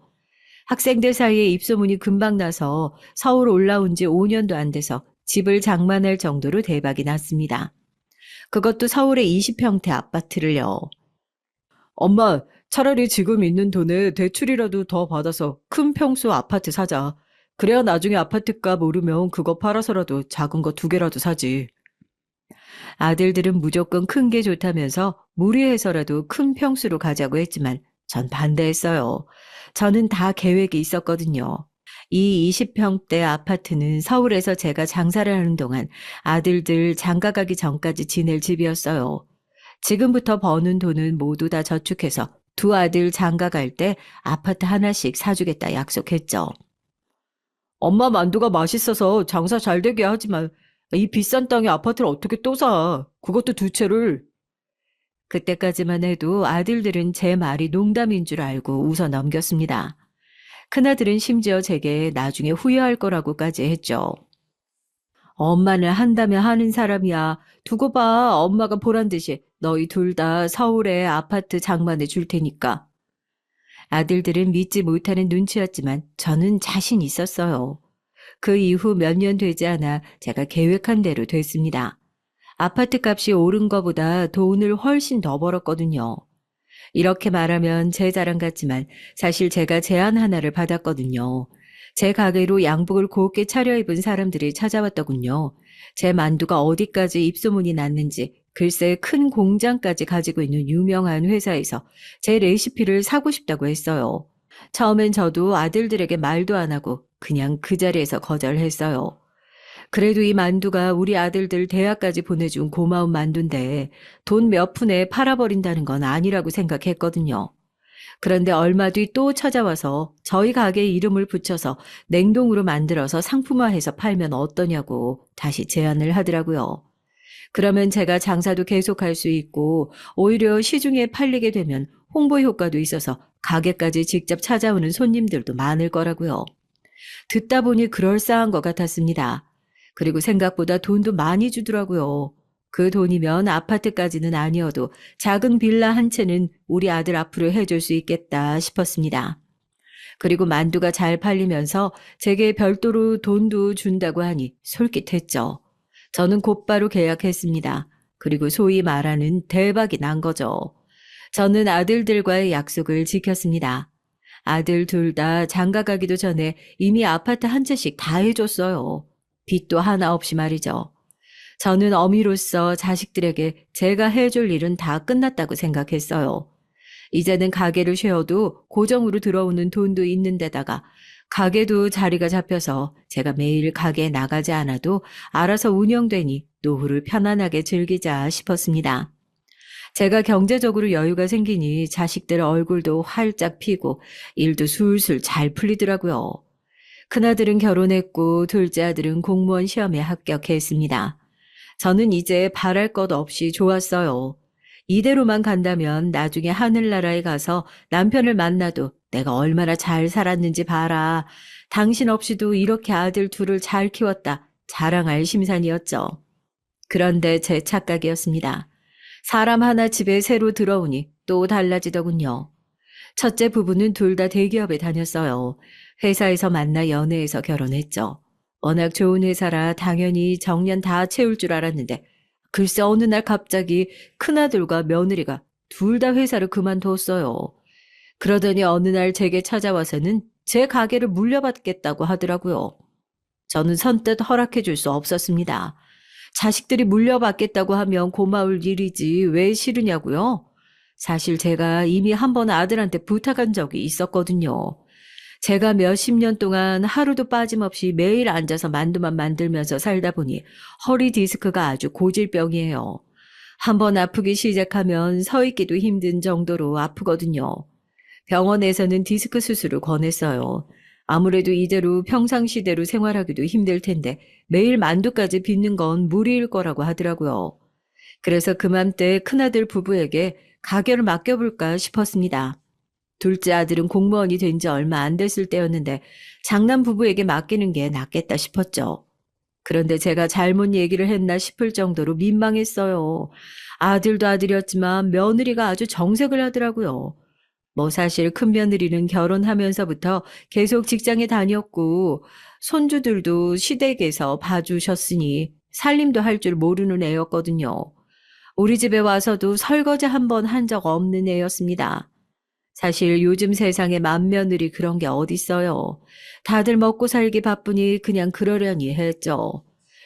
S1: 학생들 사이에 입소문이 금방 나서 서울 올라온 지 5년도 안 돼서 집을 장만할 정도로 대박이 났습니다. 그것도 서울의 20평대 아파트를요. 엄마, 차라리 지금 있는 돈에 대출이라도 더 받아서 큰 평수 아파트 사자. 그래야 나중에 아파트값 오르면 그거 팔아서라도 작은 거 2개라도 사지. 아들들은 무조건 큰 게 좋다면서 무리해서라도 큰 평수로 가자고 했지만 전 반대했어요. 저는 다 계획이 있었거든요. 이 20평대 아파트는 서울에서 제가 장사를 하는 동안 아들들 장가 가기 전까지 지낼 집이었어요. 지금부터 버는 돈은 모두 다 저축해서 두 아들 장가 갈 때 아파트 하나씩 사주겠다 약속했죠. 엄마 만두가 맛있어서 장사 잘 되게 하지만 이 비싼 땅에 아파트를 어떻게 또 사? 그것도 2채를. 그때까지만 해도 아들들은 제 말이 농담인 줄 알고 웃어 넘겼습니다. 큰아들은 심지어 제게 나중에 후회할 거라고까지 했죠. 엄마는 한다면 하는 사람이야. 두고 봐. 엄마가 보란 듯이 너희 둘 다 서울에 아파트 장만해 줄 테니까. 아들들은 믿지 못하는 눈치였지만 저는 자신 있었어요. 그 이후 몇 년 되지 않아 제가 계획한 대로 됐습니다. 아파트 값이 오른 거보다 돈을 훨씬 더 벌었거든요. 이렇게 말하면 제 자랑 같지만 사실 제가 제안 하나를 받았거든요. 제 가게로 양복을 곱게 차려입은 사람들이 찾아왔더군요. 제 만두가 어디까지 입소문이 났는지 글쎄 큰 공장까지 가지고 있는 유명한 회사에서 제 레시피를 사고 싶다고 했어요. 처음엔 저도 아들들에게 말도 안 하고 그냥 그 자리에서 거절했어요. 그래도 이 만두가 우리 아들들 대학까지 보내준 고마운 만두인데 돈 몇 푼에 팔아버린다는 건 아니라고 생각했거든요. 그런데 얼마 뒤 또 찾아와서 저희 가게 이름을 붙여서 냉동으로 만들어서 상품화해서 팔면 어떠냐고 다시 제안을 하더라고요. 그러면 제가 장사도 계속할 수 있고 오히려 시중에 팔리게 되면 홍보 효과도 있어서 가게까지 직접 찾아오는 손님들도 많을 거라고요. 듣다 보니 그럴싸한 것 같았습니다. 그리고 생각보다 돈도 많이 주더라고요. 그 돈이면 아파트까지는 아니어도 작은 빌라 한 채는 우리 아들 앞으로 해줄 수 있겠다 싶었습니다. 그리고 만두가 잘 팔리면서 제게 별도로 돈도 준다고 하니 솔깃했죠. 저는 곧바로 계약했습니다. 그리고 소위 말하는 대박이 난 거죠. 저는 아들들과의 약속을 지켰습니다. 아들 둘 다 장가 가기도 전에 이미 아파트 한 채씩 다 해줬어요. 빚도 하나 없이 말이죠. 저는 어미로서 자식들에게 제가 해줄 일은 다 끝났다고 생각했어요. 이제는 가게를 쉬어도 고정으로 들어오는 돈도 있는 데다가 가게도 자리가 잡혀서 제가 매일 가게에 나가지 않아도 알아서 운영되니 노후를 편안하게 즐기자 싶었습니다. 제가 경제적으로 여유가 생기니 자식들 얼굴도 활짝 피고 일도 술술 잘 풀리더라고요. 큰아들은 결혼했고 둘째 아들은 공무원 시험에 합격했습니다. 저는 이제 바랄 것 없이 좋았어요. 이대로만 간다면 나중에 하늘나라에 가서 남편을 만나도 내가 얼마나 잘 살았는지 봐라. 당신 없이도 이렇게 아들 둘을 잘 키웠다. 자랑할 심산이었죠. 그런데 제 착각이었습니다. 사람 하나 집에 새로 들어오니 또 달라지더군요. 첫째 부부는 둘 다 대기업에 다녔어요. 회사에서 만나 연애해서 결혼했죠. 워낙 좋은 회사라 당연히 정년 다 채울 줄 알았는데 글쎄 어느 날 갑자기 큰아들과 며느리가 둘 다 회사를 그만뒀어요. 그러더니 어느 날 제게 찾아와서는 제 가게를 물려받겠다고 하더라고요. 저는 선뜻 허락해 줄 수 없었습니다. 자식들이 물려받겠다고 하면 고마울 일이지 왜 싫으냐고요? 사실 제가 이미 한 번 아들한테 부탁한 적이 있었거든요. 제가 몇십 년 동안 하루도 빠짐없이 매일 앉아서 만두만 만들면서 살다 보니 허리 디스크가 아주 고질병이에요. 한 번 아프기 시작하면 서 있기도 힘든 정도로 아프거든요. 병원에서는 디스크 수술을 권했어요. 아무래도 이대로 평상시대로 생활하기도 힘들 텐데 매일 만두까지 빚는 건 무리일 거라고 하더라고요. 그래서 그맘때 큰아들 부부에게 가게를 맡겨볼까 싶었습니다. 둘째 아들은 공무원이 된 지 얼마 안 됐을 때였는데 장남 부부에게 맡기는 게 낫겠다 싶었죠. 그런데 제가 잘못 얘기를 했나 싶을 정도로 민망했어요. 아들도 아들이었지만 며느리가 아주 정색을 하더라고요. 뭐 사실 큰며느리는 결혼하면서부터 계속 직장에 다녔고 손주들도 시댁에서 봐주셨으니 살림도 할 줄 모르는 애였거든요. 우리 집에 와서도 설거지 한 번 한 적 없는 애였습니다. 사실 요즘 세상에 맏며느리 그런 게 어딨어요. 다들 먹고 살기 바쁘니 그냥 그러려니 했죠.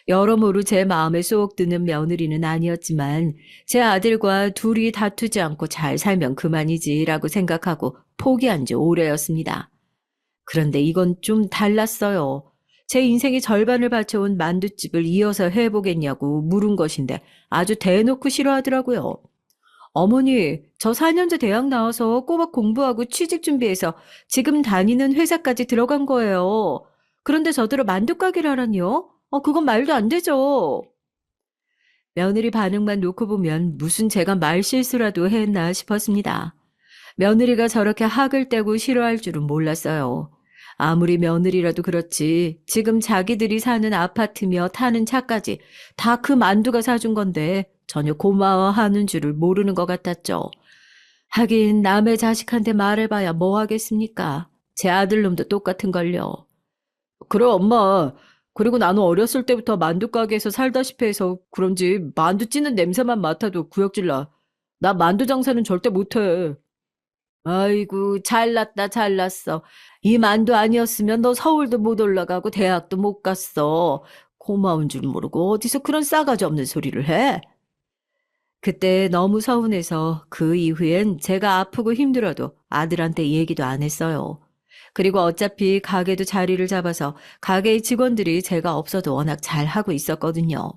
S1: 여러모로 제 마음에 쏙 드는 며느리는 아니었지만 제 아들과 둘이 다투지 않고 잘 살면 그만이지라고 생각하고 포기한 지 오래였습니다. 그런데 이건 좀 달랐어요. 제 인생의 절반을 바쳐온 만두집을 이어서 해보겠냐고 물은 것인데 아주 대놓고 싫어하더라고요. 어머니, 저 4년제 대학 나와서 꼬박 공부하고 취직 준비해서 지금 다니는 회사까지 들어간 거예요. 그런데 저더러 만두 가게를 하라니요? 그건 말도 안 되죠. 며느리 반응만 놓고 보면 무슨 제가 말실수라도 했나 싶었습니다. 며느리가 저렇게 학을 떼고 싫어할 줄은 몰랐어요. 아무리 며느리라도 그렇지 지금 자기들이 사는 아파트며 타는 차까지 다 그 만두가 사준 건데 전혀 고마워하는 줄을 모르는 것 같았죠. 하긴 남의 자식한테 말해봐야 뭐 하겠습니까? 제 아들놈도 똑같은걸요. 그래 엄마. 그리고 나는 어렸을 때부터 만두 가게에서 살다시피 해서 그런지 만두 찌는 냄새만 맡아도 구역질 나. 나 만두 장사는 절대 못해. 아이고 잘났다 잘났어. 이 만두 아니었으면 너 서울도 못 올라가고 대학도 못 갔어. 고마운 줄 모르고 어디서 그런 싸가지 없는 소리를 해? 그때 너무 서운해서 그 이후엔 제가 아프고 힘들어도 아들한테 얘기도 안 했어요. 그리고 어차피 가게도 자리를 잡아서 가게의 직원들이 제가 없어도 워낙 잘하고 있었거든요.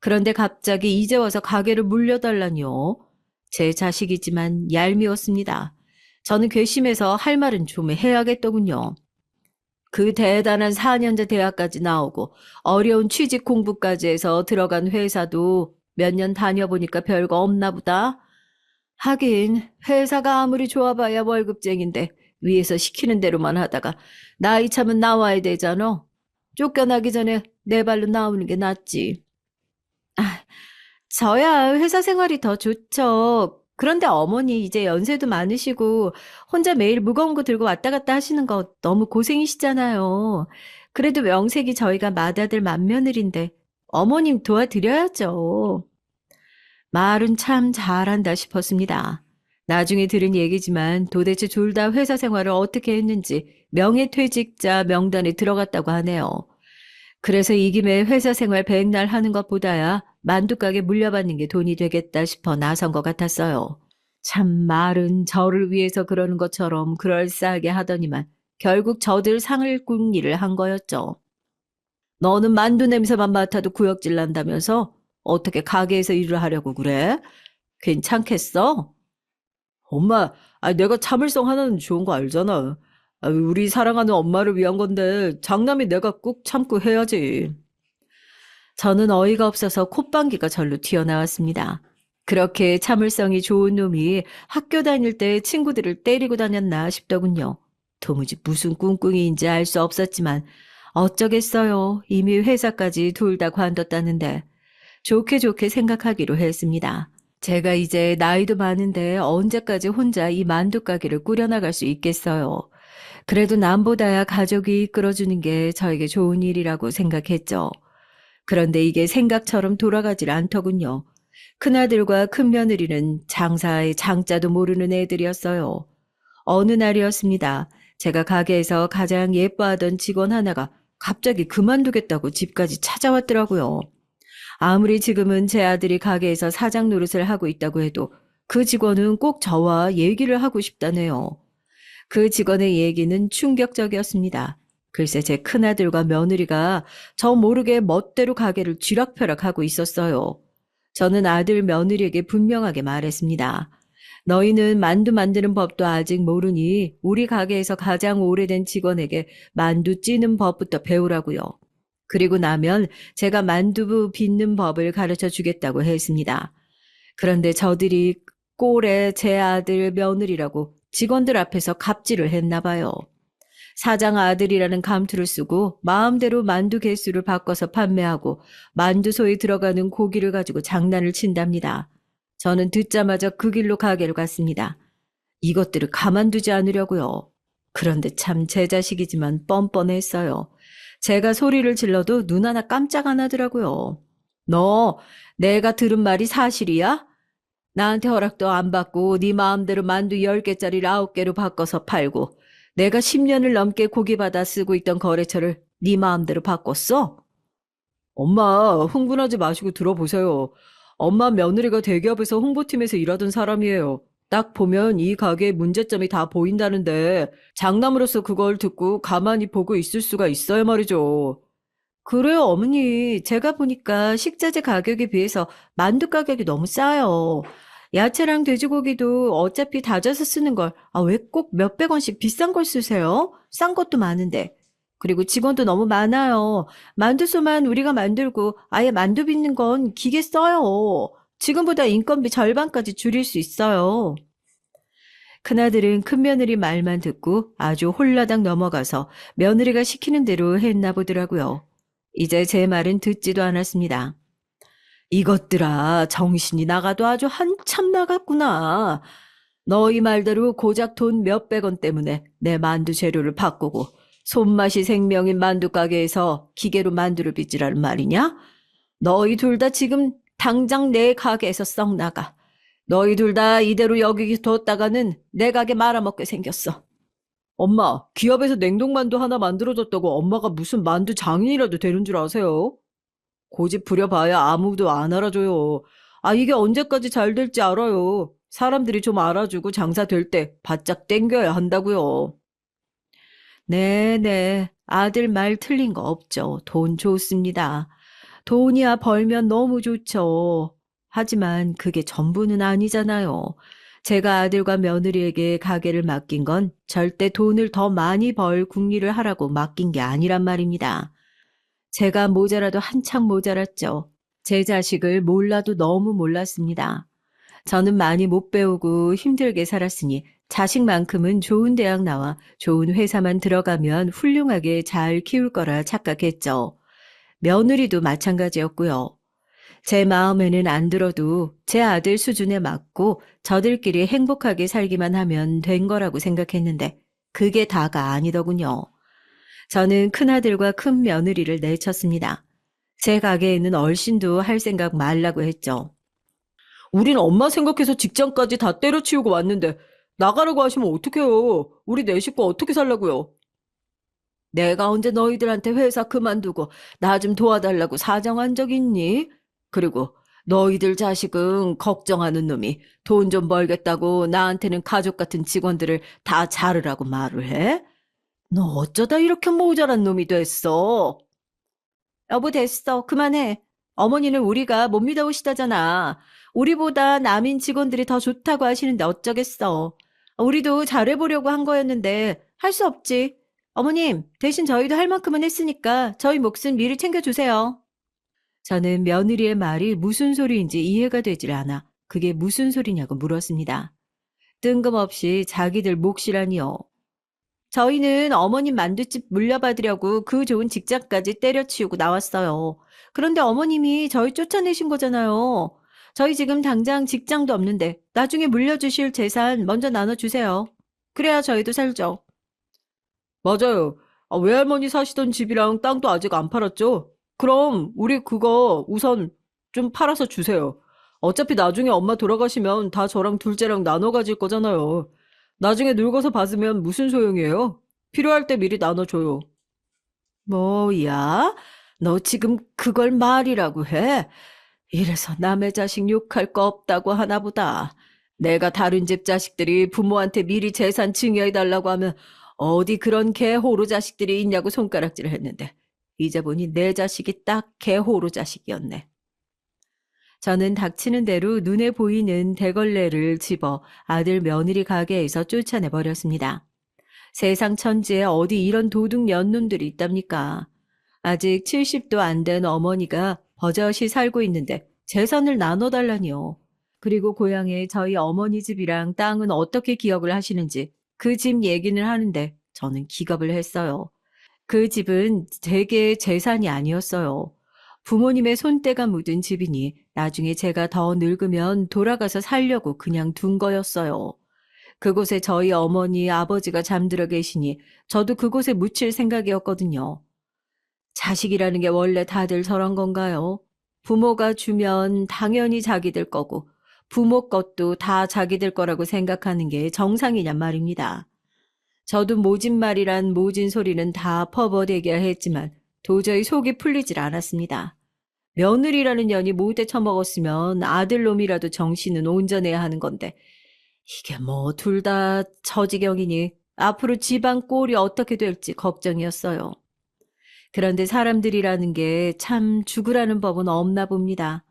S1: 그런데 갑자기 이제 와서 가게를 물려달라니요. 제 자식이지만 얄미웠습니다. 저는 괘씸해서 할 말은 좀 해야겠더군요. 그 대단한 4년제 대학까지 나오고 어려운 취직 공부까지 해서 들어간 회사도 몇 년 다녀보니까 별거 없나 보다. 하긴 회사가 아무리 좋아봐야 월급쟁인데 위에서 시키는 대로만 하다가 나이 차면 나와야 되잖아. 쫓겨나기 전에 내 발로 나오는 게 낫지. 저야 회사 생활이 더 좋죠. 그런데 어머니 이제 연세도 많으시고 혼자 매일 무거운 거 들고 왔다 갔다 하시는 거 너무 고생이시잖아요. 그래도 명색이 저희가 맏아들 맏며느리인데 어머님 도와드려야죠. 말은 참 잘한다 싶었습니다. 나중에 들은 얘기지만 도대체 둘 다 회사 생활을 어떻게 했는지 명예퇴직자 명단에 들어갔다고 하네요. 그래서 이 김에 회사 생활 100날 하는 것보다야 만두가게 물려받는 게 돈이 되겠다 싶어 나선 것 같았어요. 참 말은 저를 위해서 그러는 것처럼 그럴싸하게 하더니만 결국 저들 상을 꾼 일을 한 거였죠. 너는 만두 냄새만 맡아도 구역질 난다면서 어떻게 가게에서 일을 하려고 그래? 괜찮겠어? 엄마, 내가 참을성 하나는 좋은 거 알잖아. 우리 사랑하는 엄마를 위한 건데 장남이 내가 꾹 참고 해야지. 저는 어이가 없어서 콧방귀가 절로 튀어나왔습니다. 그렇게 참을성이 좋은 놈이 학교 다닐 때 친구들을 때리고 다녔나 싶더군요. 도무지 무슨 꿍꿍이인지 알 수 없었지만 어쩌겠어요. 이미 회사까지 둘 다 관뒀다는데 좋게 좋게 생각하기로 했습니다. 제가 이제 나이도 많은데 언제까지 혼자 이 만두 가게를 꾸려나갈 수 있겠어요. 그래도 남보다야 가족이 이끌어주는 게 저에게 좋은 일이라고 생각했죠. 그런데 이게 생각처럼 돌아가질 않더군요. 큰아들과 큰며느리는 장사의 장자도 모르는 애들이었어요. 어느 날이었습니다. 제가 가게에서 가장 예뻐하던 직원 하나가 갑자기 그만두겠다고 집까지 찾아왔더라고요. 아무리 지금은 제 아들이 가게에서 사장 노릇을 하고 있다고 해도 그 직원은 꼭 저와 얘기를 하고 싶다네요. 그 직원의 얘기는 충격적이었습니다. 글쎄 제 큰아들과 며느리가 저 모르게 멋대로 가게를 쥐락펴락하고 있었어요. 저는 아들 며느리에게 분명하게 말했습니다. 너희는 만두 만드는 법도 아직 모르니 우리 가게에서 가장 오래된 직원에게 만두 찌는 법부터 배우라고요. 그리고 나면 제가 만두 빚는 법을 가르쳐 주겠다고 했습니다. 그런데 저들이 꼴에 제 아들 며느리라고 직원들 앞에서 갑질을 했나 봐요. 사장 아들이라는 감투를 쓰고 마음대로 만두 개수를 바꿔서 판매하고 만두소에 들어가는 고기를 가지고 장난을 친답니다. 저는 듣자마자 그 길로 가게를 갔습니다. 이것들을 가만두지 않으려고요. 그런데 참 제 자식이지만 뻔뻔했어요. 제가 소리를 질러도 눈 하나 깜짝 안 하더라고요. 너 내가 들은 말이 사실이야? 나한테 허락도 안 받고 네 마음대로 만두 10개짜리를 9개로 바꿔서 팔고 내가 10년을 넘게 고기 받아 쓰고 있던 거래처를 네 마음대로 바꿨어? 엄마, 흥분하지 마시고 들어보세요. 엄마 며느리가 대기업에서 홍보팀에서 일하던 사람이에요. 딱 보면 이 가게의 문제점이 다 보인다는데 장남으로서 그걸 듣고 가만히 보고 있을 수가 있어요 말이죠. 그래요, 어머니. 제가 보니까 식자재 가격에 비해서 만두 가격이 너무 싸요. 야채랑 돼지고기도 어차피 다져서 쓰는 걸, 왜 꼭 몇백 원씩 비싼 걸 쓰세요? 싼 것도 많은데. 그리고 직원도 너무 많아요. 만두소만 우리가 만들고 아예 만두 빚는 건 기계 써요. 지금보다 인건비 절반까지 줄일 수 있어요. 큰아들은 큰며느리 말만 듣고 아주 홀라당 넘어가서 며느리가 시키는 대로 했나 보더라고요. 이제 제 말은 듣지도 않았습니다. 이것들아, 정신이 나가도 아주 한참 나갔구나. 너희 말대로 고작 돈 몇백 원 때문에 내 만두 재료를 바꾸고 손맛이 생명인 만두 가게에서 기계로 만두를 빚으라는 말이냐? 너희 둘 다 지금 당장 내 가게에서 썩 나가. 너희 둘 다 이대로 여기 뒀다가는 내 가게 말아먹게 생겼어. 엄마, 기업에서 냉동만두 하나 만들어줬다고 엄마가 무슨 만두 장인이라도 되는 줄 아세요? 고집 부려봐야 아무도 안 알아줘요. 이게 언제까지 잘 될지 알아요. 사람들이 좀 알아주고 장사 될 때 바짝 땡겨야 한다고요. 네네. 아들 말 틀린 거 없죠. 돈 좋습니다. 돈이야 벌면 너무 좋죠. 하지만 그게 전부는 아니잖아요. 제가 아들과 며느리에게 가게를 맡긴 건 절대 돈을 더 많이 벌 궁리를 하라고 맡긴 게 아니란 말입니다. 제가 모자라도 한창 모자랐죠. 제 자식을 몰라도 너무 몰랐습니다. 저는 많이 못 배우고 힘들게 살았으니 자식만큼은 좋은 대학 나와 좋은 회사만 들어가면 훌륭하게 잘 키울 거라 착각했죠. 며느리도 마찬가지였고요. 제 마음에는 안 들어도 제 아들 수준에 맞고 저들끼리 행복하게 살기만 하면 된 거라고 생각했는데 그게 다가 아니더군요. 저는 큰아들과 큰며느리를 내쳤습니다. 제 가게에는 얼씬도 할 생각 말라고 했죠.
S2: 우린 엄마 생각해서 직장까지 다 때려치우고 왔는데 나가라고 하시면 어떡해요? 우리 네 식구 어떻게 살라고요? 내가 언제 너희들한테 회사 그만두고 나 좀 도와달라고 사정한 적 있니? 그리고 너희들 자식은 걱정하는 놈이 돈 좀 벌겠다고 나한테는 가족 같은 직원들을 다 자르라고 말을 해? 너 어쩌다 이렇게 모자란 놈이 됐어? 여보, 됐어. 그만해. 어머니는 우리가 못 믿어오시다잖아. 우리보다 남인 직원들이 더 좋다고 하시는데 어쩌겠어. 우리도 잘해보려고 한 거였는데 할 수 없지. 어머님, 대신 저희도 할 만큼은 했으니까 저희 몫은 미리 챙겨주세요. 저는 며느리의 말이 무슨 소리인지 이해가 되질 않아 그게 무슨 소리냐고 물었습니다. 뜬금없이 자기들 몫이라니요. 저희는 어머님 만두집 물려받으려고 그 좋은 직장까지 때려치우고 나왔어요. 그런데 어머님이 저희 쫓아내신 거잖아요. 저희 지금 당장 직장도 없는데 나중에 물려주실 재산 먼저 나눠주세요. 그래야 저희도 살죠. 맞아요. 외할머니 사시던 집이랑 땅도 아직 안 팔았죠? 그럼 우리 그거 우선 좀 팔아서 주세요. 어차피 나중에 엄마 돌아가시면 다 저랑 둘째랑 나눠 가질 거잖아요. 나중에 늙어서 받으면 무슨 소용이에요? 필요할 때 미리 나눠줘요. 뭐야? 너 지금 그걸 말이라고 해? 이래서 남의 자식 욕할 거 없다고 하나 보다. 내가 다른 집 자식들이 부모한테 미리 재산 증여해달라고 하면 어디 그런 개호로 자식들이 있냐고 손가락질을 했는데 이제 보니 내 자식이 딱 개호로 자식이었네. 저는 닥치는 대로 눈에 보이는 대걸레를 집어 아들 며느리 가게에서 쫓아내 버렸습니다. 세상 천지에 어디 이런 도둑 년놈들이 있답니까? 아직 70도 안 된 어머니가 버젓이 살고 있는데 재산을 나눠달라니요. 그리고 고향에 저희 어머니 집이랑 땅은 어떻게 기억을 하시는지 그 집 얘기는 하는데 저는 기겁을 했어요. 그 집은 제게 재산이 아니었어요. 부모님의 손때가 묻은 집이니 나중에 제가 더 늙으면 돌아가서 살려고 그냥 둔 거였어요. 그곳에 저희 어머니, 아버지가 잠들어 계시니 저도 그곳에 묻힐 생각이었거든요. 자식이라는 게 원래 다들 저런 건가요? 부모가 주면 당연히 자기들 거고 부모 것도 다 자기들 거라고 생각하는 게 정상이냔 말입니다. 저도 모진말이란 모진 소리는 다 퍼버대기야 했지만 도저히 속이 풀리질 않았습니다. 며느리라는 년이 못돼 처먹었으면 아들놈이라도 정신은 온전해야 하는 건데 이게 뭐 둘 다 처지경이니 앞으로 집안 꼴이 어떻게 될지 걱정이었어요. 그런데 사람들이라는 게 참 죽으라는 법은 없나 봅니다.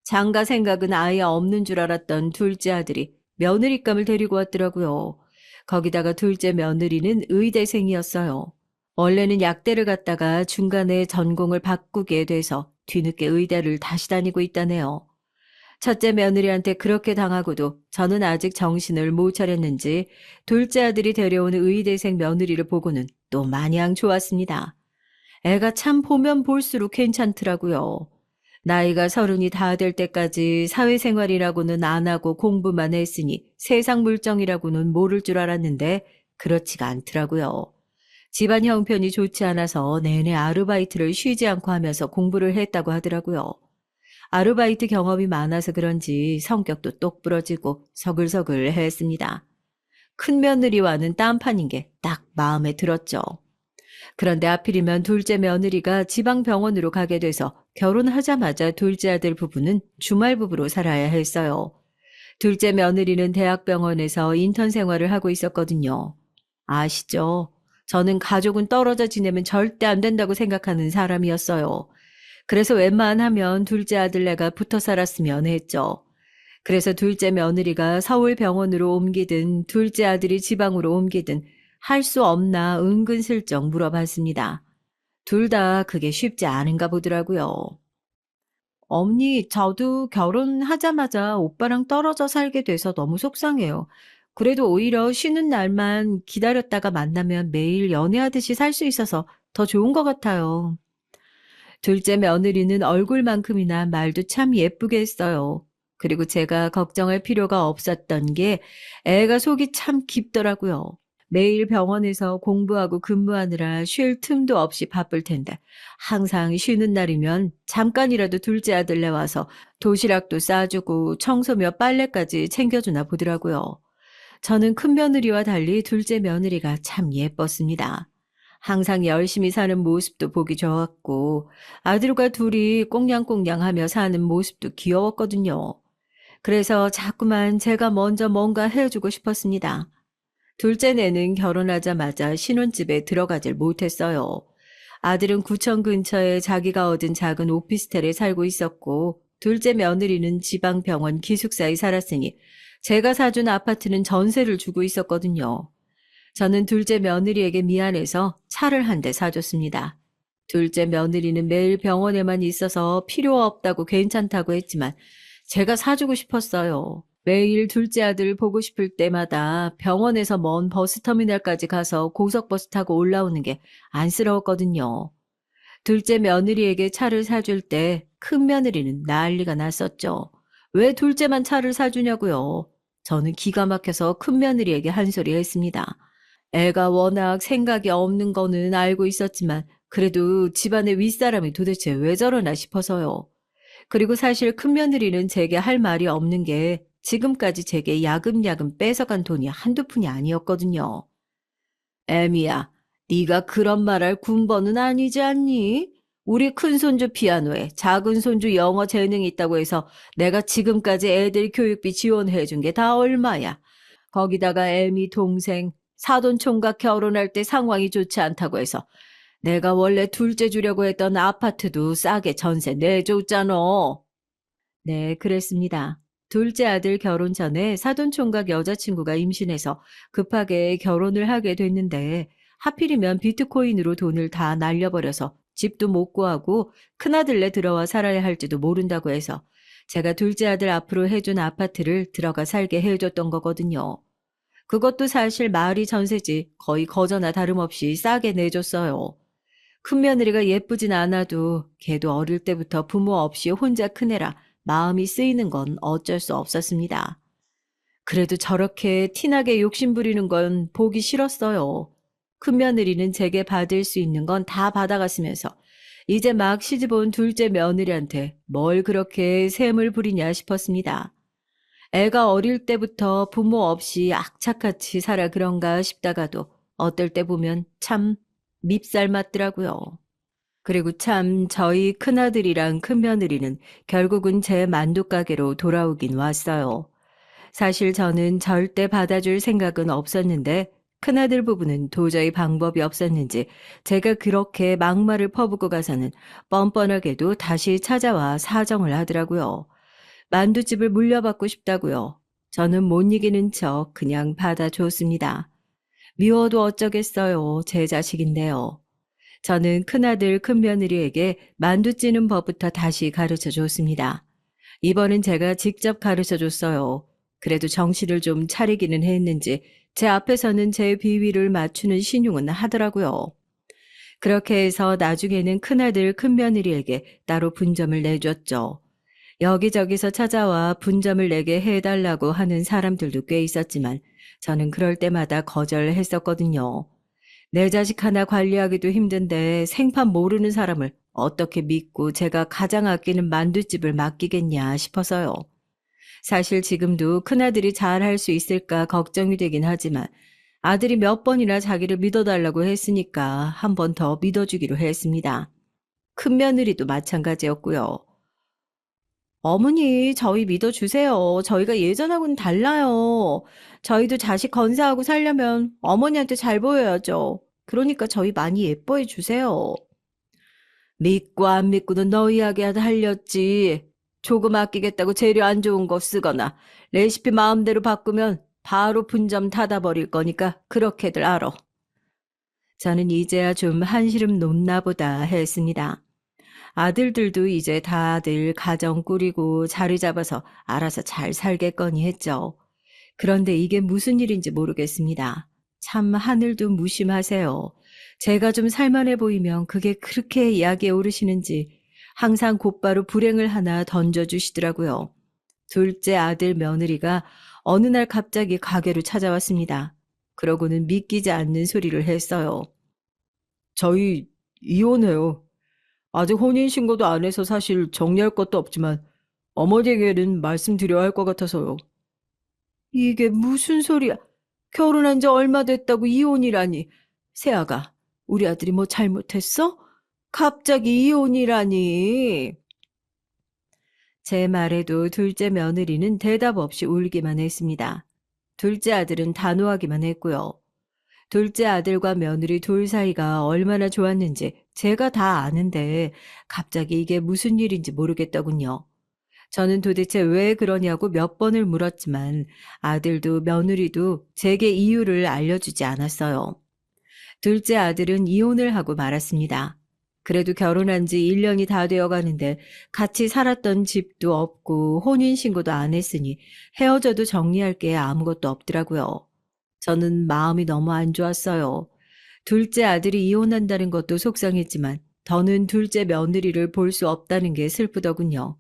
S2: 장가 생각은 아예 없는 줄 알았던 둘째 아들이 며느리감을 데리고 왔더라고요. 거기다가 둘째 며느리는 의대생이었어요. 원래는 약대를 갔다가 중간에 전공을 바꾸게 돼서 뒤늦게 의대를 다시 다니고 있다네요. 첫째 며느리한테 그렇게 당하고도 저는 아직 정신을 못 차렸는지 둘째 아들이 데려온 의대생 며느리를 보고는 또 마냥 좋았습니다. 애가 참 보면 볼수록 괜찮더라고요. 나이가 30이 다 될 때까지 사회생활이라고는 안 하고 공부만 했으니 세상 물정이라고는 모를 줄 알았는데 그렇지가 않더라고요. 집안 형편이 좋지 않아서 내내 아르바이트를 쉬지 않고 하면서 공부를 했다고 하더라고요. 아르바이트 경험이 많아서 그런지 성격도 똑부러지고 서글서글 했습니다. 큰 며느리와는 딴판인 게 딱 마음에 들었죠. 그런데 하필이면 둘째 며느리가 지방병원으로 가게 돼서 결혼하자마자 둘째 아들 부부는 주말 부부로 살아야 했어요. 둘째 며느리는 대학병원에서 인턴 생활을 하고 있었거든요. 아시죠? 저는 가족은 떨어져 지내면 절대 안 된다고 생각하는 사람이었어요. 그래서 웬만하면 둘째 아들네가 붙어 살았으면 했죠. 그래서 둘째 며느리가 서울 병원으로 옮기든 둘째 아들이 지방으로 옮기든 할 수 없나 은근슬쩍 물어봤습니다. 둘 다 그게 쉽지 않은가 보더라고요. 언니, 저도 결혼하자마자 오빠랑 떨어져 살게 돼서 너무 속상해요. 그래도 오히려 쉬는 날만 기다렸다가 만나면 매일 연애하듯이 살 수 있어서 더 좋은 것 같아요. 둘째 며느리는 얼굴만큼이나 말도 참 예쁘게 했어요. 그리고 제가 걱정할 필요가 없었던 게 애가 속이 참 깊더라고요.
S1: 매일 병원에서 공부하고 근무하느라 쉴 틈도 없이 바쁠 텐데 항상 쉬는 날이면 잠깐이라도 둘째 아들네 와서 도시락도 싸주고 청소며 빨래까지 챙겨주나 보더라고요. 저는 큰 며느리와 달리 둘째 며느리가 참 예뻤습니다. 항상 열심히 사는 모습도 보기 좋았고 아들과 둘이 꽁냥꽁냥하며 사는 모습도 귀여웠거든요. 그래서 자꾸만 제가 먼저 뭔가 해주고 싶었습니다. 둘째 내는 결혼하자마자 신혼집에 들어가질 못했어요. 아들은 구청 근처에 자기가 얻은 작은 오피스텔에 살고 있었고, 둘째 며느리는 지방병원 기숙사에 살았으니 제가 사준 아파트는 전세를 주고 있었거든요. 저는 둘째 며느리에게 미안해서 차를 한 대 사줬습니다. 둘째 며느리는 매일 병원에만 있어서 필요 없다고 괜찮다고 했지만 제가 사주고 싶었어요. 매일 둘째 아들 보고 싶을 때마다 병원에서 먼 버스터미널까지 가서 고속버스 타고 올라오는 게 안쓰러웠거든요. 둘째 며느리에게 차를 사줄 때 큰 며느리는 난리가 났었죠. 왜 둘째만 차를 사주냐고요. 저는 기가 막혀서 큰 며느리에게 한 소리 했습니다. 애가 워낙 생각이 없는 거는 알고 있었지만 그래도 집안의 윗사람이 도대체 왜 저러나 싶어서요. 그리고 사실 큰 며느리는 제게 할 말이 없는 게 지금까지 제게 야금야금 뺏어간 돈이 한두 푼이 아니었거든요. 애미야, 네가 그런 말할 군번은 아니지 않니? 우리 큰손주 피아노에 작은손주 영어 재능이 있다고 해서 내가 지금까지 애들 교육비 지원해 준 게 다 얼마야. 거기다가 애미 동생 사돈총각 결혼할 때 상황이 좋지 않다고 해서 내가 원래 둘째 주려고 했던 아파트도 싸게 전세 내줬잖아. 네, 그랬습니다. 둘째 아들 결혼 전에 사돈총각 여자친구가 임신해서 급하게 결혼을 하게 됐는데 하필이면 비트코인으로 돈을 다 날려버려서 집도 못 구하고 큰아들네 들어와 살아야 할지도 모른다고 해서 제가 둘째 아들 앞으로 해준 아파트를 들어가 살게 해줬던 거거든요. 그것도 사실 말이 전세지 거의 거저나 다름없이 싸게 내줬어요. 큰며느리가 예쁘진 않아도 걔도 어릴 때부터 부모 없이 혼자 크느라 마음이 쓰이는 건 어쩔 수 없었습니다. 그래도 저렇게 티나게 욕심부리는 건 보기 싫었어요. 큰며느리는 제게 받을 수 있는 건 다 받아갔으면서 이제 막 시집온 둘째 며느리한테 뭘 그렇게 샘을 부리냐 싶었습니다. 애가 어릴 때부터 부모 없이 악착같이 살아 그런가 싶다가도 어떨 때 보면 참 밉살 맞더라고요. 그리고 참 저희 큰아들이랑 큰며느리는 결국은 제 만두가게로 돌아오긴 왔어요. 사실 저는 절대 받아줄 생각은 없었는데 큰아들 부부는 도저히 방법이 없었는지 제가 그렇게 막말을 퍼붓고 가서는 뻔뻔하게도 다시 찾아와 사정을 하더라고요. 만두집을 물려받고 싶다고요. 저는 못 이기는 척 그냥 받아줬습니다. 미워도 어쩌겠어요. 제 자식인데요. 저는 큰아들 큰며느리에게 만두 찌는 법부터 다시 가르쳐 줬습니다. 이번엔 제가 직접 가르쳐 줬어요. 그래도 정신을 좀 차리기는 했는지 제 앞에서는 제 비위를 맞추는 신용은 하더라고요. 그렇게 해서 나중에는 큰아들 큰며느리에게 따로 분점을 내줬죠. 여기저기서 찾아와 분점을 내게 해달라고 하는 사람들도 꽤 있었지만 저는 그럴 때마다 거절했었거든요. 내 자식 하나 관리하기도 힘든데 생판 모르는 사람을 어떻게 믿고 제가 가장 아끼는 만두집을 맡기겠냐 싶어서요. 사실 지금도 큰아들이 잘할 수 있을까 걱정이 되긴 하지만 아들이 몇 번이나 자기를 믿어달라고 했으니까 한 번 더 믿어주기로 했습니다. 큰며느리도 마찬가지였고요. 어머니, 저희 믿어주세요. 저희가 예전하고는 달라요. 저희도 자식 건사하고 살려면 어머니한테 잘 보여야죠. 그러니까 저희 많이 예뻐해 주세요. 믿고 안 믿고는 너희에게 달렸지. 조금 아끼겠다고 재료 안 좋은 거 쓰거나 레시피 마음대로 바꾸면 바로 분점 닫아버릴 거니까 그렇게들 알아. 저는 이제야 좀 한시름 놓나 보다 했습니다. 아들들도 이제 다들 가정 꾸리고 자리 잡아서 알아서 잘 살겠거니 했죠. 그런데 이게 무슨 일인지 모르겠습니다. 참 하늘도 무심하세요. 제가 좀 살만해 보이면 그게 그렇게 약에 오르시는지 항상 곧바로 불행을 하나 던져주시더라고요. 둘째 아들 며느리가 어느 날 갑자기 가게로 찾아왔습니다. 그러고는 믿기지 않는 소리를 했어요. 저희 이혼해요. 아직 혼인신고도 안 해서 사실 정리할 것도 없지만 어머니에게는 말씀드려야 할 것 같아서요. 이게 무슨 소리야? 결혼한 지 얼마 됐다고 이혼이라니. 세아가, 우리 아들이 뭐 잘못했어? 갑자기 이혼이라니. 제 말에도 둘째 며느리는 대답 없이 울기만 했습니다. 둘째 아들은 단호하기만 했고요. 둘째 아들과 며느리 둘 사이가 얼마나 좋았는지 제가 다 아는데 갑자기 이게 무슨 일인지 모르겠더군요. 저는 도대체 왜 그러냐고 몇 번을 물었지만 아들도 며느리도 제게 이유를 알려주지 않았어요. 둘째 아들은 이혼을 하고 말았습니다. 그래도 결혼한 지 1년이 다 되어 가는데 같이 살았던 집도 없고 혼인신고도 안 했으니 헤어져도 정리할 게 아무것도 없더라고요. 저는 마음이 너무 안 좋았어요. 둘째 아들이 이혼한다는 것도 속상했지만 더는 둘째 며느리를 볼 수 없다는 게 슬프더군요.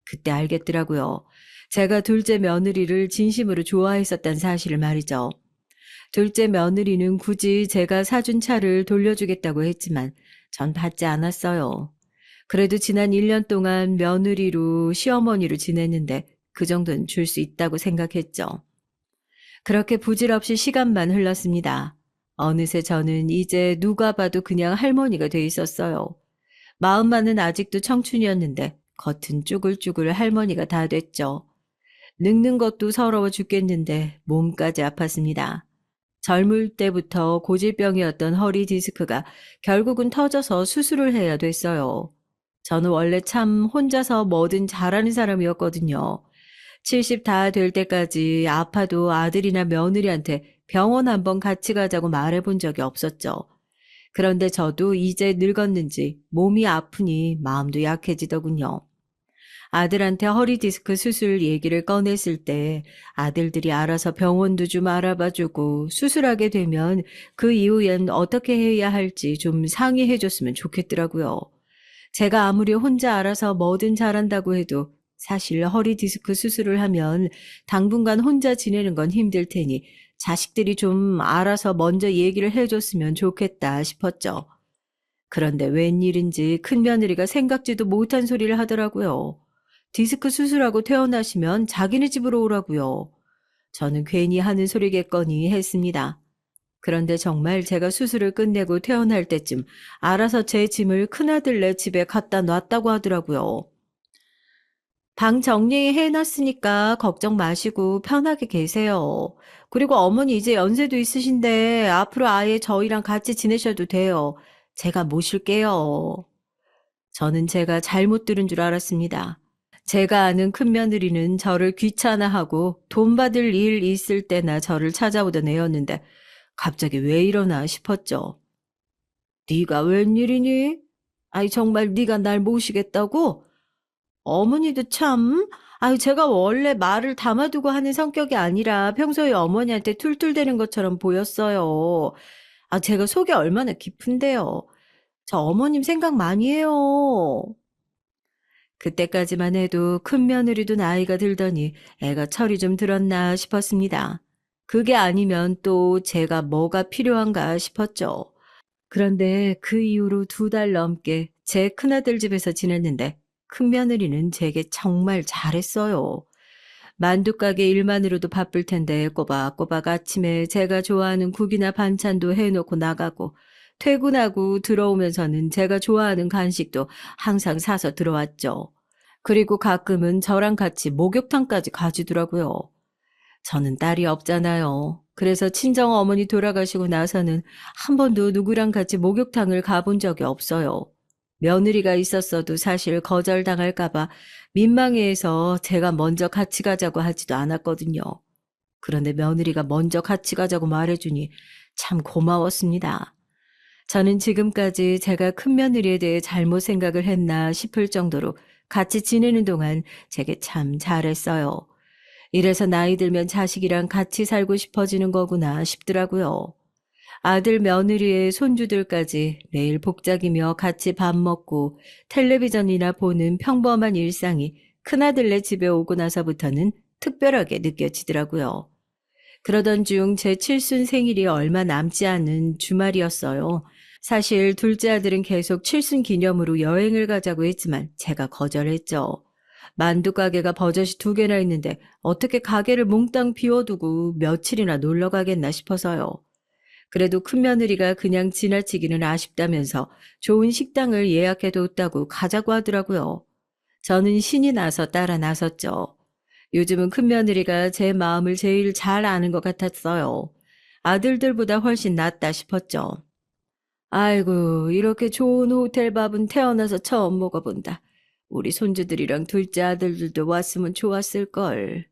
S1: 그때 알겠더라고요. 제가 둘째 며느리를 진심으로 좋아했었단 사실을 말이죠. 둘째 며느리는 굳이 제가 사준 차를 돌려주겠다고 했지만 전 받지 않았어요. 그래도 지난 1년 동안 며느리로 시어머니로 지냈는데 그 정도는 줄 수 있다고 생각했죠. 그렇게 부질없이 시간만 흘렀습니다. 어느새 저는 이제 누가 봐도 그냥 할머니가 돼 있었어요. 마음만은 아직도 청춘이었는데 겉은 쭈글쭈글 할머니가 다 됐죠. 늙는 것도 서러워 죽겠는데 몸까지 아팠습니다. 젊을 때부터 고질병이었던 허리 디스크가 결국은 터져서 수술을 해야 됐어요. 저는 원래 참 혼자서 뭐든 잘하는 사람이었거든요. 70 다 될 때까지 아파도 아들이나 며느리한테 병원 한번 같이 가자고 말해본 적이 없었죠. 그런데 저도 이제 늙었는지 몸이 아프니 마음도 약해지더군요. 아들한테 허리 디스크 수술 얘기를 꺼냈을 때 아들들이 알아서 병원도 좀 알아봐주고 수술하게 되면 그 이후엔 어떻게 해야 할지 좀 상의해줬으면 좋겠더라고요. 제가 아무리 혼자 알아서 뭐든 잘한다고 해도 사실 허리 디스크 수술을 하면 당분간 혼자 지내는 건 힘들 테니 자식들이 좀 알아서 먼저 얘기를 해줬으면 좋겠다 싶었죠. 그런데 웬일인지 큰며느리가 생각지도 못한 소리를 하더라고요. 디스크 수술하고 퇴원하시면 자기네 집으로 오라고요. 저는 괜히 하는 소리겠거니 했습니다. 그런데 정말 제가 수술을 끝내고 퇴원할 때쯤 알아서 제 짐을 큰아들네 집에 갖다 놨다고 하더라고요. 방 정리해놨으니까 걱정 마시고 편하게 계세요. 그리고 어머니 이제 연세도 있으신데 앞으로 아예 저희랑 같이 지내셔도 돼요. 제가 모실게요. 저는 제가 잘못 들은 줄 알았습니다. 제가 아는 큰며느리는 저를 귀찮아하고 돈 받을 일 있을 때나 저를 찾아오던 애였는데 갑자기 왜 이러나 싶었죠. 네가 웬일이니? 아이 정말 네가 날 모시겠다고? 어머니도 참, 아유, 제가 원래 말을 담아두고 하는 성격이 아니라 평소에 어머니한테 툴툴대는 것처럼 보였어요. 아, 제가 속이 얼마나 깊은데요. 저 어머님 생각 많이 해요. 그때까지만 해도 큰 며느리도 나이가 들더니 애가 철이 좀 들었나 싶었습니다. 그게 아니면 또 제가 뭐가 필요한가 싶었죠. 그런데 그 이후로 2달 넘게 제 큰아들 집에서 지냈는데 큰며느리는 제게 정말 잘했어요. 만두가게 일만으로도 바쁠 텐데 꼬박꼬박 아침에 제가 좋아하는 국이나 반찬도 해놓고 나가고 퇴근하고 들어오면서는 제가 좋아하는 간식도 항상 사서 들어왔죠. 그리고 가끔은 저랑 같이 목욕탕까지 가주더라고요. 저는 딸이 없잖아요. 그래서 친정 어머니 돌아가시고 나서는 한 번도 누구랑 같이 목욕탕을 가본 적이 없어요. 며느리가 있었어도 사실 거절당할까봐 민망해해서 제가 먼저 같이 가자고 하지도 않았거든요. 그런데 며느리가 먼저 같이 가자고 말해주니 참 고마웠습니다. 저는 지금까지 제가 큰며느리에 대해 잘못 생각을 했나 싶을 정도로 같이 지내는 동안 제게 참 잘했어요. 이래서 나이 들면 자식이랑 같이 살고 싶어지는 거구나 싶더라고요. 아들 며느리의 손주들까지 매일 복작이며 같이 밥 먹고 텔레비전이나 보는 평범한 일상이 큰아들네 집에 오고 나서부터는 특별하게 느껴지더라고요. 그러던 중 제 칠순 생일이 얼마 남지 않은 주말이었어요. 사실 둘째 아들은 계속 칠순 기념으로 여행을 가자고 했지만 제가 거절했죠. 만두 가게가 버젓이 2개나 있는데 어떻게 가게를 몽땅 비워두고 며칠이나 놀러 가겠나 싶어서요. 그래도 큰며느리가 그냥 지나치기는 아쉽다면서 좋은 식당을 예약해뒀다고 가자고 하더라고요. 저는 신이 나서 따라 나섰죠. 요즘은 큰며느리가 제 마음을 제일 잘 아는 것 같았어요. 아들들보다 훨씬 낫다 싶었죠. 아이고, 이렇게 좋은 호텔 밥은 태어나서 처음 먹어본다. 우리 손주들이랑 둘째 아들들도 왔으면 좋았을걸.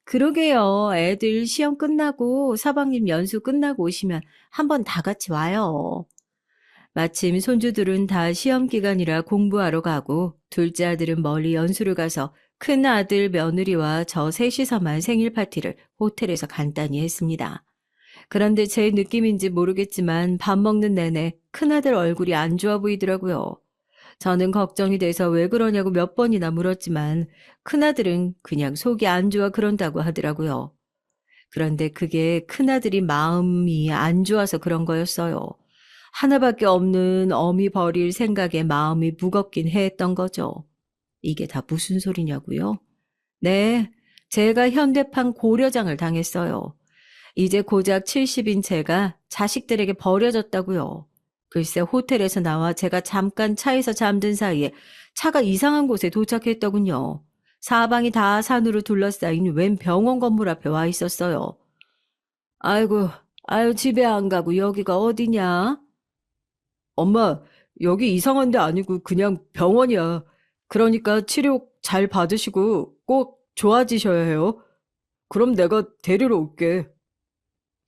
S1: 그러게요. 애들 시험 끝나고 서방님 연수 끝나고 오시면 한번 다 같이 와요. 마침 손주들은 다 시험 기간이라 공부하러 가고 둘째 아들은 멀리 연수를 가서 큰 아들 며느리와 저 셋이서만 생일 파티를 호텔에서 간단히 했습니다. 그런데 제 느낌인지 모르겠지만 밥 먹는 내내 큰아들 얼굴이 안 좋아 보이더라고요. 저는 걱정이 돼서 왜 그러냐고 몇 번이나 물었지만 큰아들은 그냥 속이 안 좋아 그런다고 하더라고요. 그런데 그게 큰아들이 마음이 안 좋아서 그런 거였어요. 하나밖에 없는 어미 버릴 생각에 마음이 무겁긴 했던 거죠. 이게 다 무슨 소리냐고요? 네, 제가 현대판 고려장을 당했어요. 이제 고작 70인 제가 자식들에게 버려졌다고요. 글쎄 호텔에서 나와 제가 잠깐 차에서 잠든 사이에 차가 이상한 곳에 도착했더군요. 사방이 다 산으로 둘러싸인 웬 병원 건물 앞에 와 있었어요. 아이고, 아유 집에 안 가고 여기가 어디냐? 엄마, 여기 이상한 데 아니고 그냥 병원이야. 그러니까 치료 잘 받으시고 꼭 좋아지셔야 해요. 그럼 내가 데리러 올게.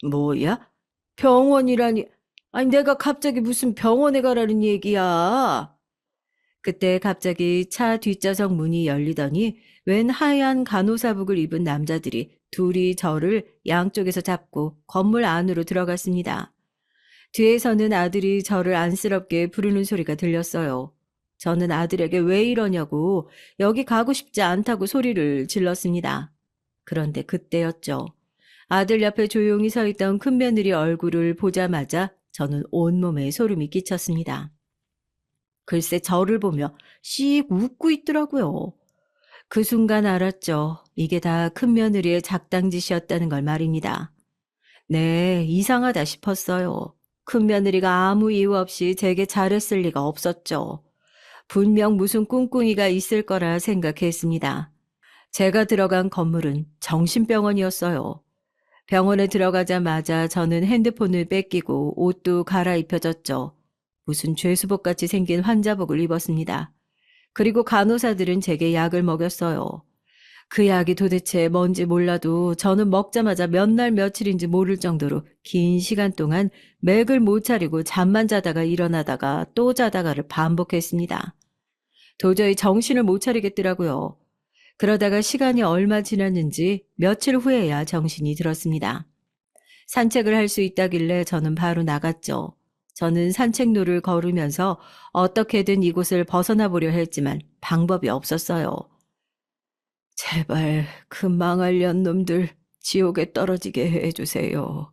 S1: 뭐야? 병원이라니. 아니, 내가 갑자기 무슨 병원에 가라는 얘기야. 그때 갑자기 차 뒷좌석 문이 열리더니 웬 하얀 간호사복을 입은 남자들이 둘이 저를 양쪽에서 잡고 건물 안으로 들어갔습니다. 뒤에서는 아들이 저를 안쓰럽게 부르는 소리가 들렸어요. 저는 아들에게 왜 이러냐고 여기 가고 싶지 않다고 소리를 질렀습니다. 그런데 그때였죠. 아들 옆에 조용히 서 있던 큰며느리 얼굴을 보자마자 저는 온몸에 소름이 끼쳤습니다. 글쎄 저를 보며 씩 웃고 있더라고요. 그 순간 알았죠. 이게 다 큰며느리의 작당짓이었다는 걸 말입니다. 네, 이상하다 싶었어요. 큰며느리가 아무 이유 없이 제게 잘했을 리가 없었죠. 분명 무슨 꿍꿍이가 있을 거라 생각했습니다. 제가 들어간 건물은 정신병원이었어요. 병원에 들어가자마자 저는 핸드폰을 뺏기고 옷도 갈아입혀졌죠. 무슨 죄수복같이 생긴 환자복을 입었습니다. 그리고 간호사들은 제게 약을 먹였어요. 그 약이 도대체 뭔지 몰라도 저는 먹자마자 몇 날 며칠인지 모를 정도로 긴 시간 동안 맥을 못 차리고 잠만 자다가 일어나다가 또 자다가를 반복했습니다. 도저히 정신을 못 차리겠더라고요. 그러다가 시간이 얼마 지났는지 며칠 후에야 정신이 들었습니다. 산책을 할 수 있다길래 저는 바로 나갔죠. 저는 산책로를 걸으면서 어떻게든 이곳을 벗어나 보려 했지만 방법이 없었어요. 제발 그 망할 년놈들 지옥에 떨어지게 해주세요.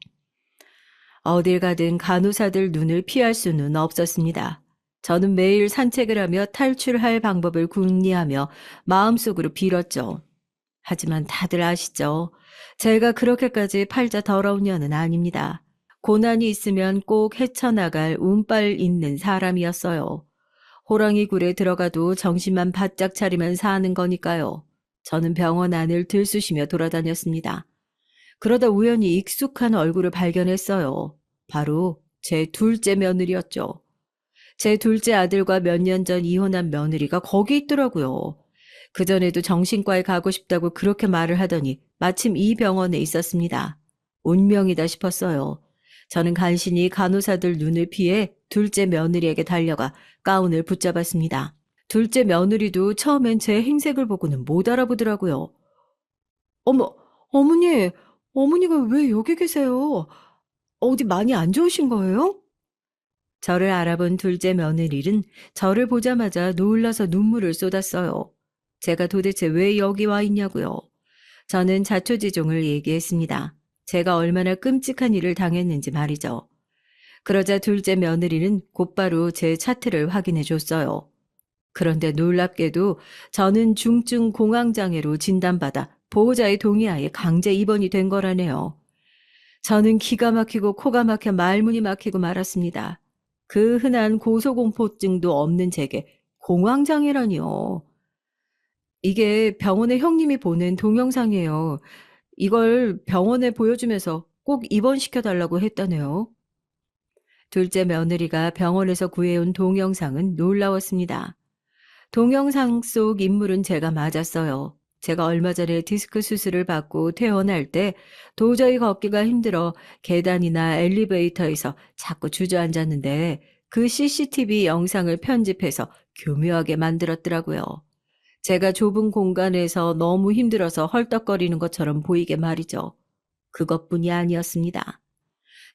S1: 어딜 가든 간호사들 눈을 피할 수는 없었습니다. 저는 매일 산책을 하며 탈출할 방법을 궁리하며 마음속으로 빌었죠. 하지만 다들 아시죠? 제가 그렇게까지 팔자 더러운 년은 아닙니다. 고난이 있으면 꼭 헤쳐나갈 운빨 있는 사람이었어요. 호랑이 굴에 들어가도 정신만 바짝 차리면 사는 거니까요. 저는 병원 안을 들쑤시며 돌아다녔습니다. 그러다 우연히 익숙한 얼굴을 발견했어요. 바로 제 둘째 며느리였죠. 제 둘째 아들과 몇 년 전 이혼한 며느리가 거기 있더라고요. 그전에도 정신과에 가고 싶다고 그렇게 말을 하더니 마침 이 병원에 있었습니다. 운명이다 싶었어요. 저는 간신히 간호사들 눈을 피해 둘째 며느리에게 달려가 가운을 붙잡았습니다. 둘째 며느리도 처음엔 제 행색을 보고는 못 알아보더라고요. 어머, 어머니, 어머니가 왜 여기 계세요? 어디 많이 안 좋으신 거예요? 저를 알아본 둘째 며느리는 저를 보자마자 놀라서 눈물을 쏟았어요. 제가 도대체 왜 여기 와 있냐고요. 저는 자초지종을 얘기했습니다. 제가 얼마나 끔찍한 일을 당했는지 말이죠. 그러자 둘째 며느리는 곧바로 제 차트를 확인해 줬어요. 그런데 놀랍게도 저는 중증 공황장애로 진단받아 보호자의 동의하에 강제 입원이 된 거라네요. 저는 기가 막히고 코가 막혀 말문이 막히고 말았습니다. 그 흔한 고소공포증도 없는 제게 공황장애라니요. 이게 병원의 형님이 보낸 동영상이에요. 이걸 병원에 보여주면서 꼭 입원시켜 달라고 했다네요. 둘째 며느리가 병원에서 구해온 동영상은 놀라웠습니다. 동영상 속 인물은 제가 맞았어요. 제가 얼마 전에 디스크 수술을 받고 퇴원할 때 도저히 걷기가 힘들어 계단이나 엘리베이터에서 자꾸 주저앉았는데 그 CCTV 영상을 편집해서 교묘하게 만들었더라고요. 제가 좁은 공간에서 너무 힘들어서 헐떡거리는 것처럼 보이게 말이죠. 그것뿐이 아니었습니다.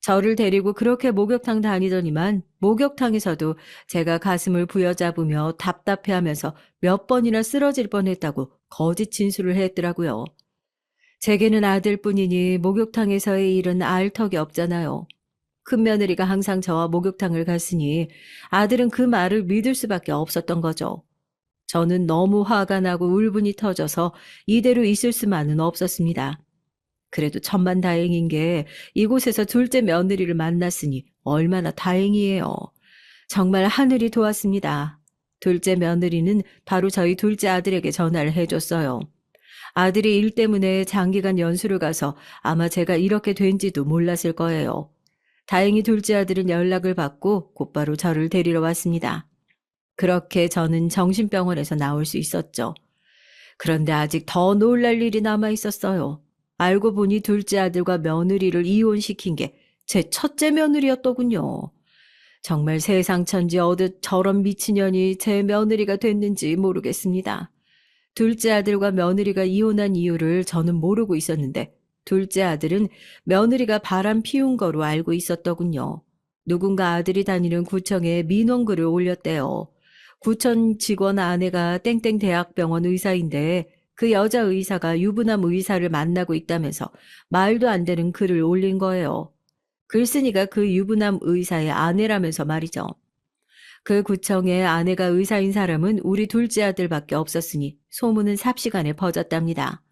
S1: 저를 데리고 그렇게 목욕탕 다니더니만 목욕탕에서도 제가 가슴을 부여잡으며 답답해하면서 몇 번이나 쓰러질 뻔했다고 거짓 진술을 했더라고요. 제게는 아들뿐이니 목욕탕에서의 일은 알 턱이 없잖아요. 큰 며느리가 항상 저와 목욕탕을 갔으니 아들은 그 말을 믿을 수밖에 없었던 거죠. 저는 너무 화가 나고 울분이 터져서 이대로 있을 수만은 없었습니다. 그래도 천만다행인 게 이곳에서 둘째 며느리를 만났으니 얼마나 다행이에요. 정말 하늘이 도왔습니다. 둘째 며느리는 바로 저희 둘째 아들에게 전화를 해줬어요. 아들이 일 때문에 장기간 연수를 가서 아마 제가 이렇게 된지도 몰랐을 거예요. 다행히 둘째 아들은 연락을 받고 곧바로 저를 데리러 왔습니다. 그렇게 저는 정신병원에서 나올 수 있었죠. 그런데 아직 더 놀랄 일이 남아 있었어요. 알고 보니 둘째 아들과 며느리를 이혼시킨 게 제 첫째 며느리였더군요. 정말 세상 천지 어듯 저런 미친년이 제 며느리가 됐는지 모르겠습니다. 둘째 아들과 며느리가 이혼한 이유를 저는 모르고 있었는데 둘째 아들은 며느리가 바람 피운 거로 알고 있었더군요. 누군가 아들이 다니는 구청에 민원글을 올렸대요. 구청 직원 아내가 땡땡 대학병원 의사인데 그 여자 의사가 유부남 의사를 만나고 있다면서 말도 안 되는 글을 올린 거예요. 글쓴이가 그 유부남 의사의 아내라면서 말이죠. 그 구청에 아내가 의사인 사람은 우리 둘째 아들밖에 없었으니 소문은 삽시간에 퍼졌답니다.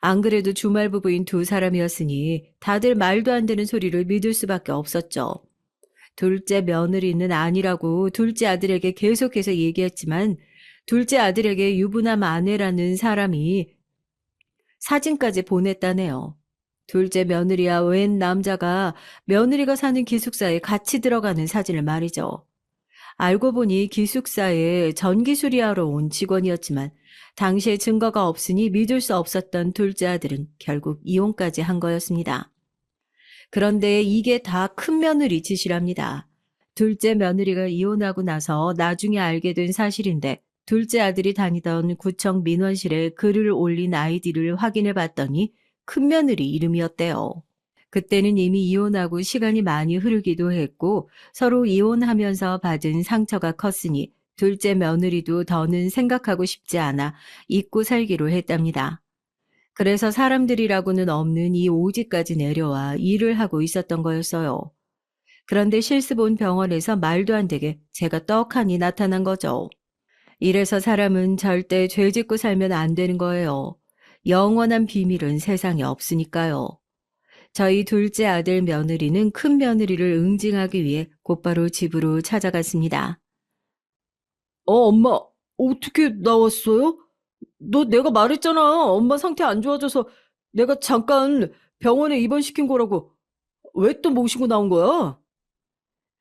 S1: 안 그래도 주말 부부인 두 사람이었으니 다들 말도 안 되는 소리를 믿을 수밖에 없었죠. 둘째 며느리는 아니라고 둘째 아들에게 계속해서 얘기했지만 둘째 아들에게 유부남 아내라는 사람이 사진까지 보냈다네요. 둘째 며느리와 웬 남자가 며느리가 사는 기숙사에 같이 들어가는 사진을 말이죠. 알고 보니 기숙사에 전기 수리하러 온 직원이었지만 당시에 증거가 없으니 믿을 수 없었던 둘째 아들은 결국 이혼까지 한 거였습니다. 그런데 이게 다 큰 며느리 짓이랍니다. 둘째 며느리가 이혼하고 나서 나중에 알게 된 사실인데 둘째 아들이 다니던 구청 민원실에 글을 올린 아이디를 확인해 봤더니 큰 며느리 이름이었대요. 그때는 이미 이혼하고 시간이 많이 흐르기도 했고 서로 이혼하면서 받은 상처가 컸으니 둘째 며느리도 더는 생각하고 싶지 않아 잊고 살기로 했답니다. 그래서 사람들이라고는 없는 이 오지까지 내려와 일을 하고 있었던 거였어요. 그런데 실습 온 병원에서 말도 안 되게 제가 떡하니 나타난 거죠. 이래서 사람은 절대 죄 짓고 살면 안 되는 거예요. 영원한 비밀은 세상에 없으니까요. 저희 둘째 아들 며느리는 큰 며느리를 응징하기 위해 곧바로 집으로 찾아갔습니다. 엄마, 어떻게 나왔어요? 너 내가 말했잖아. 엄마 상태 안 좋아져서 내가 잠깐 병원에 입원시킨 거라고. 왜 또 모시고 나온 거야?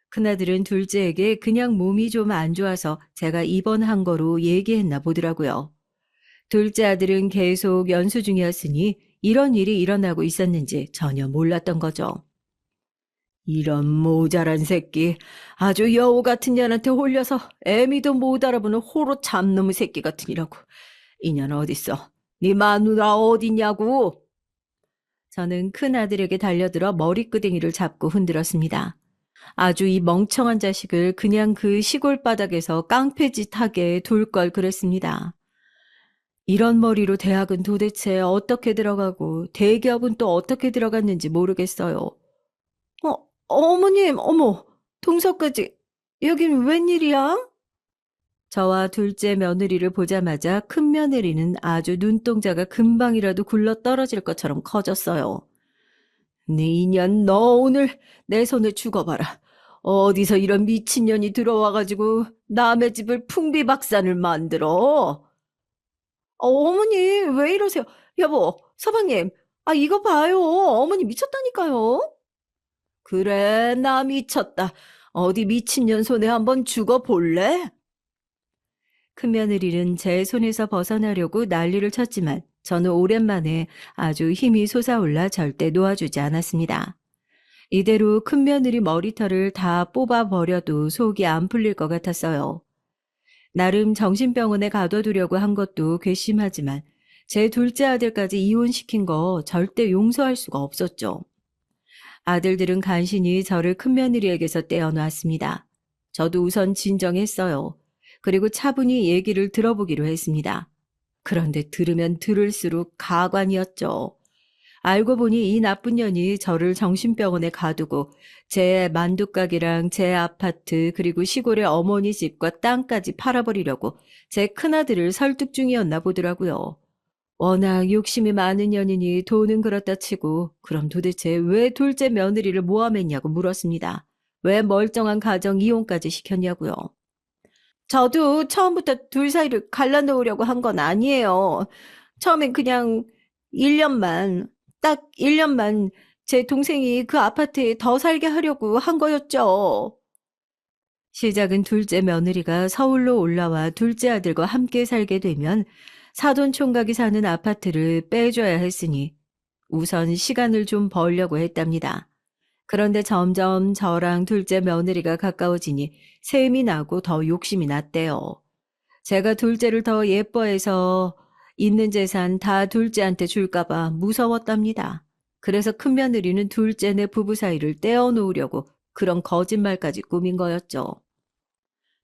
S1: 큰아들은 둘째에게 그냥 몸이 좀 안 좋아서 제가 입원한 거로 얘기했나 보더라고요. 둘째 아들은 계속 연수 중이었으니 이런 일이 일어나고 있었는지 전혀 몰랐던 거죠. 이런 모자란 새끼, 아주 여우 같은 년한테 홀려서 애미도 못 알아보는 호로 잡놈의 새끼 같으니라고. 이년 어딨어? 네 마누라 어딨냐고? 저는 큰아들에게 달려들어 머리끄댕이를 잡고 흔들었습니다. 아주 이 멍청한 자식을 그냥 그 시골 바닥에서 깡패짓 하게 둘 걸 그랬습니다. 이런 머리로 대학은 도대체 어떻게 들어가고 대기업은 또 어떻게 들어갔는지 모르겠어요.
S2: 어머님, 어머, 동서까지. 여긴 웬일이야?
S1: 저와 둘째 며느리를 보자마자 큰 며느리는 아주 눈동자가 금방이라도 굴러 떨어질 것처럼 커졌어요. 네 인연, 너 오늘 내 손에 죽어봐라. 어디서 이런 미친년이 들어와가지고 남의 집을 풍비박산을 만들어.
S2: 어머니, 왜 이러세요? 여보, 서방님, 이거 봐요. 어머니 미쳤다니까요.
S1: 그래, 나 미쳤다. 어디 미친년 손에 한번 죽어볼래? 큰며느리는 제 손에서 벗어나려고 난리를 쳤지만 저는 오랜만에 아주 힘이 솟아올라 절대 놓아주지 않았습니다. 이대로 큰며느리 머리털을 다 뽑아버려도 속이 안 풀릴 것 같았어요. 나름 정신병원에 가둬두려고 한 것도 괘씸하지만 제 둘째 아들까지 이혼시킨 거 절대 용서할 수가 없었죠. 아들들은 간신히 저를 큰며느리에게서 떼어놨습니다. 저도 우선 진정했어요. 그리고 차분히 얘기를 들어보기로 했습니다. 그런데 들으면 들을수록 가관이었죠. 알고 보니 이 나쁜 년이 저를 정신병원에 가두고 제 만두가게랑 제 아파트 그리고 시골의 어머니 집과 땅까지 팔아버리려고 제 큰아들을 설득 중이었나 보더라고요. 워낙 욕심이 많은 년이니 돈은 그렇다 치고 그럼 도대체 왜 둘째 며느리를 모함했냐고 물었습니다. 왜 멀쩡한 가정 이혼까지 시켰냐고요.
S2: 저도 처음부터 둘 사이를 갈라놓으려고 한 건 아니에요. 처음엔 그냥 1년만, 딱 1년만 제 동생이 그 아파트에 더 살게 하려고 한 거였죠.
S1: 시작은 둘째 며느리가 서울로 올라와 둘째 아들과 함께 살게 되면 사돈 총각이 사는 아파트를 빼줘야 했으니 우선 시간을 좀 벌려고 했답니다. 그런데 점점 저랑 둘째 며느리가 가까워지니 셈이 나고 더 욕심이 났대요. 제가 둘째를 더 예뻐해서 있는 재산 다 둘째한테 줄까봐 무서웠답니다. 그래서 큰 며느리는 둘째네 부부 사이를 떼어놓으려고 그런 거짓말까지 꾸민 거였죠.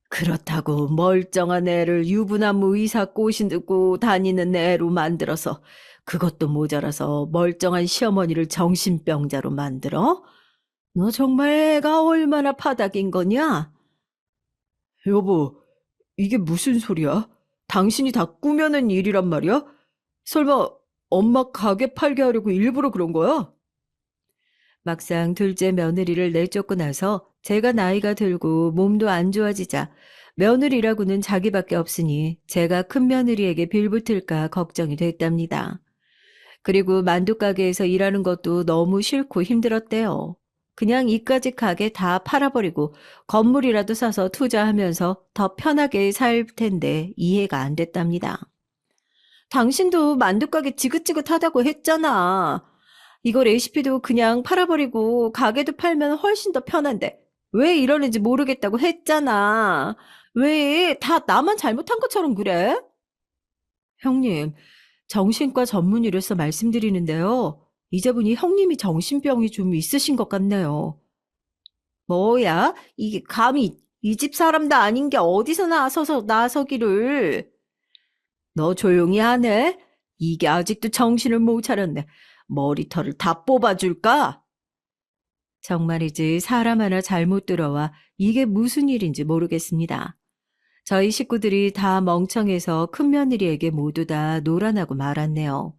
S1: 그렇다고 멀쩡한 애를 유부남무 의사 꼬시고 다니는 애로 만들어서 그것도 모자라서 멀쩡한 시어머니를 정신병자로 만들어? 너 정말 애가 얼마나 파닥인 거냐? 여보, 이게 무슨 소리야? 당신이 다 꾸며낸 일이란 말이야? 설마 엄마 가게 팔게 하려고 일부러 그런 거야? 막상 둘째 며느리를 내쫓고 나서 제가 나이가 들고 몸도 안 좋아지자 며느리라고는 자기밖에 없으니 제가 큰 며느리에게 빌붙을까 걱정이 됐답니다. 그리고 만두가게에서 일하는 것도 너무 싫고 힘들었대요. 그냥 이까짓 가게 다 팔아버리고 건물이라도 사서 투자하면서 더 편하게 살 텐데 이해가 안 됐답니다.
S2: 당신도 만두가게 지긋지긋하다고 했잖아. 이거 레시피도 그냥 팔아버리고 가게도 팔면 훨씬 더 편한데 왜 이러는지 모르겠다고 했잖아. 왜 다 나만 잘못한 것처럼 그래?
S1: 형님, 정신과 전문의로서 말씀드리는데요. 이제 보니 형님이 정신병이 좀 있으신 것 같네요.
S2: 뭐야? 이게 감히 이 집 사람도 아닌 게 어디서 나서기를.
S1: 너 조용히 하네? 이게 아직도 정신을 못 차렸네. 머리털을 다 뽑아줄까? 정말이지 사람 하나 잘못 들어와 이게 무슨 일인지 모르겠습니다. 저희 식구들이 다 멍청해서 큰며느리에게 모두 다 노란하고 말았네요.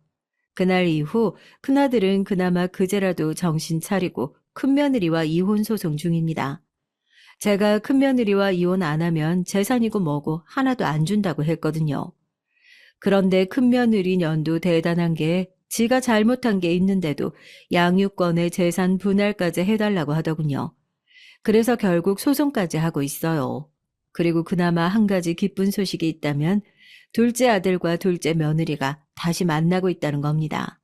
S1: 그날 이후 큰아들은 그나마 그제라도 정신 차리고 큰며느리와 이혼 소송 중입니다. 제가 큰며느리와 이혼 안 하면 재산이고 뭐고 하나도 안 준다고 했거든요. 그런데 큰며느리 년도 대단한 게 지가 잘못한 게 있는데도 양육권의 재산 분할까지 해달라고 하더군요. 그래서 결국 소송까지 하고 있어요. 그리고 그나마 한 가지 기쁜 소식이 있다면 둘째 아들과 둘째 며느리가 다시 만나고 있다는 겁니다.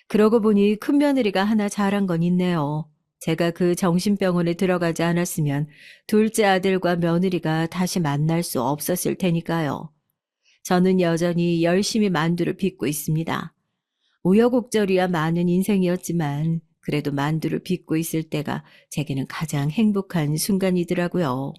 S1: 그러고 보니 큰 며느리가 하나 잘한 건 있네요. 제가 그 정신병원에 들어가지 않았으면 둘째 아들과 며느리가 다시 만날 수 없었을 테니까요. 저는 여전히 열심히 만두를 빚고 있습니다. 우여곡절이야 많은 인생이었지만 그래도 만두를 빚고 있을 때가 제게는 가장 행복한 순간이더라고요.